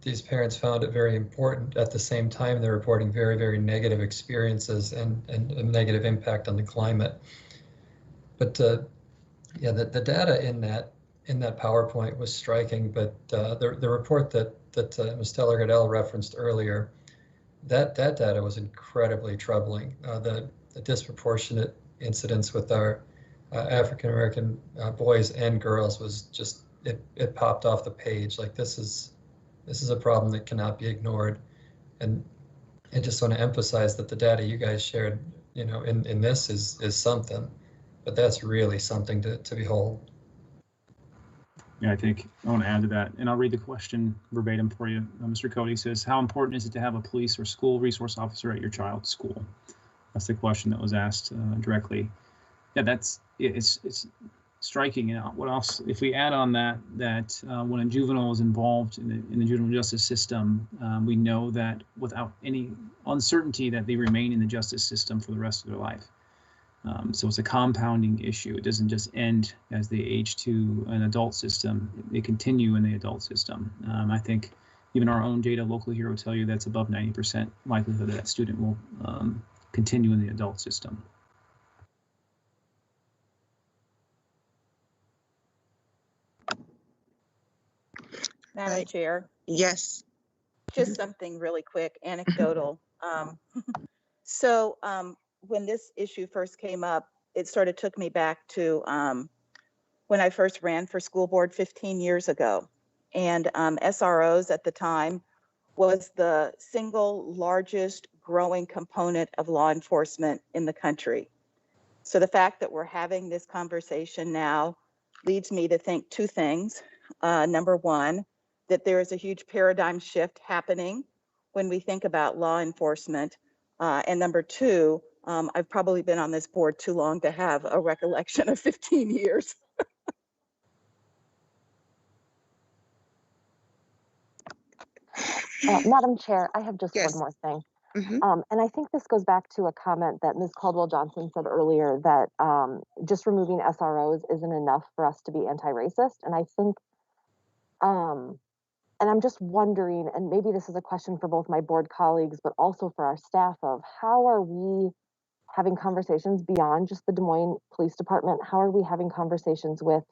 these parents found it very important. At the same time, they're reporting very, very negative experiences and a negative impact on the climate. But yeah, the data in that PowerPoint was striking. But the report that Ms. Teller-Gadell referenced earlier, that data was incredibly troubling. The disproportionate incidence with our African American boys and girls was just it popped off the page. Like this is a problem that cannot be ignored. And I just want to emphasize that the data you guys shared, you know, in this is something, but that's really something to behold. Yeah, I think I want to add to that, and I'll read the question verbatim for you. Mr. Cody says, how important is it to have a police or school resource officer at your child's school? That's the question that was asked directly. Yeah, it's striking. You know, what else? If we add on that when a juvenile is involved in the juvenile justice system, we know that without any uncertainty that they remain in the justice system for the rest of their life. So it's a compounding issue. It doesn't just end as they age to an adult system. They continue in the adult system. I think even our own data locally here will tell you that's above 90% likelihood that student will continue in the adult system. Madam Chair, Yes. just something really quick, anecdotal. So when this issue first came up, it sort of took me back to when I first ran for school board 15 years ago. And SROs at the time was the single largest growing component of law enforcement in the country. So the fact that we're having this conversation now leads me to think two things. Number one, that there is a huge paradigm shift happening when we think about law enforcement. And number two, I've probably been on this board too long to have a recollection of 15 years. Madam Chair, I have just Yes. one more thing. Mhm. And I think this goes back to a comment that Ms. Caldwell-Johnson said earlier that just removing SROs isn't enough for us to be anti-racist. And I think, and I'm just wondering, and maybe this is a question for both my board colleagues, but also for our staff, of how are we having conversations beyond just the Des Moines Police Department? How are we having conversations with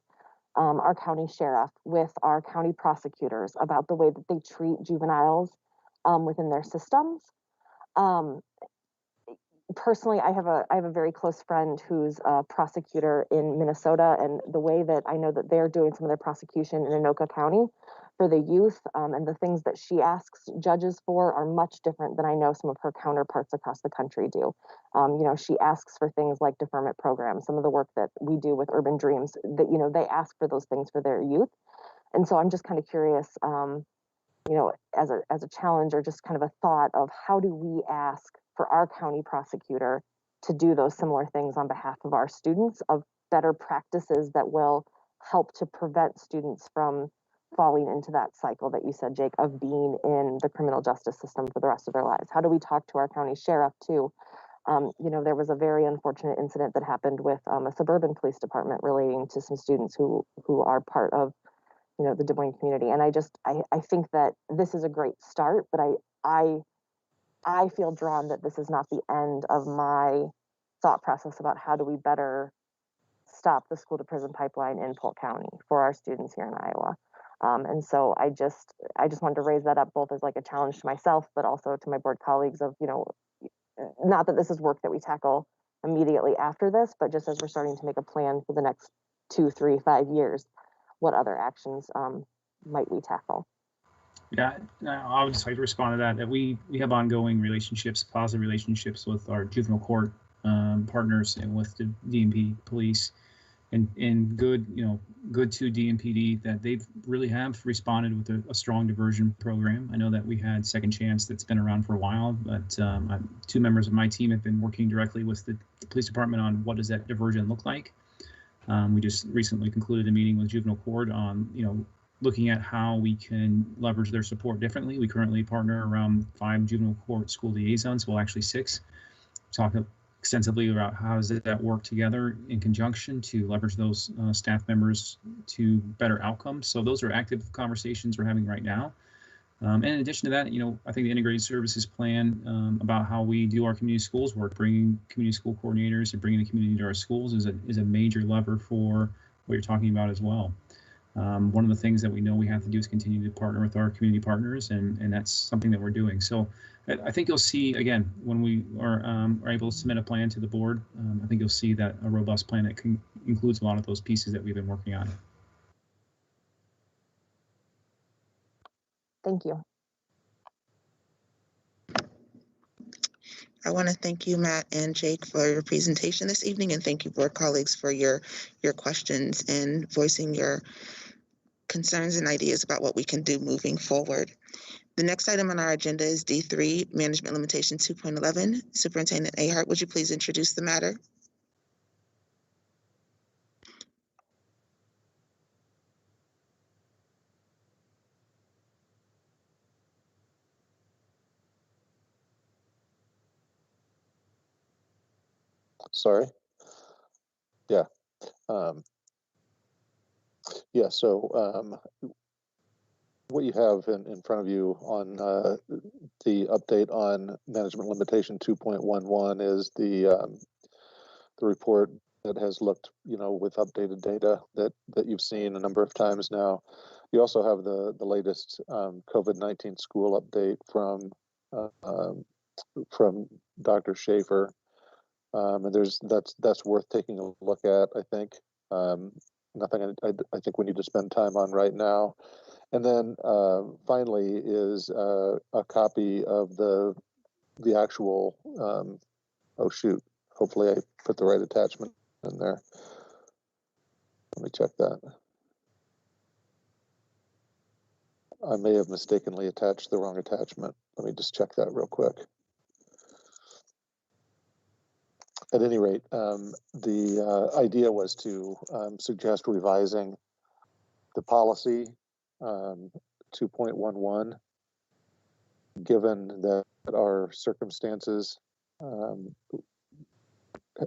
our county sheriff, with our county prosecutors about the way that they treat juveniles within their systems? Personally, I have a very close friend who's a prosecutor in Minnesota, and the way that I know that they're doing some of their prosecution in Anoka County for the youth and the things that she asks judges for are much different than I know some of her counterparts across the country do. You know, she asks for things like deferment programs, some of the work that we do with Urban Dreams, that, you know, they ask for those things for their youth. And so I'm just kind of curious, you know, as a challenge or just kind of a thought of how do we ask for our county prosecutor to do those similar things on behalf of our students, of better practices that will help to prevent students from falling into that cycle that you said, Jake, of being in the criminal justice system for the rest of their lives? How do we talk to our county sheriff too? You know, there was a very unfortunate incident that happened with a suburban police department relating to some students who are part of, you know, the Des Moines community. And I think that this is a great start, but I feel drawn that this is not the end of my thought process about how do we better stop the school to prison pipeline in Polk County for our students here in Iowa. And so I just wanted to raise that up both as like a challenge to myself, but also to my board colleagues of, you know, not that this is work that we tackle immediately after this, but just as we're starting to make a plan for the next 2, 3, 5 years, what other actions might we tackle? Yeah, I would just like to respond to that we have ongoing relationships, positive relationships with our juvenile court partners and with the DMP police, and good, you know, good to DMPD that they really have responded with a strong diversion program. I know that we had Second Chance that's been around for a while, but 2 members of my team have been working directly with the police department on what does that diversion look like. We just recently concluded a meeting with juvenile court on, you know, looking at how we can leverage their support differently. We currently partner around 5 juvenile court school liaisons, well, actually 6, talking extensively about how does that work together in conjunction to leverage those staff members to better outcomes. So those are active conversations we're having right now. And in addition to that, I think the integrated services plan about how we do our community schools work, bringing community school coordinators and bringing the community to our schools is a major lever for what you're talking about as well. One of the things that we know we have to do is continue to partner with our community partners, and that's something that we're doing. So I think you'll see, again, when we are able to submit a plan to the board, I think you'll see that a robust plan that includes a lot of those pieces that we've been working on. Thank you. I want to thank you, Matt and Jake, for your presentation this evening, and thank you, board colleagues, for your questions and voicing your concerns and ideas about what we can do moving forward. The next item on our agenda is D3, Management Limitation 2.11. Superintendent Ahart, would you please introduce the matter? Sorry. Yeah. Yeah, so what you have in front of you on the update on management limitation 2.11 is the report that has looked, with updated data that you've seen a number of times now. You also have the latest COVID-19 school update from Dr. Schaefer. And that's worth taking a look at, I think. Nothing I think we need to spend time on right now. And then finally is a copy of the actual, oh shoot, hopefully I put the right attachment in there. Let me check that. I may have mistakenly attached the wrong attachment. Let me just check that real quick. At any rate, the idea was to suggest revising the policy 2.11, given that our circumstances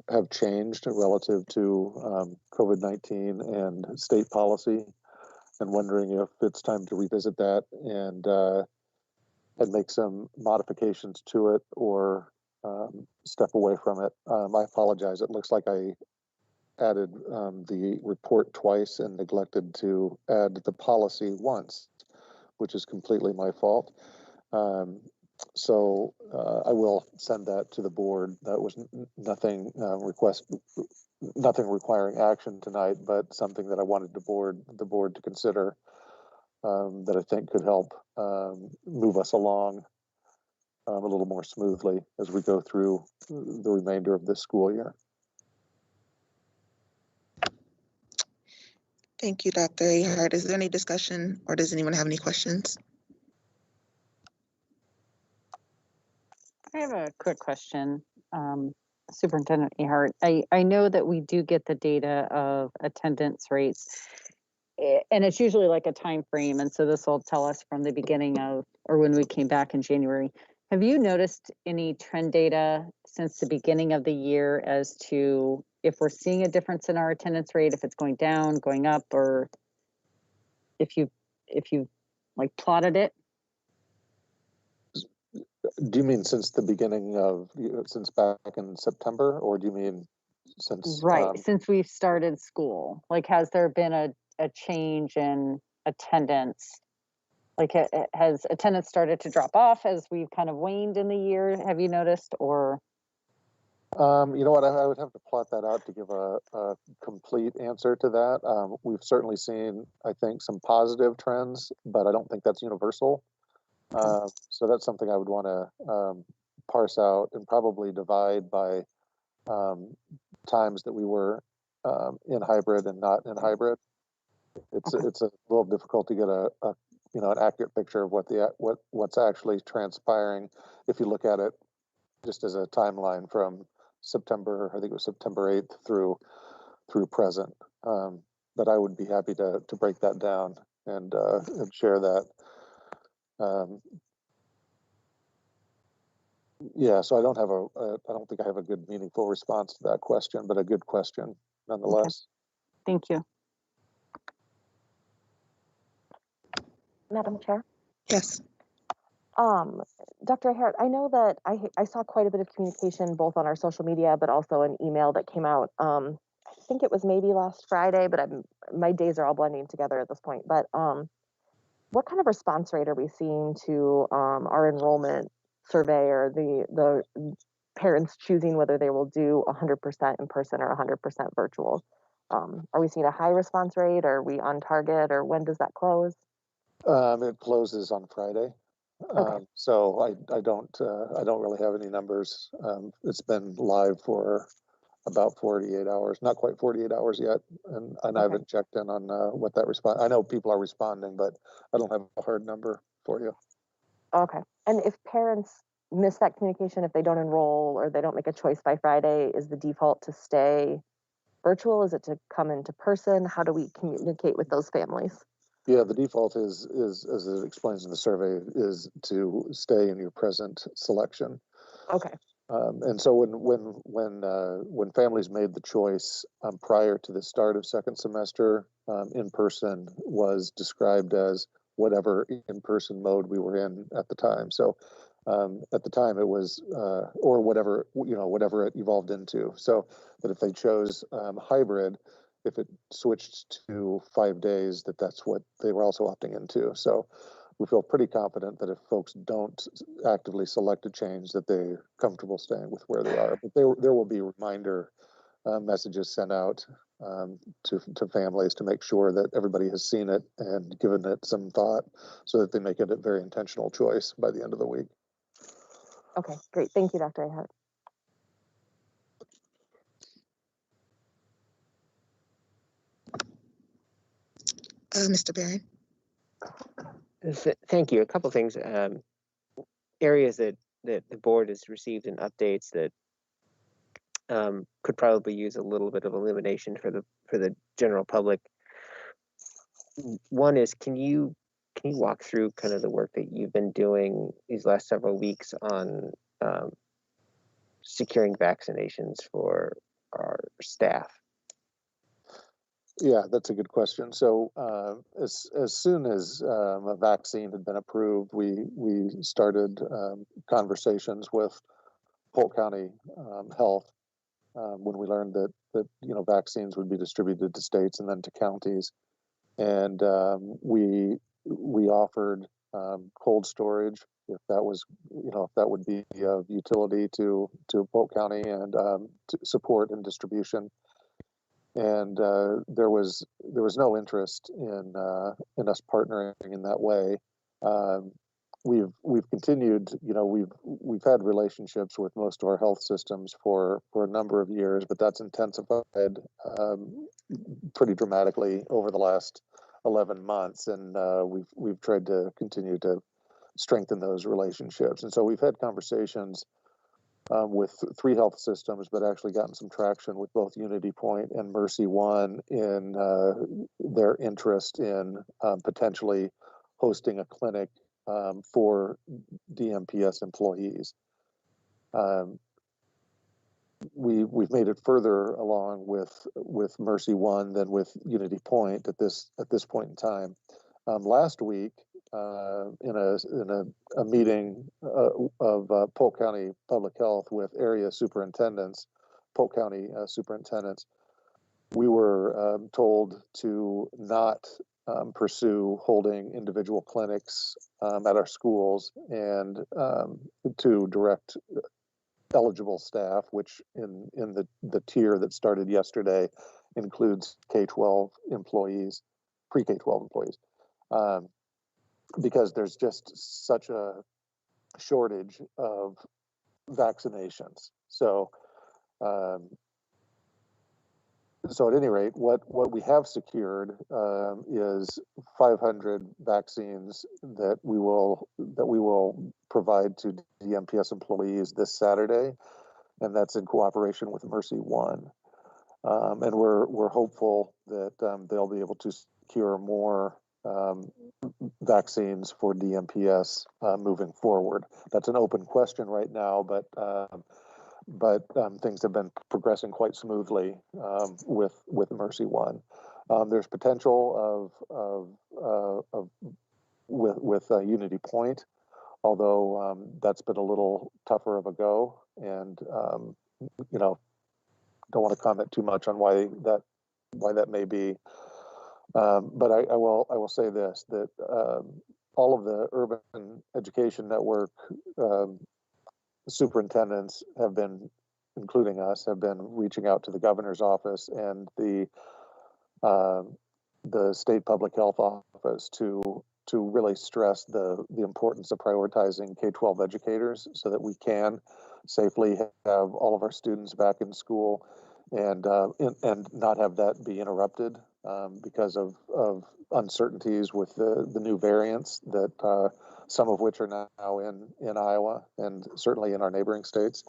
have changed relative to COVID-19 and state policy, and wondering if it's time to revisit that and make some modifications to it or step away from it. I apologize. It looks like I added the report twice and neglected to add the policy once, which is completely my fault. So I will send that to the board. That was nothing nothing requiring action tonight, but something that I wanted the board to consider that I think could help move us along a little more smoothly as we go through the remainder of this school year. Thank you, Dr. Ahart. Is there any discussion or does anyone have any questions? I have a quick question, Superintendent Ahart. I know that we do get the data of attendance rates, and it's usually like a time frame, and so this will tell us from the beginning of, or when we came back in January. Have you noticed any trend data since the beginning of the year as to if we're seeing a difference in our attendance rate, if it's going down, going up, or if you like plotted it? Do you mean since the beginning of, since back in September, or do you mean since? Right, since we've started school, like has there been a change in attendance? Like has attendance started to drop off as we've kind of waned in the year? Have you noticed, or? You know what, I would have to plot that out to give a complete answer to that. We've certainly seen, I think, some positive trends, but I don't think that's universal. So that's something I would want to parse out and probably divide by times that we were in hybrid and not in hybrid. It's a little difficult to get an accurate picture of what's actually transpiring if you look at it just as a timeline from September, I think it was September 8th through present. But I would be happy to break that down and share that. Yeah, so I don't have I don't think I have a good meaningful response to that question, but a good question nonetheless. Thank you. Madam Chair? Yes. Dr. Ahart, I know that I saw quite a bit of communication both on our social media, but also an email that came out. I think it was maybe last Friday, but my days are all blending together at this point. But what kind of response rate are we seeing to our enrollment survey, or the parents choosing whether they will do 100% in person or 100% virtual? Are we seeing a high response rate? Are we on target, or when does that close? It closes on Friday. Okay. So I don't really have any numbers. It's been live for about 48 hours, not quite 48 hours yet, and I haven't checked in on what that response. I know people are responding, but I don't have a hard number for you. Okay. And if parents miss that communication, if they don't enroll or they don't make a choice by Friday, is the default to stay virtual? Is it to come into person? How do we communicate with those families? Yeah, the default is as it explains in the survey, is to stay in your present selection. Okay. And so when families made the choice prior to the start of second semester, in person was described as whatever in-person mode we were in at the time. So at the time it was or whatever whatever it evolved into. So that if they chose hybrid, if it switched to 5 days, that's what they were also opting into. So we feel pretty confident that if folks don't actively select a change, that they're comfortable staying with where they are. But there will be reminder messages sent out to families to make sure that everybody has seen it and given it some thought, so that they make it a very intentional choice by the end of the week. Okay, great. Thank you, Dr. Ahart. Mr. Barron? Thank you. A couple things. Areas that the board has received in updates that could probably use a little bit of illumination for the general public. One is, can you walk through kind of the work that you've been doing these last several weeks on securing vaccinations for our staff? Yeah, that's a good question. So as soon as a vaccine had been approved, we started conversations with Polk County Health when we learned that vaccines would be distributed to states and then to counties, and we offered cold storage if that was if that would be of utility to Polk County, and to support and distribution. And there was no interest in us partnering in that way. We've continued, we've had relationships with most of our health systems for a number of years, but that's intensified pretty dramatically over the last 11 months, and we've tried to continue to strengthen those relationships. And so we've had conversations with 3 health systems, but actually gotten some traction with both Unity Point and Mercy One in their interest in potentially hosting a clinic for DMPS employees. We've made it further along with Mercy One than with Unity Point at this point in time. Last week, in a meeting of Polk County Public Health with area superintendents, Polk County superintendents, we were told to not pursue holding individual clinics at our schools, and to direct eligible staff, which in the tier that started yesterday includes K-12 employees, pre-K-12 employees. Because there's just such a shortage of vaccinations. So, so at any rate, what we have secured is 500 vaccines that we will provide to DMPS employees this Saturday, and that's in cooperation with Mercy One. And we're hopeful that they'll be able to secure more vaccines for DMPS moving forward. That's an open question right now, but things have been progressing quite smoothly with Mercy One. There's potential with Unity Point, although that's been a little tougher of a go, and you know, don't want to comment too much on why that may be. But I will say this, that all of the Urban Education Network superintendents have been, including us, have been reaching out to the governor's office and the state public health office to really stress the importance of prioritizing K-12 educators so that we can safely have all of our students back in school and not have that be interrupted because of uncertainties with the new variants that some of which are now in Iowa and certainly in our neighboring states.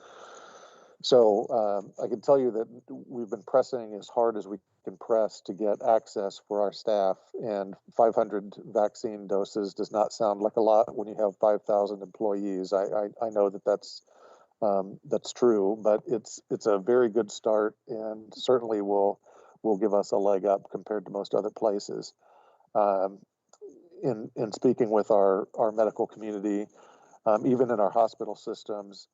So I can tell you that we've been pressing as hard as we can press to get access for our staff, and 500 vaccine doses does not sound like a lot when you have 5,000 employees. I know that that's true, but it's a very good start, and certainly will give us a leg up compared to most other places. In speaking with our medical community, even in our hospital systems,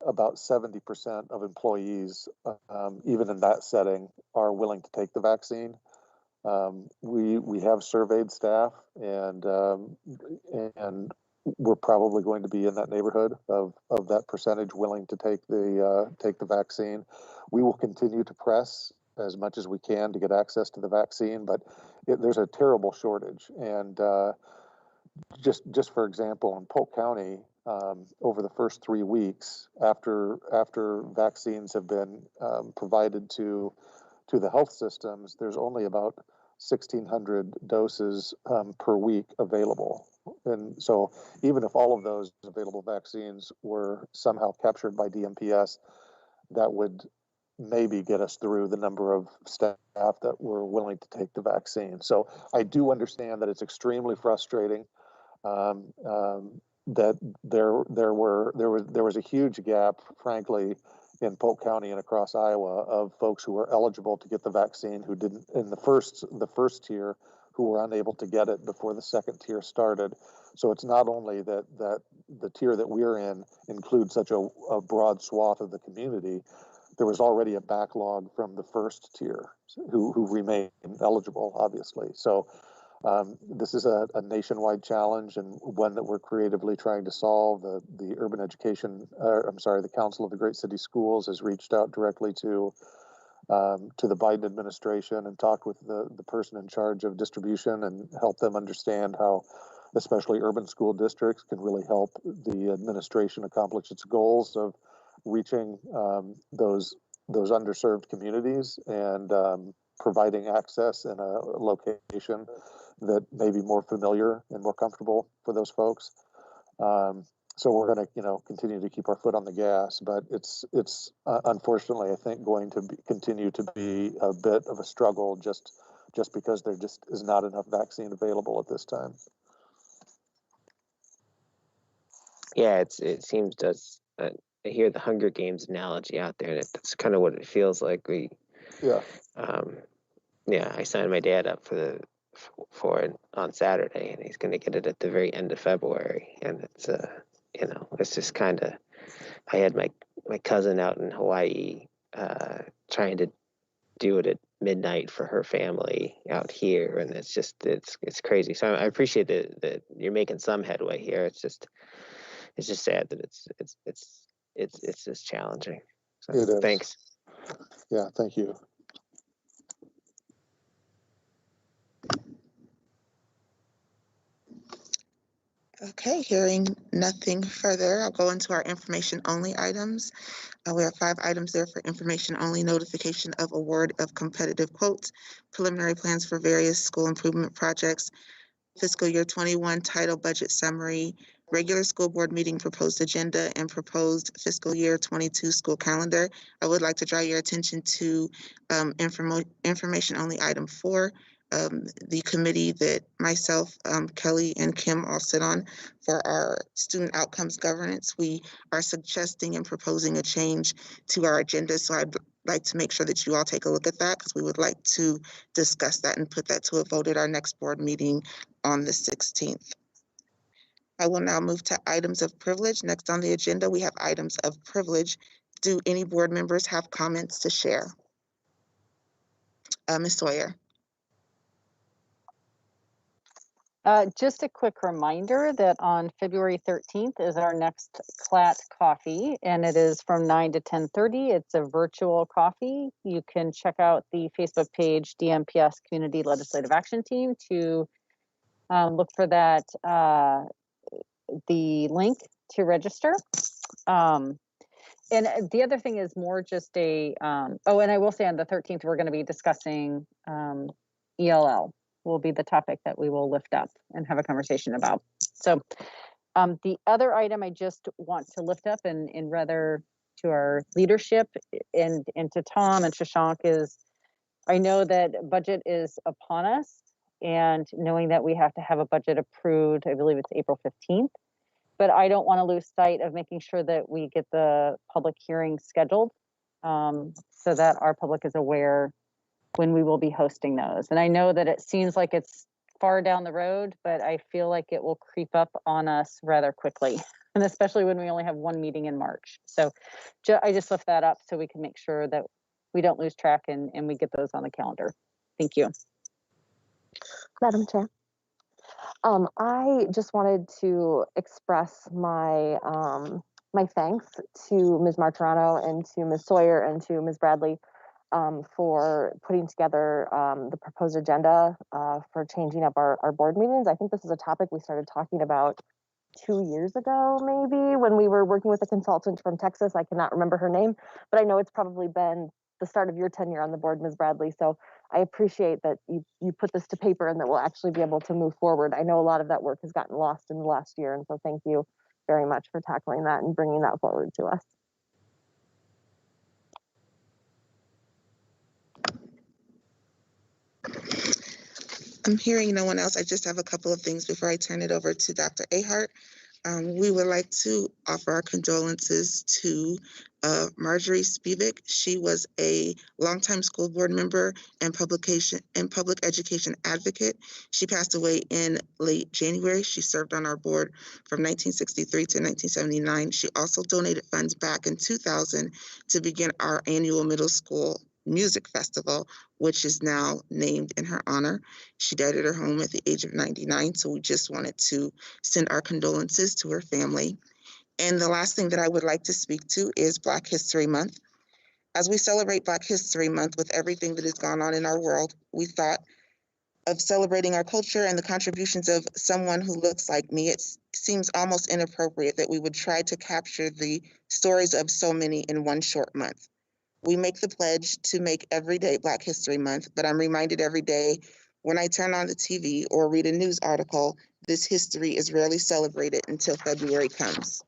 about 70% of employees, even in that setting, are willing to take the vaccine. We have surveyed staff, and we're probably going to be in that neighborhood of that percentage willing to take the vaccine. We will continue to press as much as we can to get access to the vaccine, but there's a terrible shortage. And just for example, in Polk County, over the first 3 weeks after vaccines have been provided to the health systems, there's only about 1,600 doses per week available. And so even if all of those available vaccines were somehow captured by DMPS, that would maybe get us through the number of staff that were willing to take the vaccine. So I do understand that it's extremely frustrating. That there was a huge gap, frankly, in Polk County and across Iowa of folks who were eligible to get the vaccine who didn't in the first tier, who were unable to get it before the second tier started. So it's not only that the tier that we're in includes such a broad swath of the community. There was already a backlog from the first tier who remained eligible, obviously. So this is a nationwide challenge, and one that we're creatively trying to solve. The Urban Education, the Council of the Great City Schools has reached out directly to the Biden administration and talked with the person in charge of distribution and helped them understand how especially urban school districts can really help the administration accomplish its goals of reaching those underserved communities and providing access in a location that may be more familiar and more comfortable for those folks. So we're going to, continue to keep our foot on the gas, but it's unfortunately, I think, going to continue to be a bit of a struggle just because there just is not enough vaccine available at this time. Yeah, it seems to us. I hear the Hunger Games analogy out there, and that's kind of what it feels like. I signed my dad up for it on Saturday, and he's going to get it at the very end of February, and it's it's just kind of. I had my cousin out in Hawaii trying to do it at midnight for her family out here, and it's crazy. So I appreciate that you're making some headway here. It's just sad that it's just challenging. So, it is. Thanks. Yeah, thank you. Okay, hearing nothing further, I'll go into our information only items. We have 5 items there for information only: notification of award of competitive quotes, preliminary plans for various school improvement projects, fiscal year 21 title budget summary, regular school board meeting proposed agenda, and proposed fiscal year 22 school calendar. I would like to draw your attention to information only item 4, the committee that myself, Kelly, and Kim all sit on for our student outcomes governance. We are suggesting and proposing a change to our agenda. So I'd like to make sure that you all take a look at that because we would like to discuss that and put that to a vote at our next board meeting on the 16th. I will now move to items of privilege. Next on the agenda, we have items of privilege. Do any board members have comments to share? Ms. Sawyer. Just a quick reminder that on February 13th is our next CLAT coffee, and it is from 9 to 10:30. It's a virtual coffee. You can check out the Facebook page, DMPS Community Legislative Action Team, to look for that, the link to register. And the other thing is more just a, oh, and I will say on the 13th, we're going to be discussing ELL. Will be the topic that we will lift up and have a conversation about. So the other item I just want to lift up and rather to our leadership and to Tom and Shashank is, I know that budget is upon us, and knowing that we have to have a budget approved, I believe it's April 15th, but I don't want to lose sight of making sure that we get the public hearing scheduled so that our public is aware when we will be hosting those. And I know that it seems like it's far down the road, but I feel like it will creep up on us rather quickly, and especially when we only have one meeting in March. So I just lift that up so we can make sure that we don't lose track and we get those on the calendar. Thank you. Madam Chair. I just wanted to express my my thanks to Ms. Martirano and to Ms. Sawyer and to Ms. Bradley for putting together the proposed agenda for changing up our board meetings. I think this is a topic we started talking about 2 years ago, maybe, when we were working with a consultant from Texas. I cannot remember her name, but I know it's probably been the start of your tenure on the board, Ms. Bradley. So I appreciate that you put this to paper and that we'll actually be able to move forward. I know a lot of that work has gotten lost in the last year, and so thank you very much for tackling that and bringing that forward to us. I'm hearing no one else. I just have a couple of things before I turn it over to Dr. Ahart. We would like to offer our condolences to Marjorie Spivak. She was a longtime school board member and public education advocate. She passed away in late January. She served on our board from 1963 to 1979. She also donated funds back in 2000 to begin our annual middle school music festival, which is now named in her honor. She died at her home at the age of 99, so we just wanted to send our condolences to her family. And the last thing that I would like to speak to is Black History Month. As we celebrate Black History Month with everything that has gone on in our world, we thought of celebrating our culture and the contributions of someone who looks like me. It seems almost inappropriate that we would try to capture the stories of so many in one short month. We make the pledge to make every day Black History Month, but I'm reminded every day when I turn on the TV or read a news article, this history is rarely celebrated until February comes.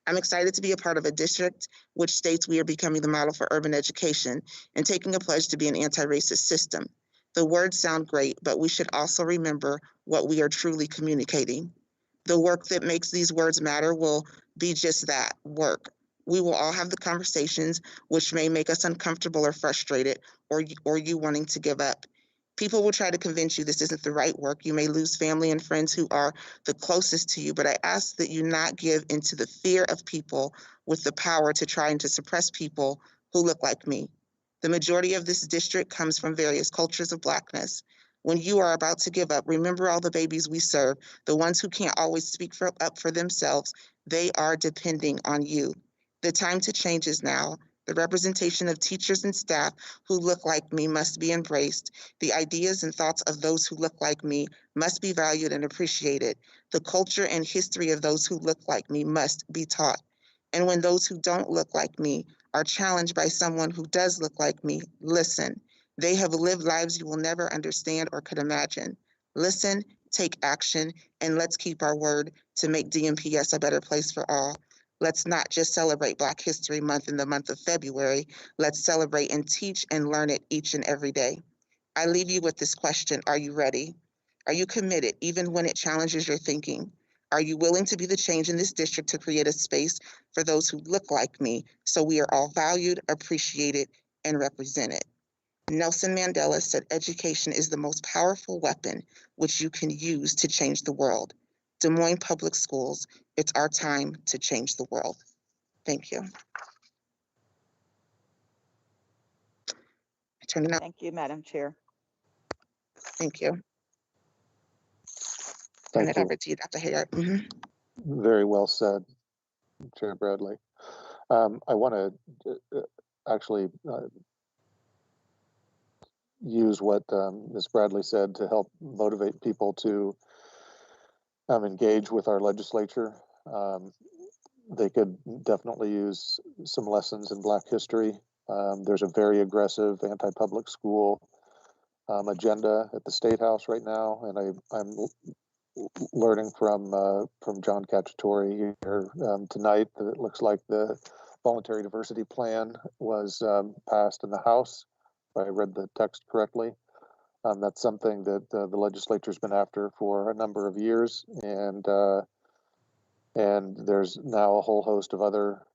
I'm excited to be a part of a district which states we are becoming the model for urban education and taking a pledge to be an anti-racist system. The words sound great, but we should also remember what we are truly communicating. The work that makes these words matter will be just that, work. We will all have the conversations which may make us uncomfortable or frustrated, or you wanting to give up. People will try to convince you this isn't the right work. You may lose family and friends who are the closest to you, but I ask that you not give into the fear of people with the power to try and to suppress people who look like me. The majority of this district comes from various cultures of Blackness. When you are about to give up, remember all the babies we serve, the ones who can't always speak up for themselves. They are depending on you. The time to change is now. The representation of teachers and staff who look like me must be embraced. The ideas and thoughts of those who look like me must be valued and appreciated. The culture and history of those who look like me must be taught. And when those who don't look like me are challenged by someone who does look like me, listen. They have lived lives you will never understand or could imagine. Listen, take action, and let's keep our word to make DMPS a better place for all. Let's not just celebrate Black History Month in the month of February. Let's celebrate and teach and learn it each and every day. I leave you with this question. Are you ready? Are you committed, even when it challenges your thinking? Are you willing to be the change in this district to create a space for those who look like me so we are all valued, appreciated, and represented? Nelson Mandela said education is the most powerful weapon which you can use to change the world. Des Moines Public Schools, it's our time to change the world. Thank you. Turning out. Thank you, Madam Chair. Thank you. Turn Thank it you. over to you, Dr. Hayard. Very well said, Chair Bradley. I want to actually use what Ms. Bradley said to help motivate people to engage with our legislature. They could definitely use some lessons in Black history. There's a very aggressive anti-public school agenda at the State House right now, and I'm learning from John Cacciatore here tonight that it looks like the voluntary diversity plan was passed in the House, if I read the text correctly. That's something that the legislature's been after for a number of years, and there's now a whole host of other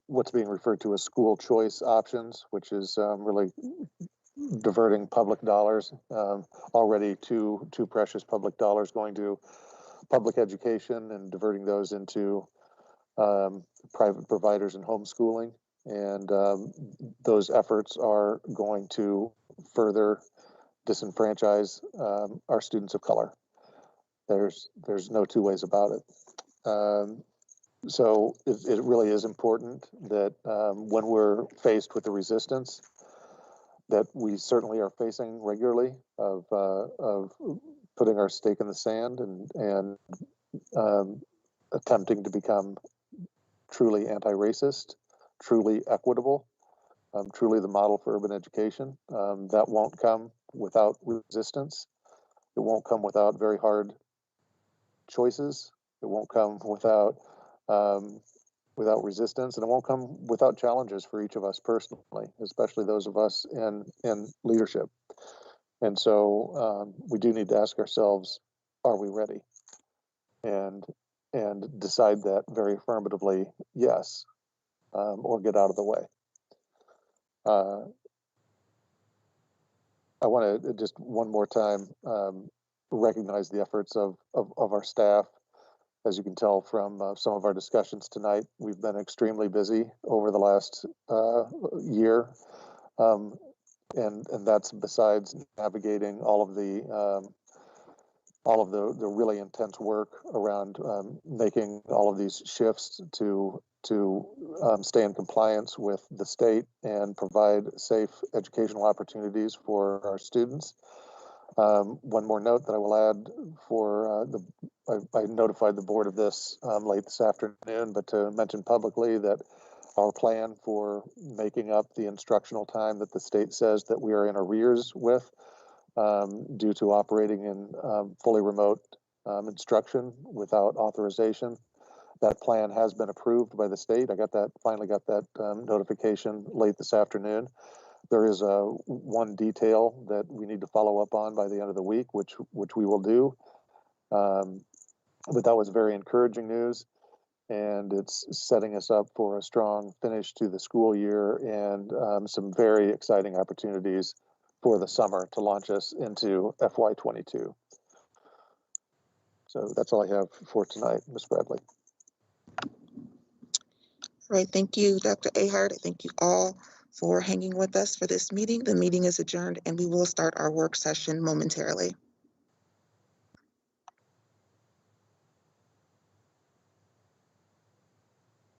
what's being referred to as school choice options, which is really diverting public dollars, already too precious public dollars going to public education, and diverting those into private providers and homeschooling. And those efforts are going to further disenfranchise our students of color. There's no two ways about it. So it really is important that when we're faced with the resistance that we certainly are facing regularly of putting our stake in the sand and attempting to become truly anti-racist, truly equitable, truly the model for urban education. That won't come without resistance. It won't come without very hard choices. It won't come without resistance, and it won't come without challenges for each of us personally, especially those of us in leadership. And so we do need to ask ourselves, are we ready? And decide that very affirmatively, yes, or get out of the way. I want to just one more time recognize the efforts of our staff. As you can tell from some of our discussions tonight, we've been extremely busy over the last year, and that's besides navigating all of the really intense work around making all of these shifts to stay in compliance with the state and provide safe educational opportunities for our students. One more note that I will add for I notified the board of this late this afternoon, but to mention publicly that our plan for making up the instructional time that the state says that we are in arrears with due to operating in fully remote instruction without authorization. That plan has been approved by the state. Finally got that notification late this afternoon. There is one detail that we need to follow up on by the end of the week, which we will do. But that was very encouraging news, and it's setting us up for a strong finish to the school year and some very exciting opportunities for the summer to launch us into FY22. So that's all I have for tonight, Ms. Bradley. All right, thank you, Dr. Ahart. Thank you all for hanging with us for this meeting. The meeting is adjourned, and we will start our work session momentarily.